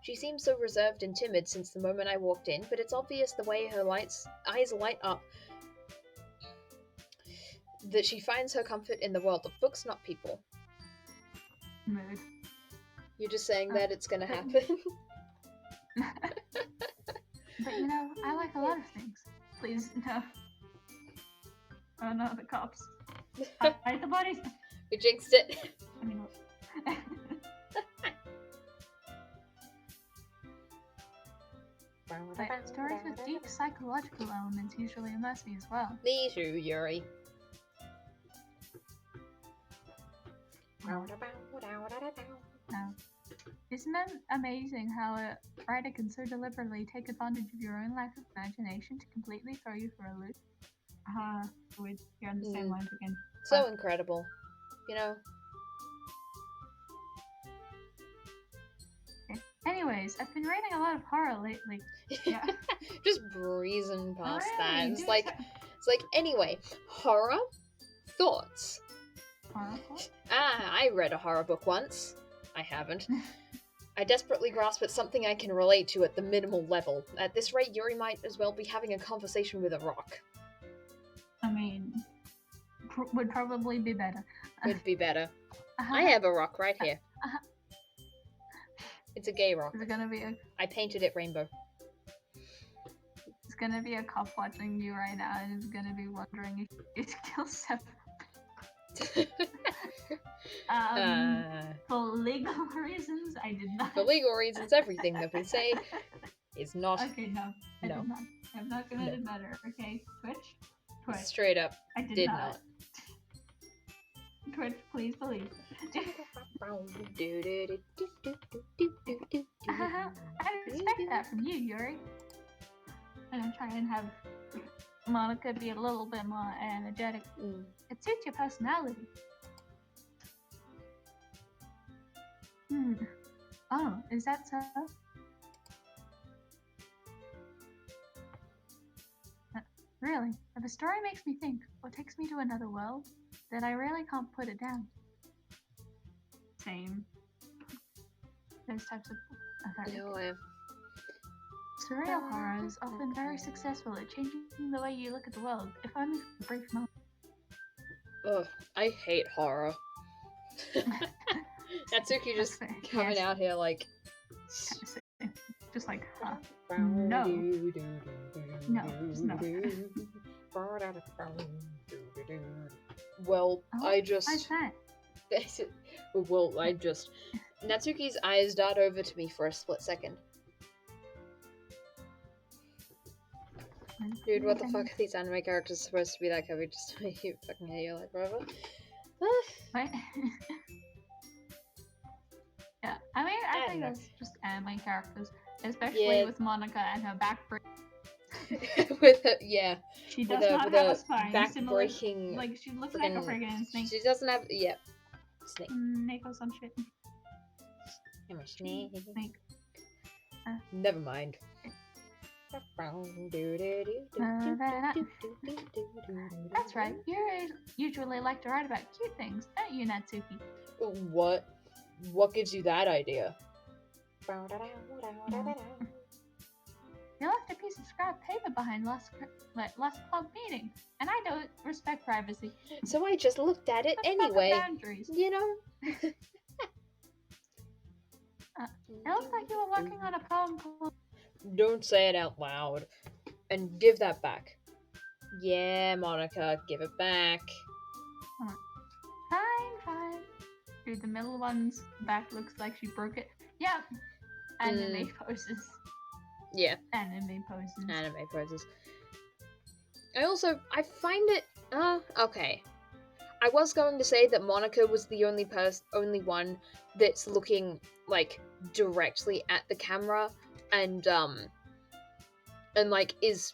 She seems so reserved and timid since the moment I walked in, but it's obvious the way her eyes light up that she finds her comfort in the world of books, not people. Mood. You're just saying that it's gonna happen? But you know, I like a lot of things. Please, no. Oh no, the cops. Hide the bodies! We jinxed it. I mean, but stories with deep psychological elements usually immerse me as well. Me too, Yuri. Now, isn't it amazing how a writer can so deliberately take advantage of your own lack of imagination to completely throw you for a loop? You're on the same lines again. So incredible. You know? Okay. Anyways, I've been reading a lot of horror lately. Yeah. Just breezing past that. Really? It's like, anyway, horror? Thoughts? Horror thoughts? I read a horror book once. I haven't. I desperately grasp at something I can relate to at the minimal level. At this rate, Yuri might as well be having a conversation with a rock. I mean, would probably be better. Would be better. I have a rock right here. It's a gay rock. Is it gonna be I painted it rainbow. It's gonna be a cop watching you right now and is gonna be wondering if you get to kill seven. For legal reasons, I did not. For legal reasons, everything that we say is not. Okay, no. I did not. I'm not gonna do better, okay? Twitch? Straight up. I did not. Twitch, please believe. I didn't expect that from you, Yuri. I'm gonna try and have Monica be a little bit more energetic. It suits your personality. Oh, is that so? Really, if a story makes me think or takes me to another world, then I really can't put it down. Same. Those types of Surreal horror is often very successful at changing the way you look at the world, if only for a brief moment. Ugh, I hate horror. Natsuki just coming out here like... Just like, huh. No. No, just no. Well, I just... Why's that? Well, I just... Natsuki's eyes dart over to me for a split second. Dude, what the fuck are these anime characters supposed to be that heavy just to make you fucking hate your life forever? What? Yeah, I mean, I think that's just anime characters, especially with Monica and her back break. With her, yeah. She does not have a spine. Back breaking. Like, she looks like a friggin' snake. She doesn't have, yeah. Snake. Snake or some shit. I'm a snake. Snake. Never mind. That's right. You usually like to write about cute things, don't you, Natsuki? What? What gives you that idea? You left a piece of scrap paper behind last club meeting, and I don't respect privacy. So I just looked at it anyway. Boundaries. You know? It looks like you were working on a poem called... Don't say it out loud. And give that back. Yeah, Monica, give it back. Fine. Dude, the middle one's back looks like she broke it. Yep. Anime poses. Yeah. Anime poses. I find it... okay. I was going to say that Monica was the only one that's looking, like, directly at the camera and like, is,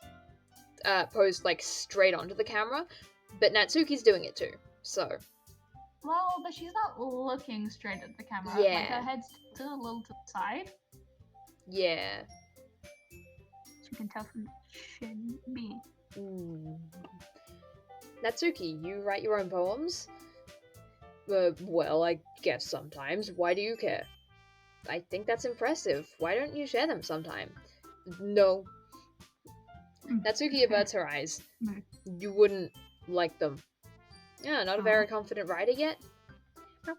posed, like, straight onto the camera, but Natsuki's doing it too, so... Well, but she's not looking straight at the camera. Yeah. Like, her head's still a little to the side. Yeah. So you can tell from the shin B. Natsuki, you write your own poems? Well, I guess sometimes. Why do you care? I think that's impressive. Why don't you share them sometime? No. Natsuki averts her eyes. You wouldn't like them. Yeah, not a very confident writer yet? I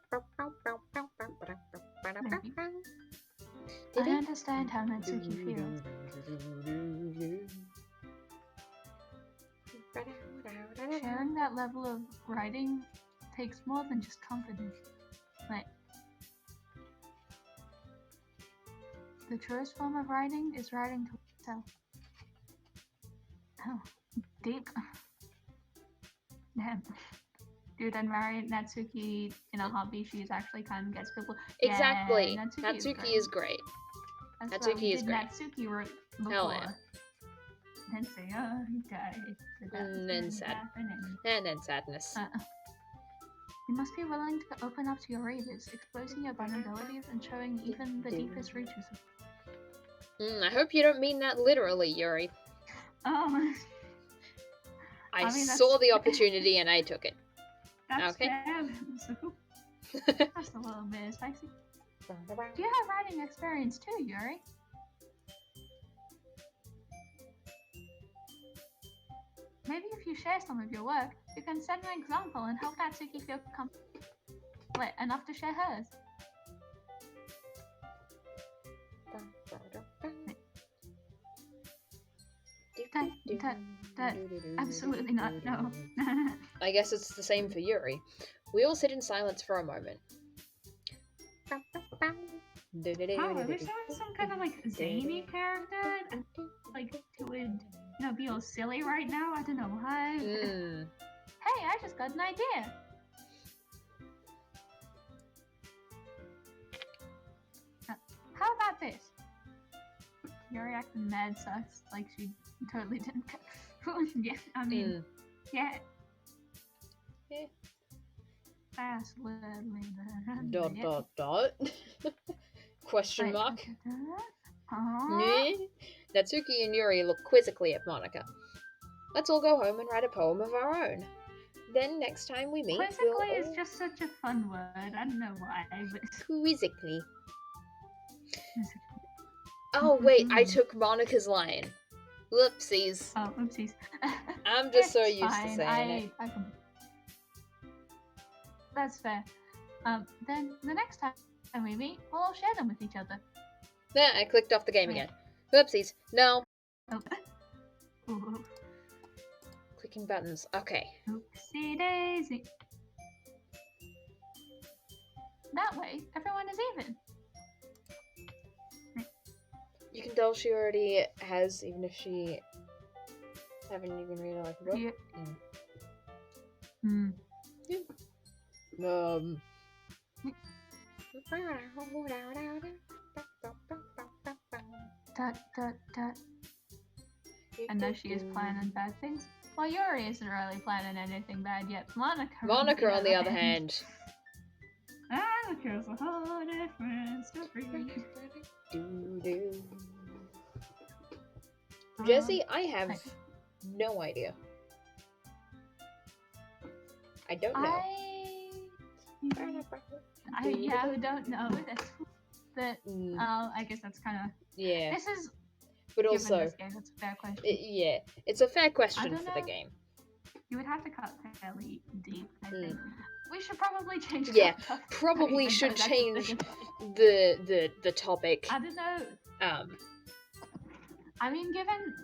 understand how Natsuki feels. Sharing that level of writing takes more than just confidence. Like, the truest form of writing is writing to yourself. Oh, deep. Damn. Dude, I'd marry Natsuki in a hobby. She's actually kind of gets people. Exactly. Yeah, Natsuki is great. Natsuki is great. Natsuki wrote before. Hell yeah. Then say, oh, he died. And then sad. And then sadness. You must be willing to open up to your readers, exposing your vulnerabilities and showing even the deepest reaches of... I hope you don't mean that literally, Yuri. Oh. I saw the opportunity and I took it. That's okay. That's a little bit spicy. Do you have writing experience too, Yuri? Maybe if you share some of your work, you can set an example and help Natsuki feel enough to share hers. Absolutely not, no. I guess it's the same for Yuri. We all sit in silence for a moment. Oh, I wish there was some kind of like zany character, like who would, be all silly right now. I don't know why. Hey, I just got an idea. How about this? Yuri acting mad sucks, like she totally didn't. Yeah, I mean, yeah. Fast Dot. Question mark. Natsuki and Yuri look quizzically at Monica. Let's all go home and write a poem of our own. Then next time we meet, quizzically is just such a fun word. I don't know why, but quizzically. Oh, wait, I took Monica's line. Whoopsies. Oh, oopsies. I'm just so It's used to fine. saying it. I can... That's fair. Then the next time we meet, we'll all share them with each other. Yeah, I clicked off the game again. Whoopsies. No. Oh. Ooh. Clicking buttons. Okay. Oopsie daisy. That way, everyone is even. You can tell she already has, even if she haven't even read like book. Yeah. Dot, dot, dot. I know she is planning bad things. Well, Yuri isn't really planning anything bad yet. Monica on the other hand. Monica's a whole different story. Jesse, I have no idea. I don't know. I don't know. I guess that's kind of... Yeah. This is... But given also... this game, it's a fair question. Yeah. It's a fair question for the game. You would have to cut fairly deep, I think. We should probably change the topic. Probably should change the topic. I don't know. I mean, given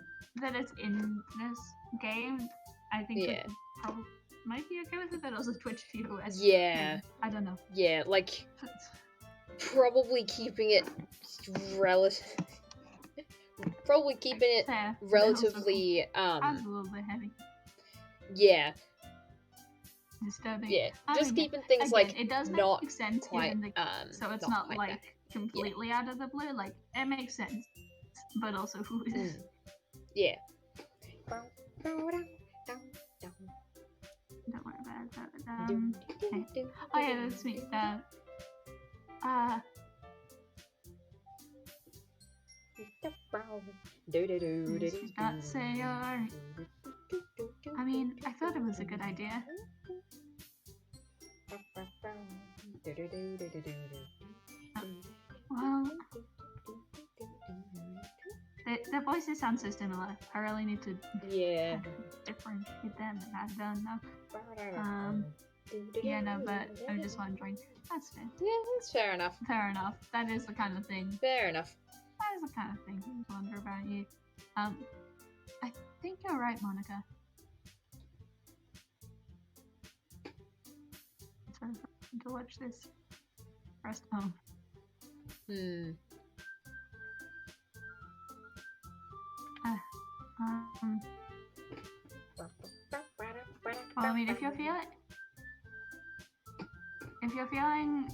that it's in this game, I think it probably might be okay with it, but also Twitch viewers. Yeah. I don't know. Yeah, like, probably keeping it probably keeping it relatively, Sounds a little bit heavy. Yeah. Disturbing. Yeah, just keeping things again, like it does not make sense quite, given the, so it's not like completely out of the blue. Like it makes sense, but also who is? Yeah. Don't worry about it. Okay. Oh yeah, that's me. Not say I mean, I thought it was a good idea. Well, the voices sound so similar. I really need to differentiate them, and I don't know. Yeah, no, but I'm just wondering. That's fair. Yeah, that's fair enough. Fair enough. That is the kind of thing. Fair enough. That is the kind of thing I wonder about you. I think you're right, Monica. It's very fun to watch this. Rest home. Well, I mean, if you're feeling,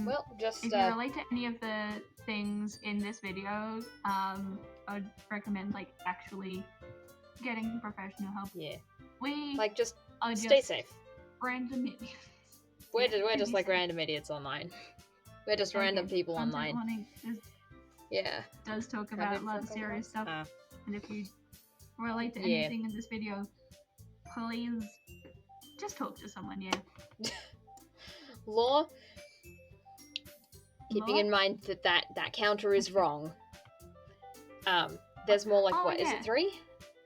well, just if you relate to any of the things in this video, I would recommend like actually getting professional help. Yeah. We just stay safe. Random idiots. We're just like random idiots online. We're just random people online. Does talk about a lot of serious stuff. And if you relate to anything in this video, please just talk to someone, Law, keeping in mind that counter is wrong. There's more like, is it 3?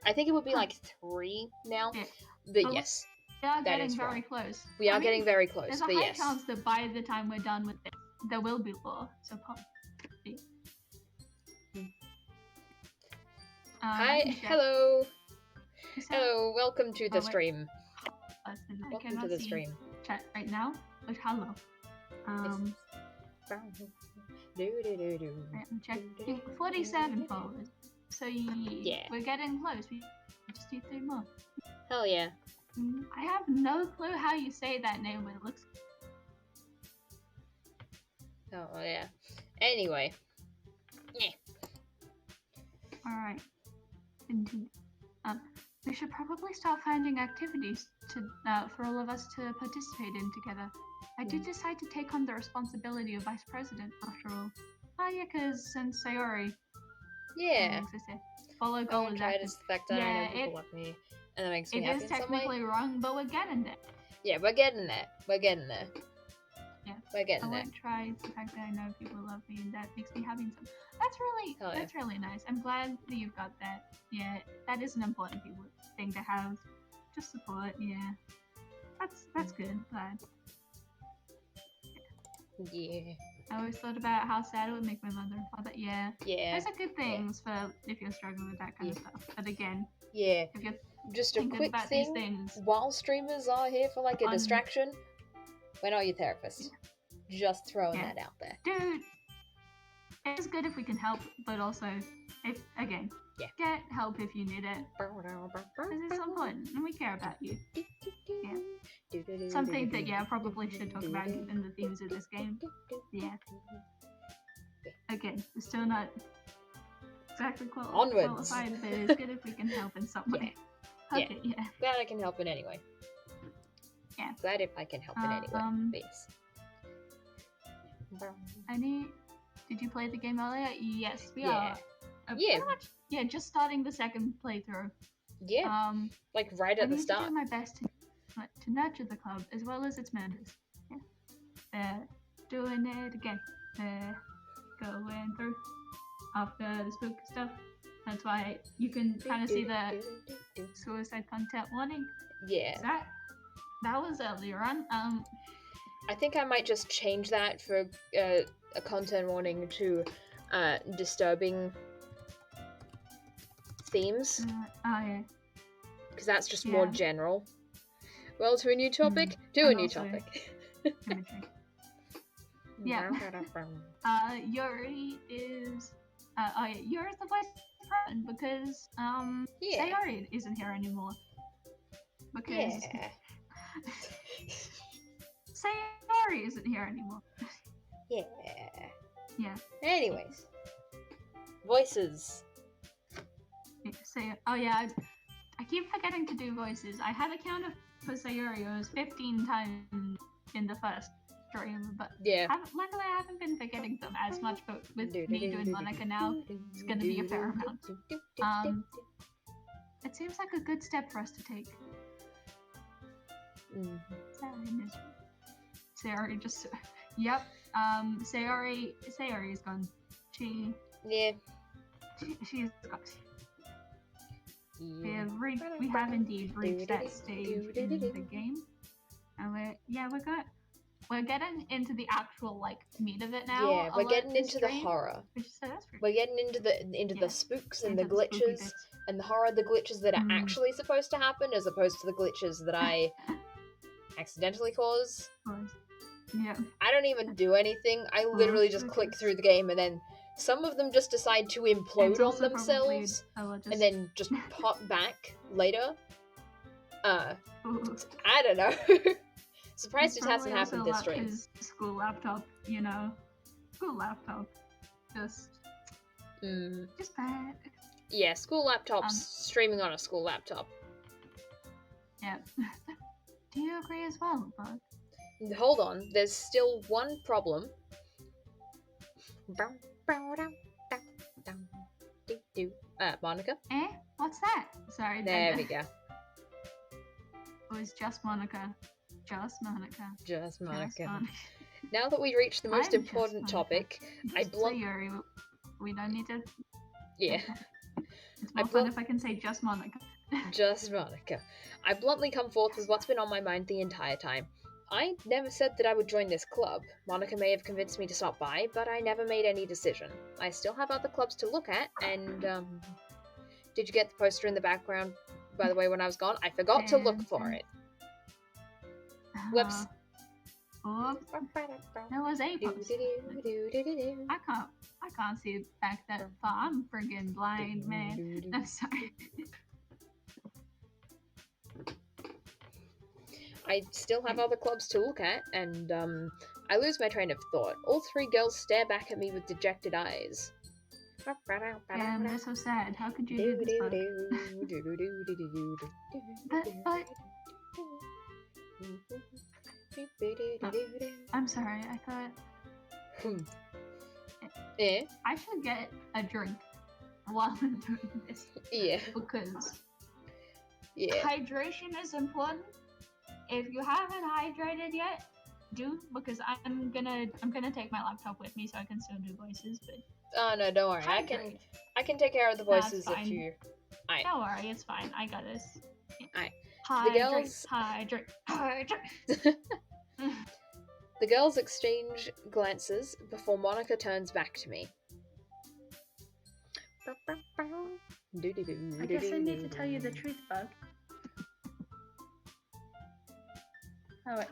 I think it would be like 3 now. Yeah. But yes, we are getting very close. We are getting very close, there's a high chance that by the time we're done with this, there will be law. So hi, hello. Hello, welcome to the stream. Welcome to the stream. Chat right now, but hello. I'm checking 47 followers. So we're getting close. We just need 3 more. Hell yeah. I have no clue how you say that name, but it looks. Oh yeah. Anyway. Yeah. All right. We should probably start finding activities for all of us to participate in together. I did decide to take on the responsibility of vice president, after all. Oh yeah, because since Sayori. Yeah. Follow goal is active. The fact that I know people like me, and that makes me happy. It is technically wrong, but we're getting there. Yeah, we're getting there. We're getting there. Yeah. We're I getting there. won't try the fact that I know people love me, and that makes me happy. Hell yeah. That's really nice. I'm glad that you've got that. Yeah, that is an important thing to have. Just support. Yeah, that's good. Glad. Yeah. I always thought about how sad it would make my mother and father. Yeah. Yeah. Those are good things for if you're struggling with that kind of stuff. But again, Yeah. if you're Just a thinking quick about thing, these things, while streamers are here for like a distraction, we're not your therapist. Just throwing that out there. Dude, it's good if we can help, but also, if again, get help if you need it. Because it's important, and we care about you. Yeah. Something that, yeah, I probably should talk about in the themes of this game. Yeah. Again, we're still not exactly qualified, but it's good if we can help in some way. Okay, yeah. Glad I can help in any way. Yeah. Glad if I can help in any way. Did you play the game earlier? Yes, we are. Pretty much, just starting the second playthrough. Yeah. Like right at the start. I need to do my best to nurture the club as well as its members. Yeah. Doing it again. Going through after the spooky stuff. That's why you can kind of see the suicide content warning. Yeah. That was earlier on. I think I might just change that for a content warning to disturbing themes. Yeah. Because that's just more general. Well, to a new topic, a new topic. Imagery. Yeah. Yuri is Yuri's the vice president because Sayori isn't here anymore. Because Sayori isn't here anymore. Yeah. Anyways. Voices. I keep forgetting to do voices. I had a counter for Sayori. It was 15 times in the first stream, but luckily I haven't been forgetting them as much, but with me doing Monica now, it's gonna be a fair amount. It seems like a good step for us to take. Sayori just... Yep. Sayori is gone. She's gone. We have indeed reached that stage in the game. And we're getting into the actual meat of it now. Yeah, we're getting into the horror. We're getting into the spooks and the glitches and the horror, the glitches that are actually supposed to happen as opposed to the glitches that I accidentally cause. Yeah. I don't even do anything. I literally just click through the game and then some of them just decide to implode on themselves and then just pop back later. I don't know. Surprised it hasn't happened this stream. School laptop, School laptop. Just bad. Yeah, school laptops streaming on a school laptop. Yeah. Do you agree as well, Bug? Hold on, there's still one problem. Monica? What's that? Sorry. There we go. It was just Monica. Just Monica. Just Monica. Now that we reached the most important topic, we don't need to... Yeah. It's more fun if I can say just Monica. Just Monica. I bluntly come forth with what's been on my mind the entire time. I never said that I would join this club. Monica may have convinced me to stop by, but I never made any decision. I still have other clubs to look at, and, did you get the poster in the background, by the way, when I was gone? I forgot to look for it. Whoops. There was a poster. I can't see it back that far. I'm friggin' blind, man. I'm sorry. I still have other clubs to look at, and, I lose my train of thought. All three girls stare back at me with dejected eyes. Damn, they're so sad. How could you do this, Bug? But... I'm sorry, I thought... I should get a drink while I'm doing this. Yeah. Because... hydration is important. If you haven't hydrated yet, do because I'm gonna take my laptop with me so I can still do voices. But Oh no, don't worry. hydrate. I can take care of the Nah, it's voices if fine. you. Alright. Don't worry, it's fine. I got this. Alright. Hydrate, hydrate, hydrate. The girls exchange glances before Monica turns back to me. I guess I need to tell you the truth, Bug. Oh wait,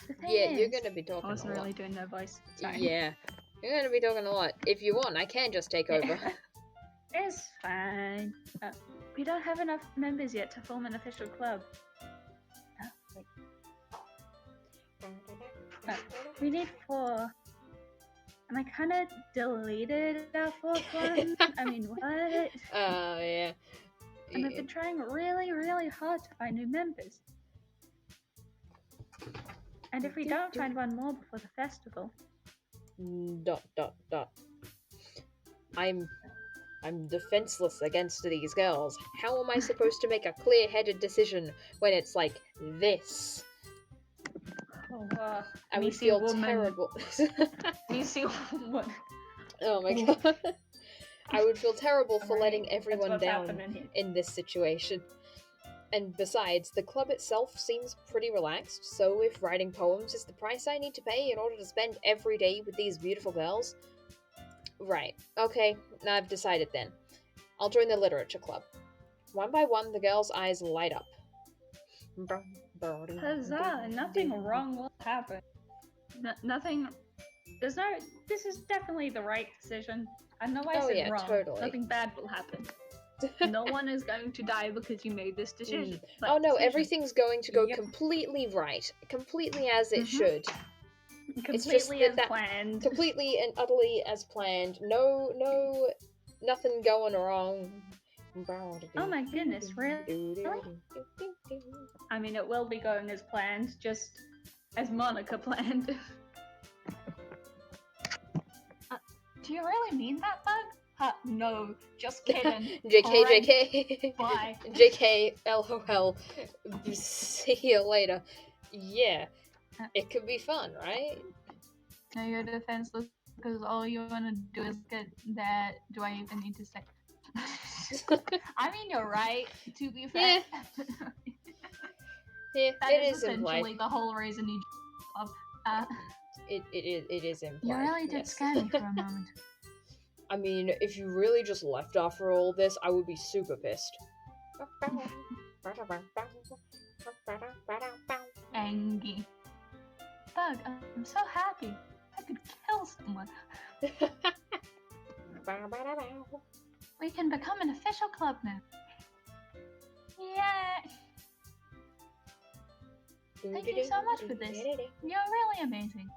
the thing Yeah, is, you're gonna be talking I wasn't a lot. really doing no voice. Sorry. Yeah, you're gonna be talking a lot. If you want, I can just take over. It's fine. We don't have enough members yet to form an official club. Wait. We need 4. And I kind of deleted our 4th one. I mean, what? Oh, yeah. And I've been trying really, really hard to find new members. And if we don't find one more before the festival... ... I'm defenseless against these girls. How am I supposed to make a clear-headed decision when it's like this? Oh, I would feel terrible. You see what? Oh my god. I would feel terrible for letting everyone down in this situation. And besides, the club itself seems pretty relaxed, so if writing poems is the price I need to pay in order to spend every day with these beautiful girls... Right, okay, now I've decided then. I'll join the literature club. One by one, the girls' eyes light up. Huzzah! Nothing wrong will happen. Nothing... There's no... This is definitely the right decision. I know I said wrong. Totally. Nothing bad will happen. No one is going to die because you made this decision. Oh no, everything's going to go completely right. Completely as it should. Completely as planned. Completely and utterly as planned. Nothing going wrong. Oh my goodness, really? I mean, it will be going as planned, just as Monica planned. Do you really mean that, Bug? No, just kidding. JK. Why? JK, LOL. See you later. Yeah, it could be fun, right? No, you're defenseless because all you want to do is get that. Do I even need to say? I mean, you're right, to be fair. Yeah, that it is essentially the whole reason you up. It is implied. You really did scare me for a moment. I mean, if you really just left after all this, I would be super pissed. Angie. Bug, I'm so happy. I could kill someone. We can become an official club now. Yeah. Thank you so much for this. You're really amazing.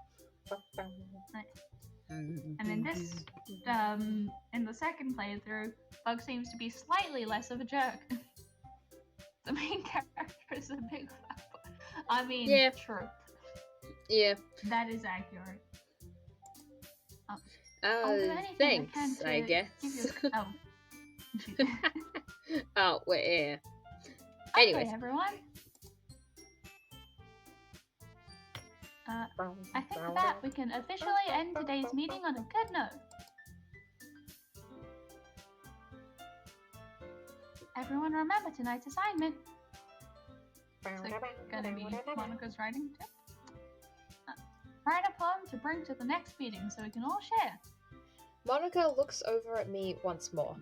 And in this, in the second playthrough, Bug seems to be slightly less of a jerk. The main character is a big fuckboy. I mean, truth. Yeah. That is accurate. Thanks, I guess. Oh, wait, yeah. Anyways. Okay, everyone. I think with that, we can officially end today's meeting on a good note. Everyone remember tonight's assignment. So gonna be Monica's writing too. Write a poem to bring to the next meeting so we can all share. Monica looks over at me once more.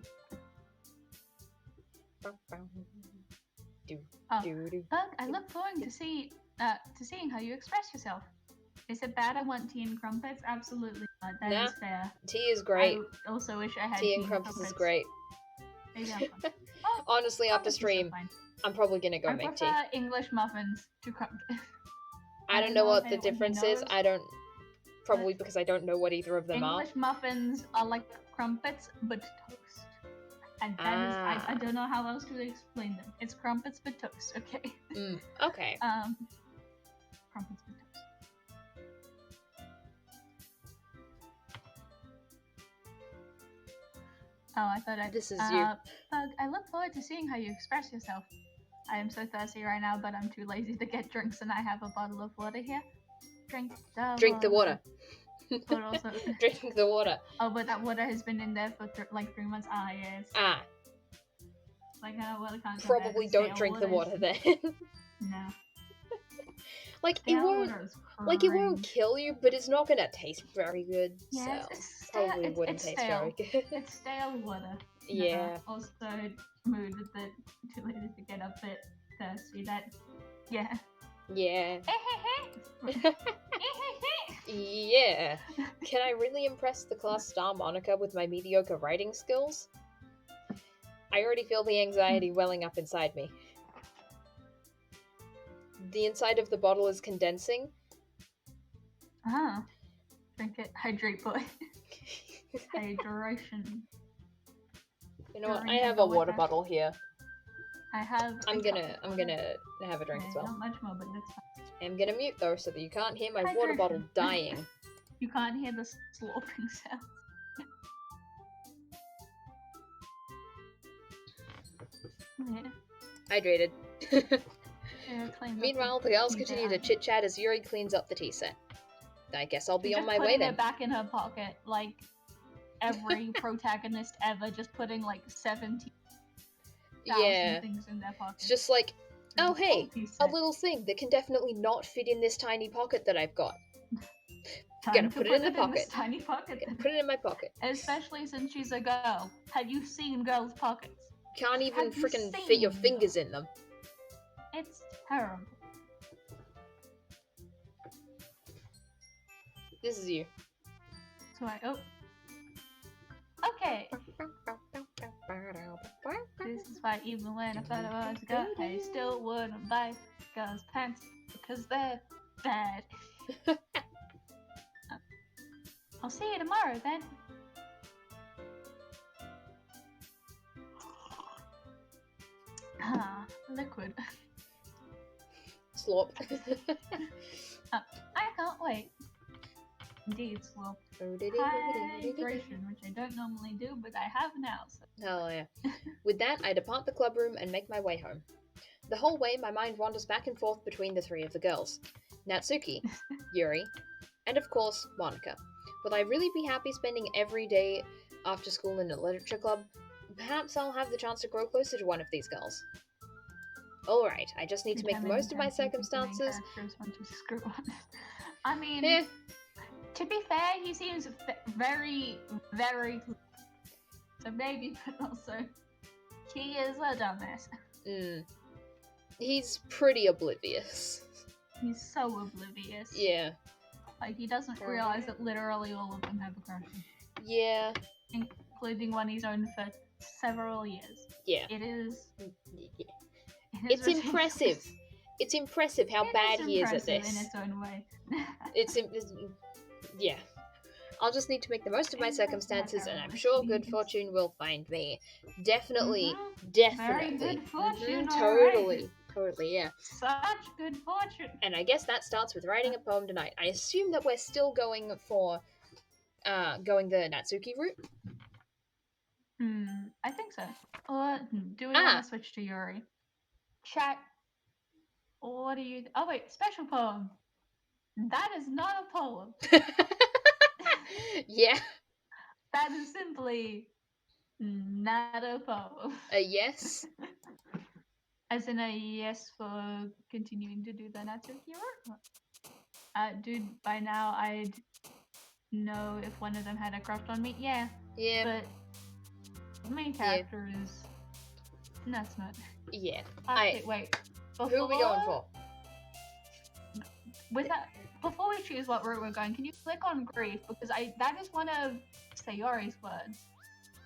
Bug, I look forward to seeing how you express yourself. Is it bad I want tea and crumpets? Absolutely not. That is fair. Tea is great. I also wish I had tea and crumpets is great. Honestly, after stream, I'm probably gonna go make tea. I prefer English muffins to crumpets. I don't know what the difference is. I don't... Probably because I don't know what either of them are. English muffins are like crumpets, but toast. And that is... I don't know how else to explain them. It's crumpets but toast, okay? Okay. Crumpets but toast. Oh, I thought This is you. Bug, I look forward to seeing how you express yourself. I am so thirsty right now, but I'm too lazy to get drinks and I have a bottle of water here. Drink the water. But also, Drink the water. oh, but that water has been in there for like 3 months. Ah, yes. Ah. Like, well, can't Probably don't drink the water then. No. Like Stale it won't kill you, but it's not gonna taste very good. Yes, so it's stale. probably wouldn't it's taste stale. very good. It's stale water. Yeah. Also, mood that too late to get a bit thirsty. That, yeah. Yeah. Yeah. Can I really impress the class star Monica with my mediocre writing skills? I already feel the anxiety welling up inside me. The inside of the bottle is condensing. Ah. Drink it. Hydrate, boy. Hydration. You know what? I have a water bottle here. I have. I'm gonna have a drink as well. Not much more, but that's fine. I'm gonna mute though, so that you can't hear my water bottle dying. You can't hear the slurping sound. Yeah. Hydrated. Meanwhile, the girls tea continue to set. chit-chat as Yuri cleans up the tea set. I guess I'll be She's on my just way putting then. it back in her pocket, like every protagonist ever, just putting like 70,000 things in their pocket. It's just like, oh hey, tea a set. little thing that can definitely not fit in this tiny pocket that I've got. Time Gonna to put it in the this pocket. tiny pocket. Gonna put it in my pocket. Especially since she's a girl. Have you seen girls' pockets? Can't even Have you freaking fit your seen? fingers in them. It's terrible. This is you. So okay. This is why even when I thought I was a girl, I still wouldn't buy girls' pants because they're bad. I'll see you tomorrow then. Ah, liquid. Slop. I can't wait. Indeed, slop. Hydration, which I don't normally do, but I have now. So. Oh yeah. With that, I depart the club room and make my way home. The whole way, my mind wanders back and forth between the three of the girls. Natsuki, Yuri, and of course, Monica. Will I really be happy spending every day after school in a literature club? Perhaps I'll have the chance to grow closer to one of these girls. Alright, I just need to make the most of my circumstances. I mean, to be fair, he seems very, very... So maybe, but also, he is a dumbass. He's pretty oblivious. He's so oblivious. Yeah. Like, he doesn't realize that literally all of them have a crush. Yeah. Including one he's known for several years. Yeah. It is... It's impressive. It's impressive how bad he is at this. In its own way. Yeah. I'll just need to make the most of my circumstances, and I'm sure good fortune will find me. Definitely. Very good fortune, Totally, yeah. Such good fortune. And I guess that starts with writing a poem tonight. I assume that we're still going for, going the Natsuki route? I think so. Or do we want to switch to Yuri? Chat. What do you... Oh wait, special poem. That is not a poem. Yeah. That is simply not a poem. A yes? As in a yes for continuing to do the Natsuki work? Dude, by now I'd know if one of them had a crush on me. Yeah. Yeah. But the main character is... That's not... Yeah. Wait. Who are we going for? Before we choose what route we're going, can you click on grief? Because that is one of Sayori's words.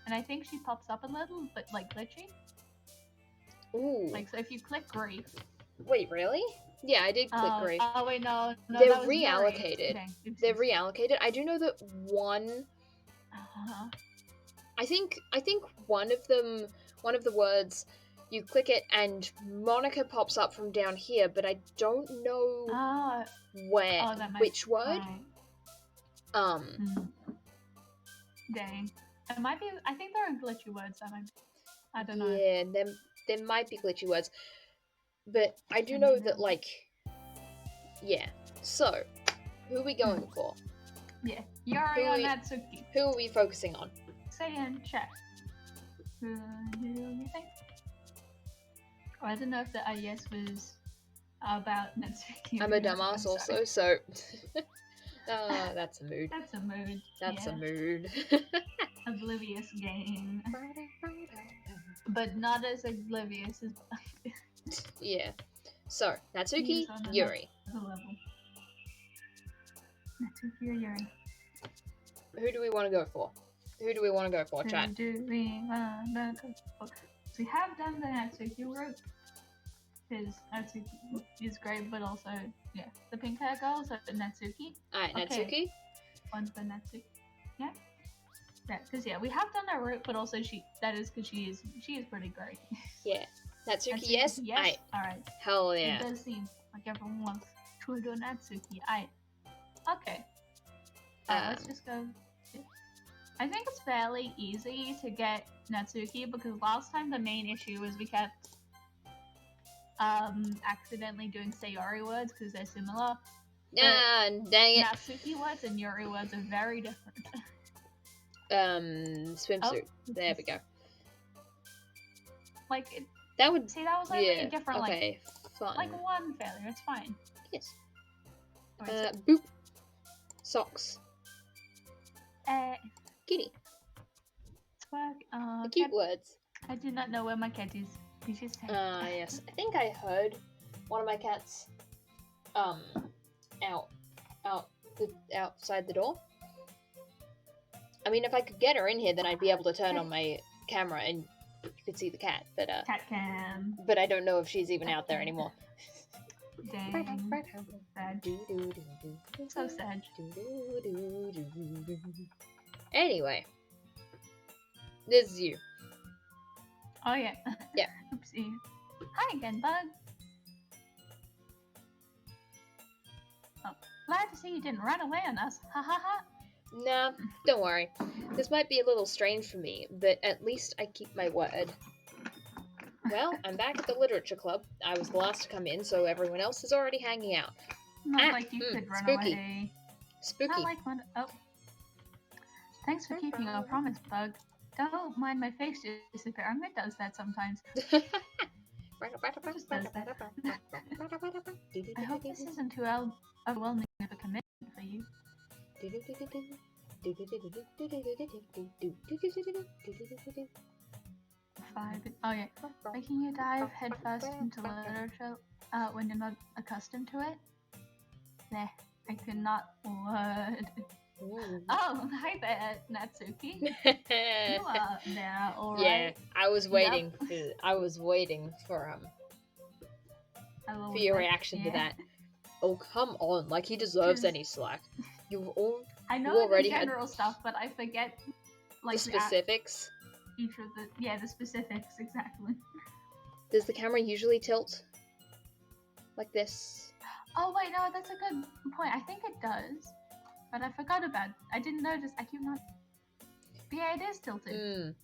And I think she pops up a little, but like glitchy. Ooh. Like, so if you click grief... Wait, really? Yeah, I did click grief. Oh, wait, no. They're reallocated. They're reallocated. I do know that one... I think one of the words... You click it and Monica pops up from down here, but I don't know which word. Dang. It might be... I think there are glitchy words that I don't know. Yeah, there might be glitchy words. But I do know that, like... Yeah. So, Who are we going for? Yeah, Yuri or Natsuki. Who are we focusing on? Say in chat. Who do you think? Oh, I don't know if the yes was about Natsuki. I'm a dumbass also, so... that's a mood. That's a mood. That's a mood. Oblivious game. But not as oblivious as... Yeah. So, Natsuki, Yuri. Natsuki or Yuri? Who do we want to go for? Who do we want to go for, chat? Who do we want to go for? We have done the Natsuki route. Because Natsuki is great, but also, yeah, the pink hair girl, so Natsuki. Alright, Natsuki. One for Natsuki. Yeah. Yeah, because we have done that route, but also that is because she is pretty great. Yeah. Natsuki, yes? Yes? Alright. Hell yeah. It does seem like everyone wants to do Natsuki. Okay. Let's just go. I think it's fairly easy to get Natsuki because last time the main issue was we kept accidentally doing Sayori words because they're similar. Dang it. Natsuki words and Yuri words are very different. Swimsuit. Oh. There we go. That was really different. Okay, fine. Like one failure, it's fine. Yes. Boop. Socks. Kitty. Twerk. Cute words. I do not know where my cat is. Yes. I think I heard one of my cats outside the door. I mean, if I could get her in here, then I'd be able to turn on my camera and you could see the cat. But cat cam. But I don't know if she's even out there anymore. Dang. Sad. So sad. Anyway, this is you. Oh yeah. Yeah. Oopsie. Hi again, Bug. Oh, glad to see you didn't run away on us. Ha ha ha. Nah, don't worry. This might be a little strange for me, but at least I keep my word. Well, I'm back at the literature club. I was the last to come in, so everyone else is already hanging out. Not like you could run spooky. away. Spooky. Not like one. Oh. Thanks for keeping your promise, Bug. Don't mind my face disappearing. It does that sometimes. I hope this isn't too overwhelming of a commitment for you. Oh yeah. Making you dive headfirst into literature when you're not accustomed to it? Nah, I could not word. Oh, hi there, Natsuki. You are there, alright. Yeah, I was waiting for your reaction to that. Oh, come on, like he deserves any slack. I know the general stuff, but I forget like the specifics. Each of the specifics, exactly. Does the camera usually tilt like this? Oh wait, no, that's a good point. I think it does, but I forgot about it. I didn't notice. I keep not. But yeah, it is tilted.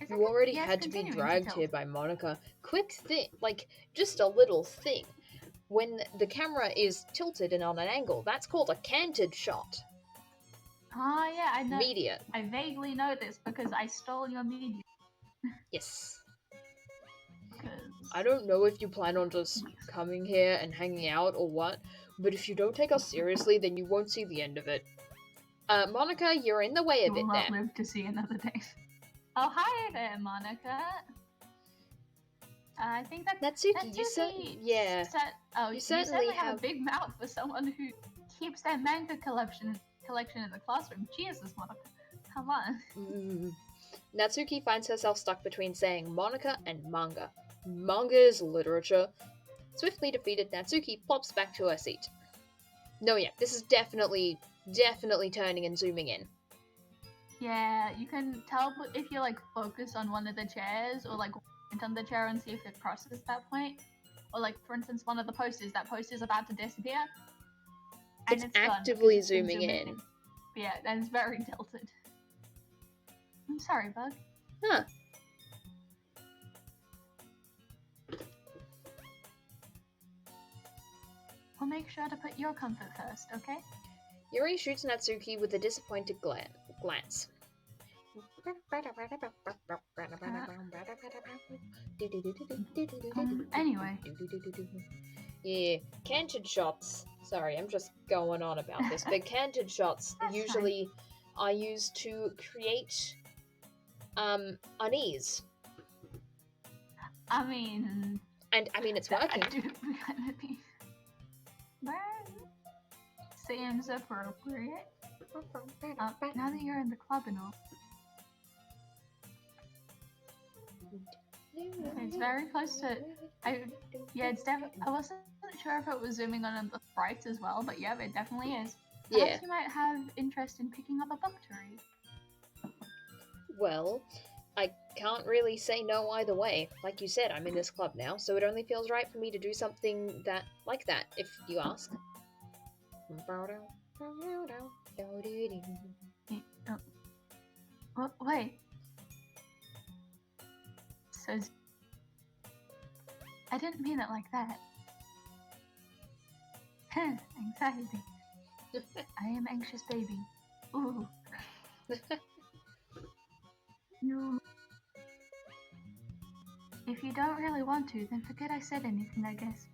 You already had to be dragged here by Monica. Quick thing, like just a little thing. When the camera is tilted and on an angle, that's called a canted shot. Oh yeah, I know. Media. I vaguely know this because I stole your media. Yes. I don't know if you plan on just coming here and hanging out or what, but if you don't take us seriously, then you won't see the end of it. Monica, you're in the way a bit there. You will not live to see another day. Oh, hi there, Monica. I think that's Natsuki. You certainly have a big mouth for someone who keeps their manga collection in the classroom. Jesus, Monica. Come on. Natsuki finds herself stuck between saying Monica and manga. Manga is literature. Swiftly defeated, Natsuki plops back to her seat. No, yeah, this is definitely turning and zooming in. Yeah, you can tell if you focus on one of the chairs or point on the chair and see if it crosses that point. Or for instance, one of the posters, that poster's about to disappear. And it's actively zooming in. But yeah, that is very tilted. I'm sorry, Bug. Huh. We'll make sure to put your comfort first, okay? Yuri shoots Natsuki with a disappointed glance. Anyway. Yeah, canted shots. Sorry, I'm just going on about this, but canted shots usually are used to create unease. I mean, it's working. Seems appropriate. Now that you're in the club and all. It's very close to. It's definitely. I wasn't sure if it was zooming on the sprites as well, but yeah, it definitely is. Perhaps you might have interest in picking up a book to read. Well, I can't really say no either way. Like you said, I'm in this club now, so it only feels right for me to do something like that, if you ask. Wait. So I didn't mean it like that. Anxiety. I am anxious baby. Ooh. If you don't really want to, then forget I said anything, I guess.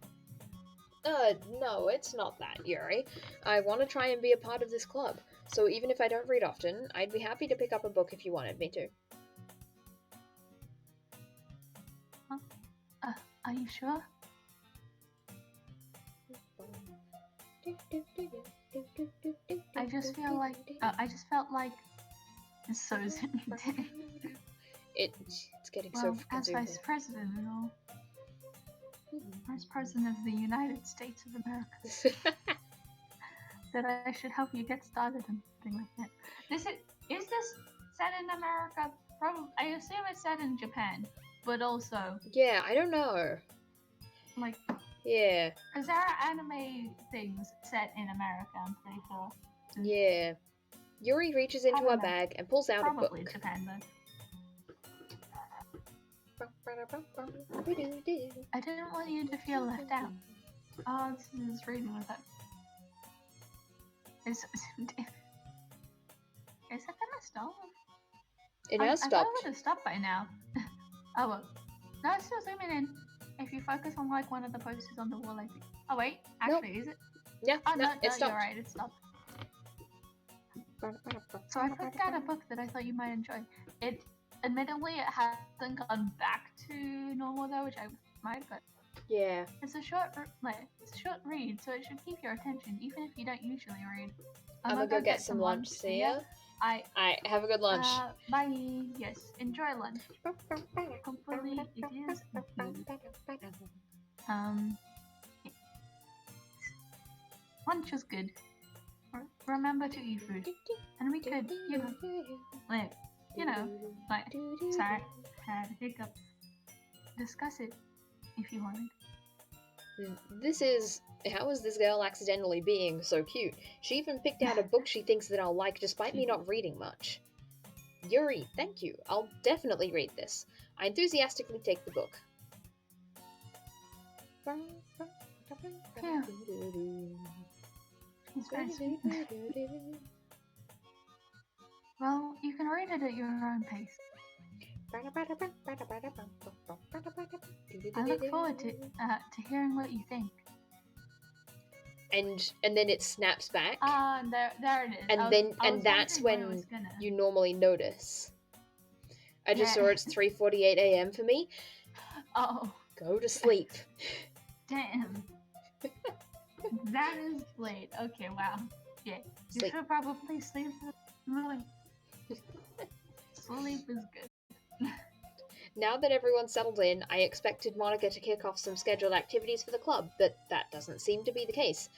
No, it's not that, Yuri. I want to try and be a part of this club, so even if I don't read often, I'd be happy to pick up a book if you wanted me to. Are you sure? I just felt like so It's getting so freaking as Vice President and all. Vice President of the United States of America. That I should help you get started and something like that. Is this set in America? Probably. I assume it's set in Japan, but also. Yeah, I don't know. Like. Yeah. Because there are anime things set in America, I'm pretty sure. Yeah. Yuri reaches into her bag and pulls out a book. Probably Japan, though. I didn't want you to feel left out. Oh, this is reading with it. Is it gonna stop? It has stopped. I thought it would have stopped by now. Oh well. No, it's still zooming in. If you focus on like one of the posters on the wall, I think. Oh wait, actually, is it? Yeah, no, it stopped. You're right, it stopped. So I picked out a book that I thought you might enjoy. Admittedly, it hasn't gone back to normal though, which I might, but yeah, it's a short read, so it should keep your attention, even if you don't usually read. I'm gonna go get some lunch. See ya. I have a good lunch. Bye. Yes, enjoy lunch. Hopefully, it is good. Lunch is good. Remember to eat food, and we could, sorry, had a hiccup. Discuss it if you wanted. How is this girl accidentally being so cute? She even picked out a book she thinks that I'll like despite me not reading much. Yuri, thank you. I'll definitely read this. I enthusiastically take the book. Yeah. It's very sweet. Well, you can read it at your own pace. I look forward to hearing what you think. And then it snaps back. There it is. And that's when you normally notice. I just saw it's 3:48 a.m. for me. Oh. Go to sleep. Damn. That is late. Okay, wow. Yeah. You should probably sleep. Sleep is good. Now that everyone's settled in, I expected Monica to kick off some scheduled activities for the club, but that doesn't seem to be the case.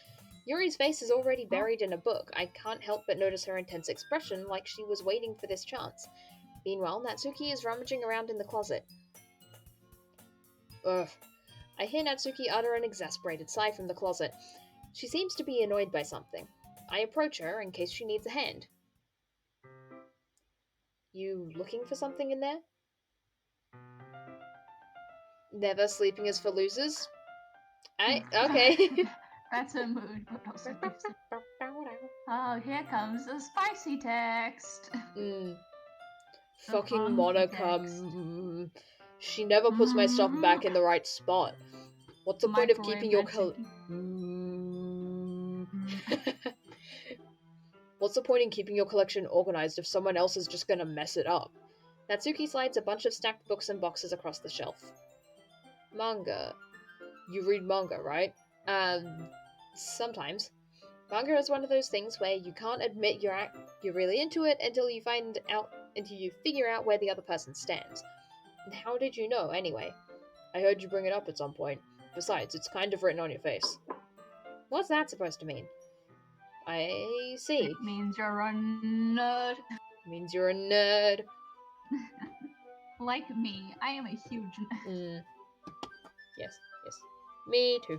Yuri's face is already buried in a book. I can't help but notice her intense expression, like she was waiting for this chance. Meanwhile, Natsuki is rummaging around in the closet. Ugh. I hear Natsuki utter an exasperated sigh from the closet. She seems to be annoyed by something. I approach her in case she needs a hand. You looking for something in there? Never sleeping is for losers? Okay. That's a mood, but also Oh, here comes the spicy text. Fucking wrong Monica. text. She never puts my stuff back in the right spot. What's the point of keeping your What's the point in keeping your collection organized if someone else is just gonna mess it up? Natsuki slides a bunch of stacked books and boxes across the shelf. Manga. You read manga, right? Sometimes. Manga is one of those things where you can't admit you're really into it until you figure out where the other person stands. And how did you know, anyway? I heard you bring it up at some point. Besides, it's kind of written on your face. What's that supposed to mean? I see. It means you're a nerd. Means you're a nerd. Like me, I am a huge nerd. Yes. Me too.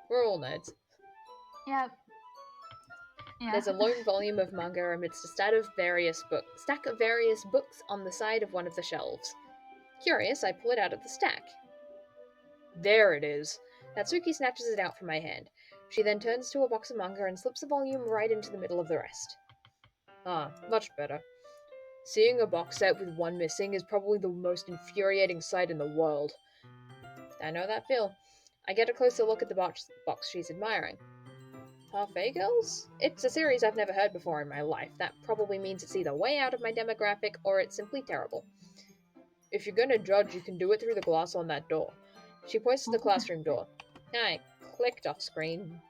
We're all nerds. Yep. Yeah. There's a lone volume of manga amidst a stack of various books on the side of one of the shelves. Curious, I pull it out of the stack. There it is. Natsuki snatches it out from my hand. She then turns to a box of manga and slips a volume right into the middle of the rest. Ah, much better. Seeing a box set with one missing is probably the most infuriating sight in the world. I know that feel. I get a closer look at the box she's admiring. Parfait Girls? It's a series I've never heard before in my life. That probably means it's either way out of my demographic or it's simply terrible. If you're gonna judge, you can do it through the glass on that door. She points to the classroom door. I clicked off screen.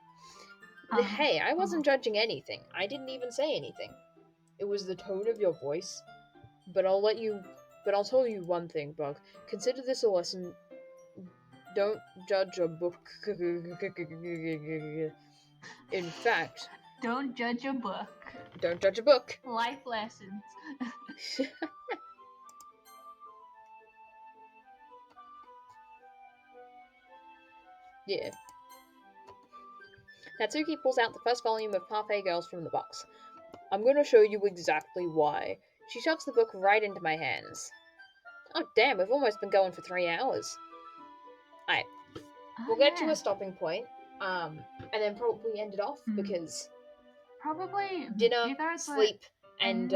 Hey, I wasn't judging anything. I didn't even say anything. It was the tone of your voice. But I'll tell you one thing, Bug. Consider this a lesson. Don't judge a book. In fact... Don't judge a book. Don't judge a book. Life lessons. Yeah. Natsuki pulls out the first volume of Parfait Girls from the box. I'm gonna show you exactly why. She shoves the book right into my hands. Oh damn, we've almost been going for 3 hours. Alright. We'll get to a stopping point, and then probably end it off, because... Probably dinner, sleep, and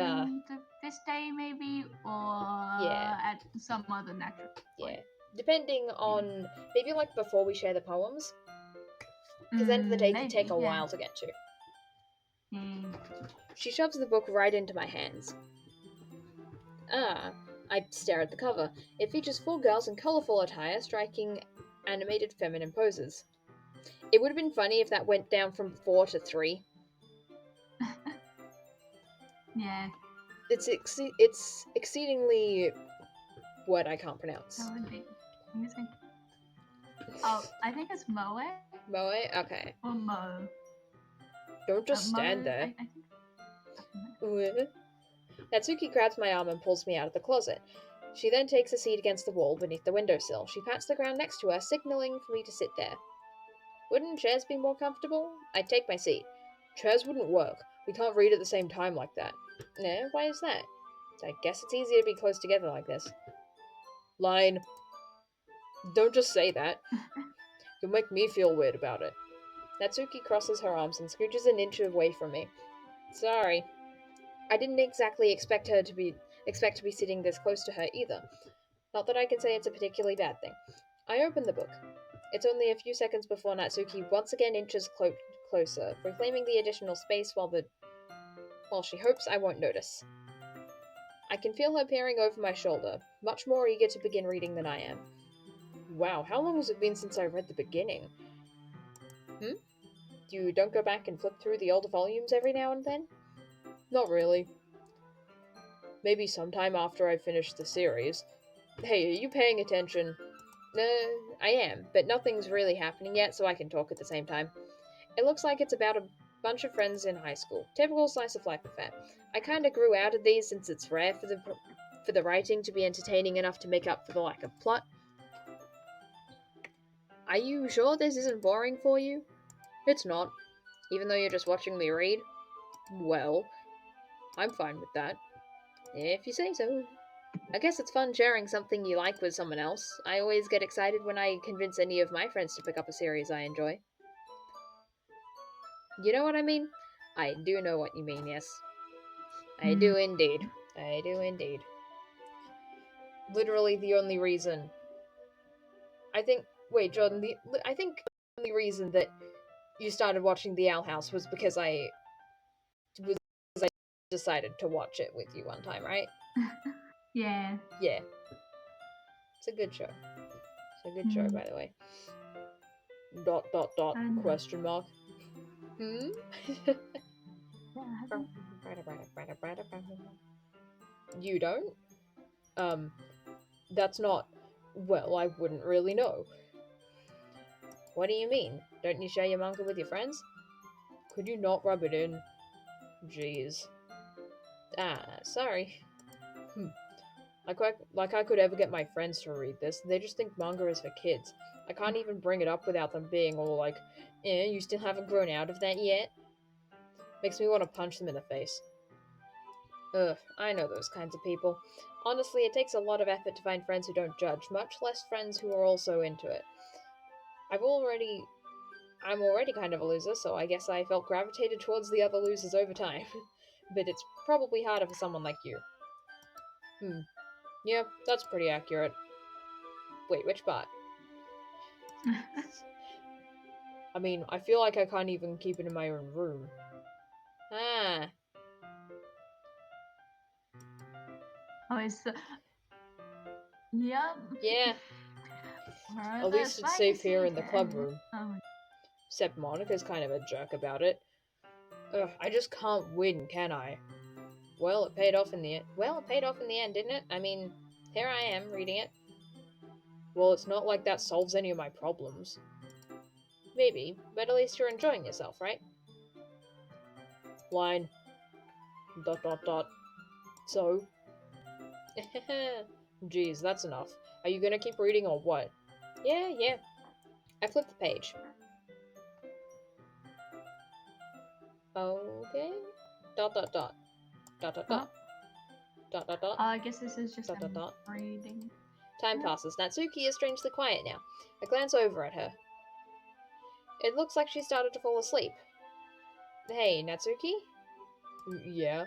this day maybe, or at some other natural point. Yeah. Depending on... maybe like before we share the poems. Because the end of the day could take a while to get to. She shoves the book right into my hands. I stare at the cover. It features 4 girls in colourful attire striking animated feminine poses. It would have been funny if that went down from 4 to 3. Yeah. It's exceedingly... what I can't pronounce. That would be amazing. Oh, I think it's Moe. Moe? Okay. Or Mo. Don't just stand there. I think... Natsuki grabs my arm and pulls me out of the closet. She then takes a seat against the wall beneath the windowsill. She pats the ground next to her, signaling for me to sit there. Wouldn't chairs be more comfortable? I take my seat. Chairs wouldn't work. We can't read at the same time like that. No, why is that? I guess it's easier to be close together like this. Line. Don't just say that. You'll make me feel weird about it. Natsuki crosses her arms and scooches an inch away from me. Sorry. I didn't exactly expect to be sitting this close to her either. Not that I can say it's a particularly bad thing. I open the book. It's only a few seconds before Natsuki once again inches closer, reclaiming the additional space while she hopes I won't notice. I can feel her peering over my shoulder, much more eager to begin reading than I am. Wow, how long has it been since I read the beginning? You don't go back and flip through the older volumes every now and then? Not really. Maybe sometime after I finish the series. Hey, are you paying attention? I am, but nothing's really happening yet, so I can talk at the same time. It looks like it's about a bunch of friends in high school. Typical slice of life affair. I kinda grew out of these since it's rare for the writing to be entertaining enough to make up for the lack of plot. Are you sure this isn't boring for you? It's not. Even though you're just watching me read? Well, I'm fine with that. If you say so. I guess it's fun sharing something you like with someone else. I always get excited when I convince any of my friends to pick up a series I enjoy. You know what I mean? I do know what you mean, yes. I do indeed. I do indeed. Literally the only reason. I think. Wait, Jordan, I think the only reason that you started watching The Owl House was because I decided to watch it with you one time, right? Yeah. Yeah. It's a good show. It's a good show, by the way. ... question mark. You don't? That's not... Well, I wouldn't really know. What do you mean? Don't you share your manga with your friends? Could you not rub it in? Jeez. Sorry. Like I could ever get my friends to read this. They just think manga is for kids. I can't even bring it up without them being all like, you still haven't grown out of that yet? Makes me want to punch them in the face. Ugh, I know those kinds of people. Honestly, it takes a lot of effort to find friends who don't judge, much less friends who are also into it. I'm already kind of a loser, so I guess I felt gravitated towards the other losers over time. But it's probably harder for someone like you. Yeah, that's pretty accurate. Wait, which part? I mean, I feel like I can't even keep it in my own room. Oh, it's the... Yep. Yeah. At least it's safe here in the club room. Except Monica's kind of a jerk about it. Ugh, I just can't win, can I? Well, it paid off in the end. Well, it paid off in the end, didn't it? I mean, here I am, reading it. Well, it's not like that solves any of my problems. Maybe, but at least you're enjoying yourself, right? Line. ... So? Jeez, that's enough. Are you gonna keep reading or what? Yeah. I flipped the page. Okay. ... I guess this is just reading. Time passes. Natsuki is strangely quiet now. I glance over at her. It looks like she started to fall asleep. Hey, Natsuki? Yeah.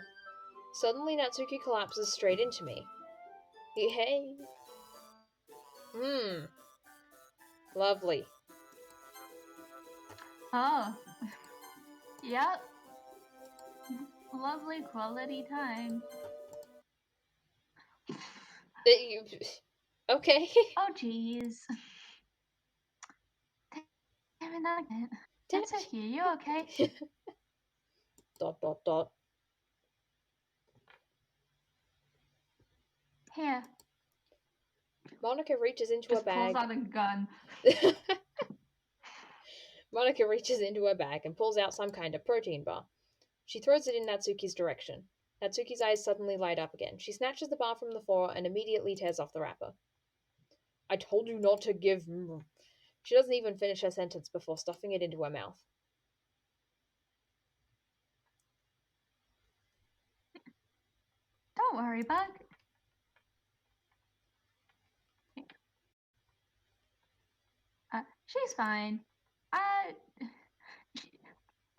Suddenly, Natsuki collapses straight into me. Hey. Lovely. Oh. Yep. Lovely quality time. Okay. Oh, jeez. Damn it. Natsuki, you okay? ... Here. Monica reaches into a bag. Pulls out a gun. Monica reaches into her bag and pulls out some kind of protein bar. She throws it in Natsuki's direction. Natsuki's eyes suddenly light up again. She snatches the bar from the floor and immediately tears off the wrapper. I told you not to give... She doesn't even finish her sentence before stuffing it into her mouth. Don't worry, Bug. She's fine.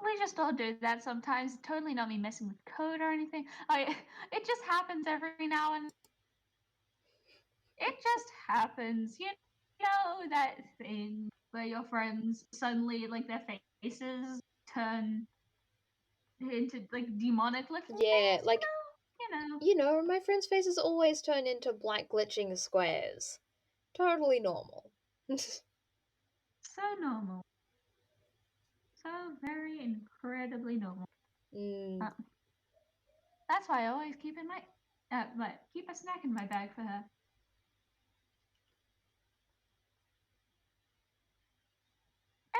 We just all do that sometimes. Totally not me messing with code or anything. It just happens every now and... It just happens. You know that thing where your friends suddenly, like, their faces turn into, like, demonic looking Yeah, things, like... You know. My friends' faces always turn into black glitching squares. Totally normal. So normal. So very incredibly normal. That's why I always keep keep a snack in my bag for her.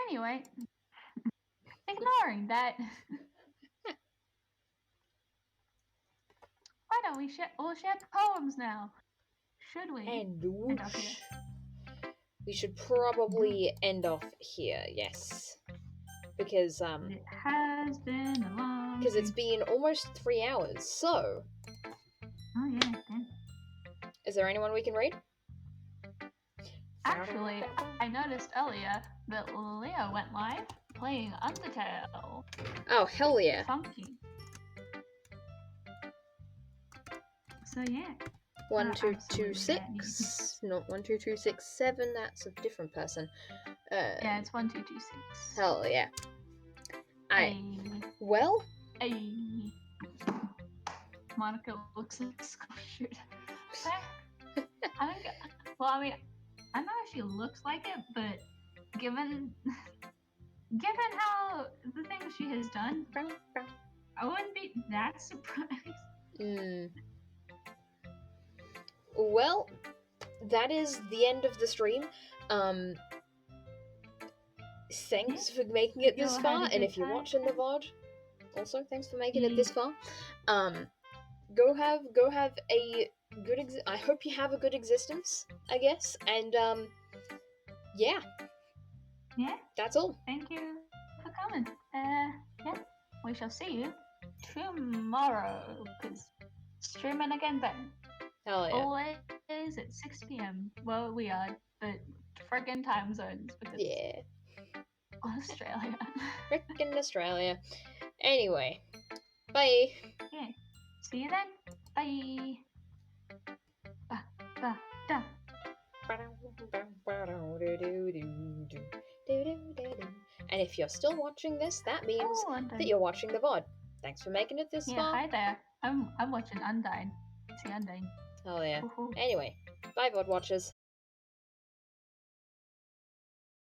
Anyway, ignoring that, why don't we all share poems now? Should we? And we should probably end off here, yes. Because, It has been a long... Because it's been almost 3 hours, so... Oh, yeah, damn. Is there anyone we can read? Actually, I noticed earlier that Leo went live playing Undertale. Oh, hell yeah. Funky. So yeah. 1, 2, 2, absolutely 6. Not 1, 2, 2, 6, 7. That's a different person. Yeah, it's 1, 2, 2, 6. Hell yeah. Alright. Ay. Well, Ay. Monica looks like a shoot. I think. Well, I mean, I don't know if she looks like it, but given how the things she has done, I wouldn't be that surprised. Well, that is the end of the stream. Thanks for making it this far, and if you're watching the VOD, also thanks for making it this far. Go have a good I hope you have a good existence, I guess, and yeah. Yeah. That's all. Thank you for coming. Yeah. We shall see you tomorrow, because streaming again then. Hell yeah. Always at 6 p.m. Well, we are, but friggin' time zones, because yeah. Australia. Frickin' Australia. Anyway, bye. Yeah. See you then. Bye. Ba, da. And if you're still watching this, that means that you're watching the VOD. Thanks for making it this far. Yeah, hi there. I'm watching Undyne. See Undyne. Oh yeah. Anyway, bye VOD watchers.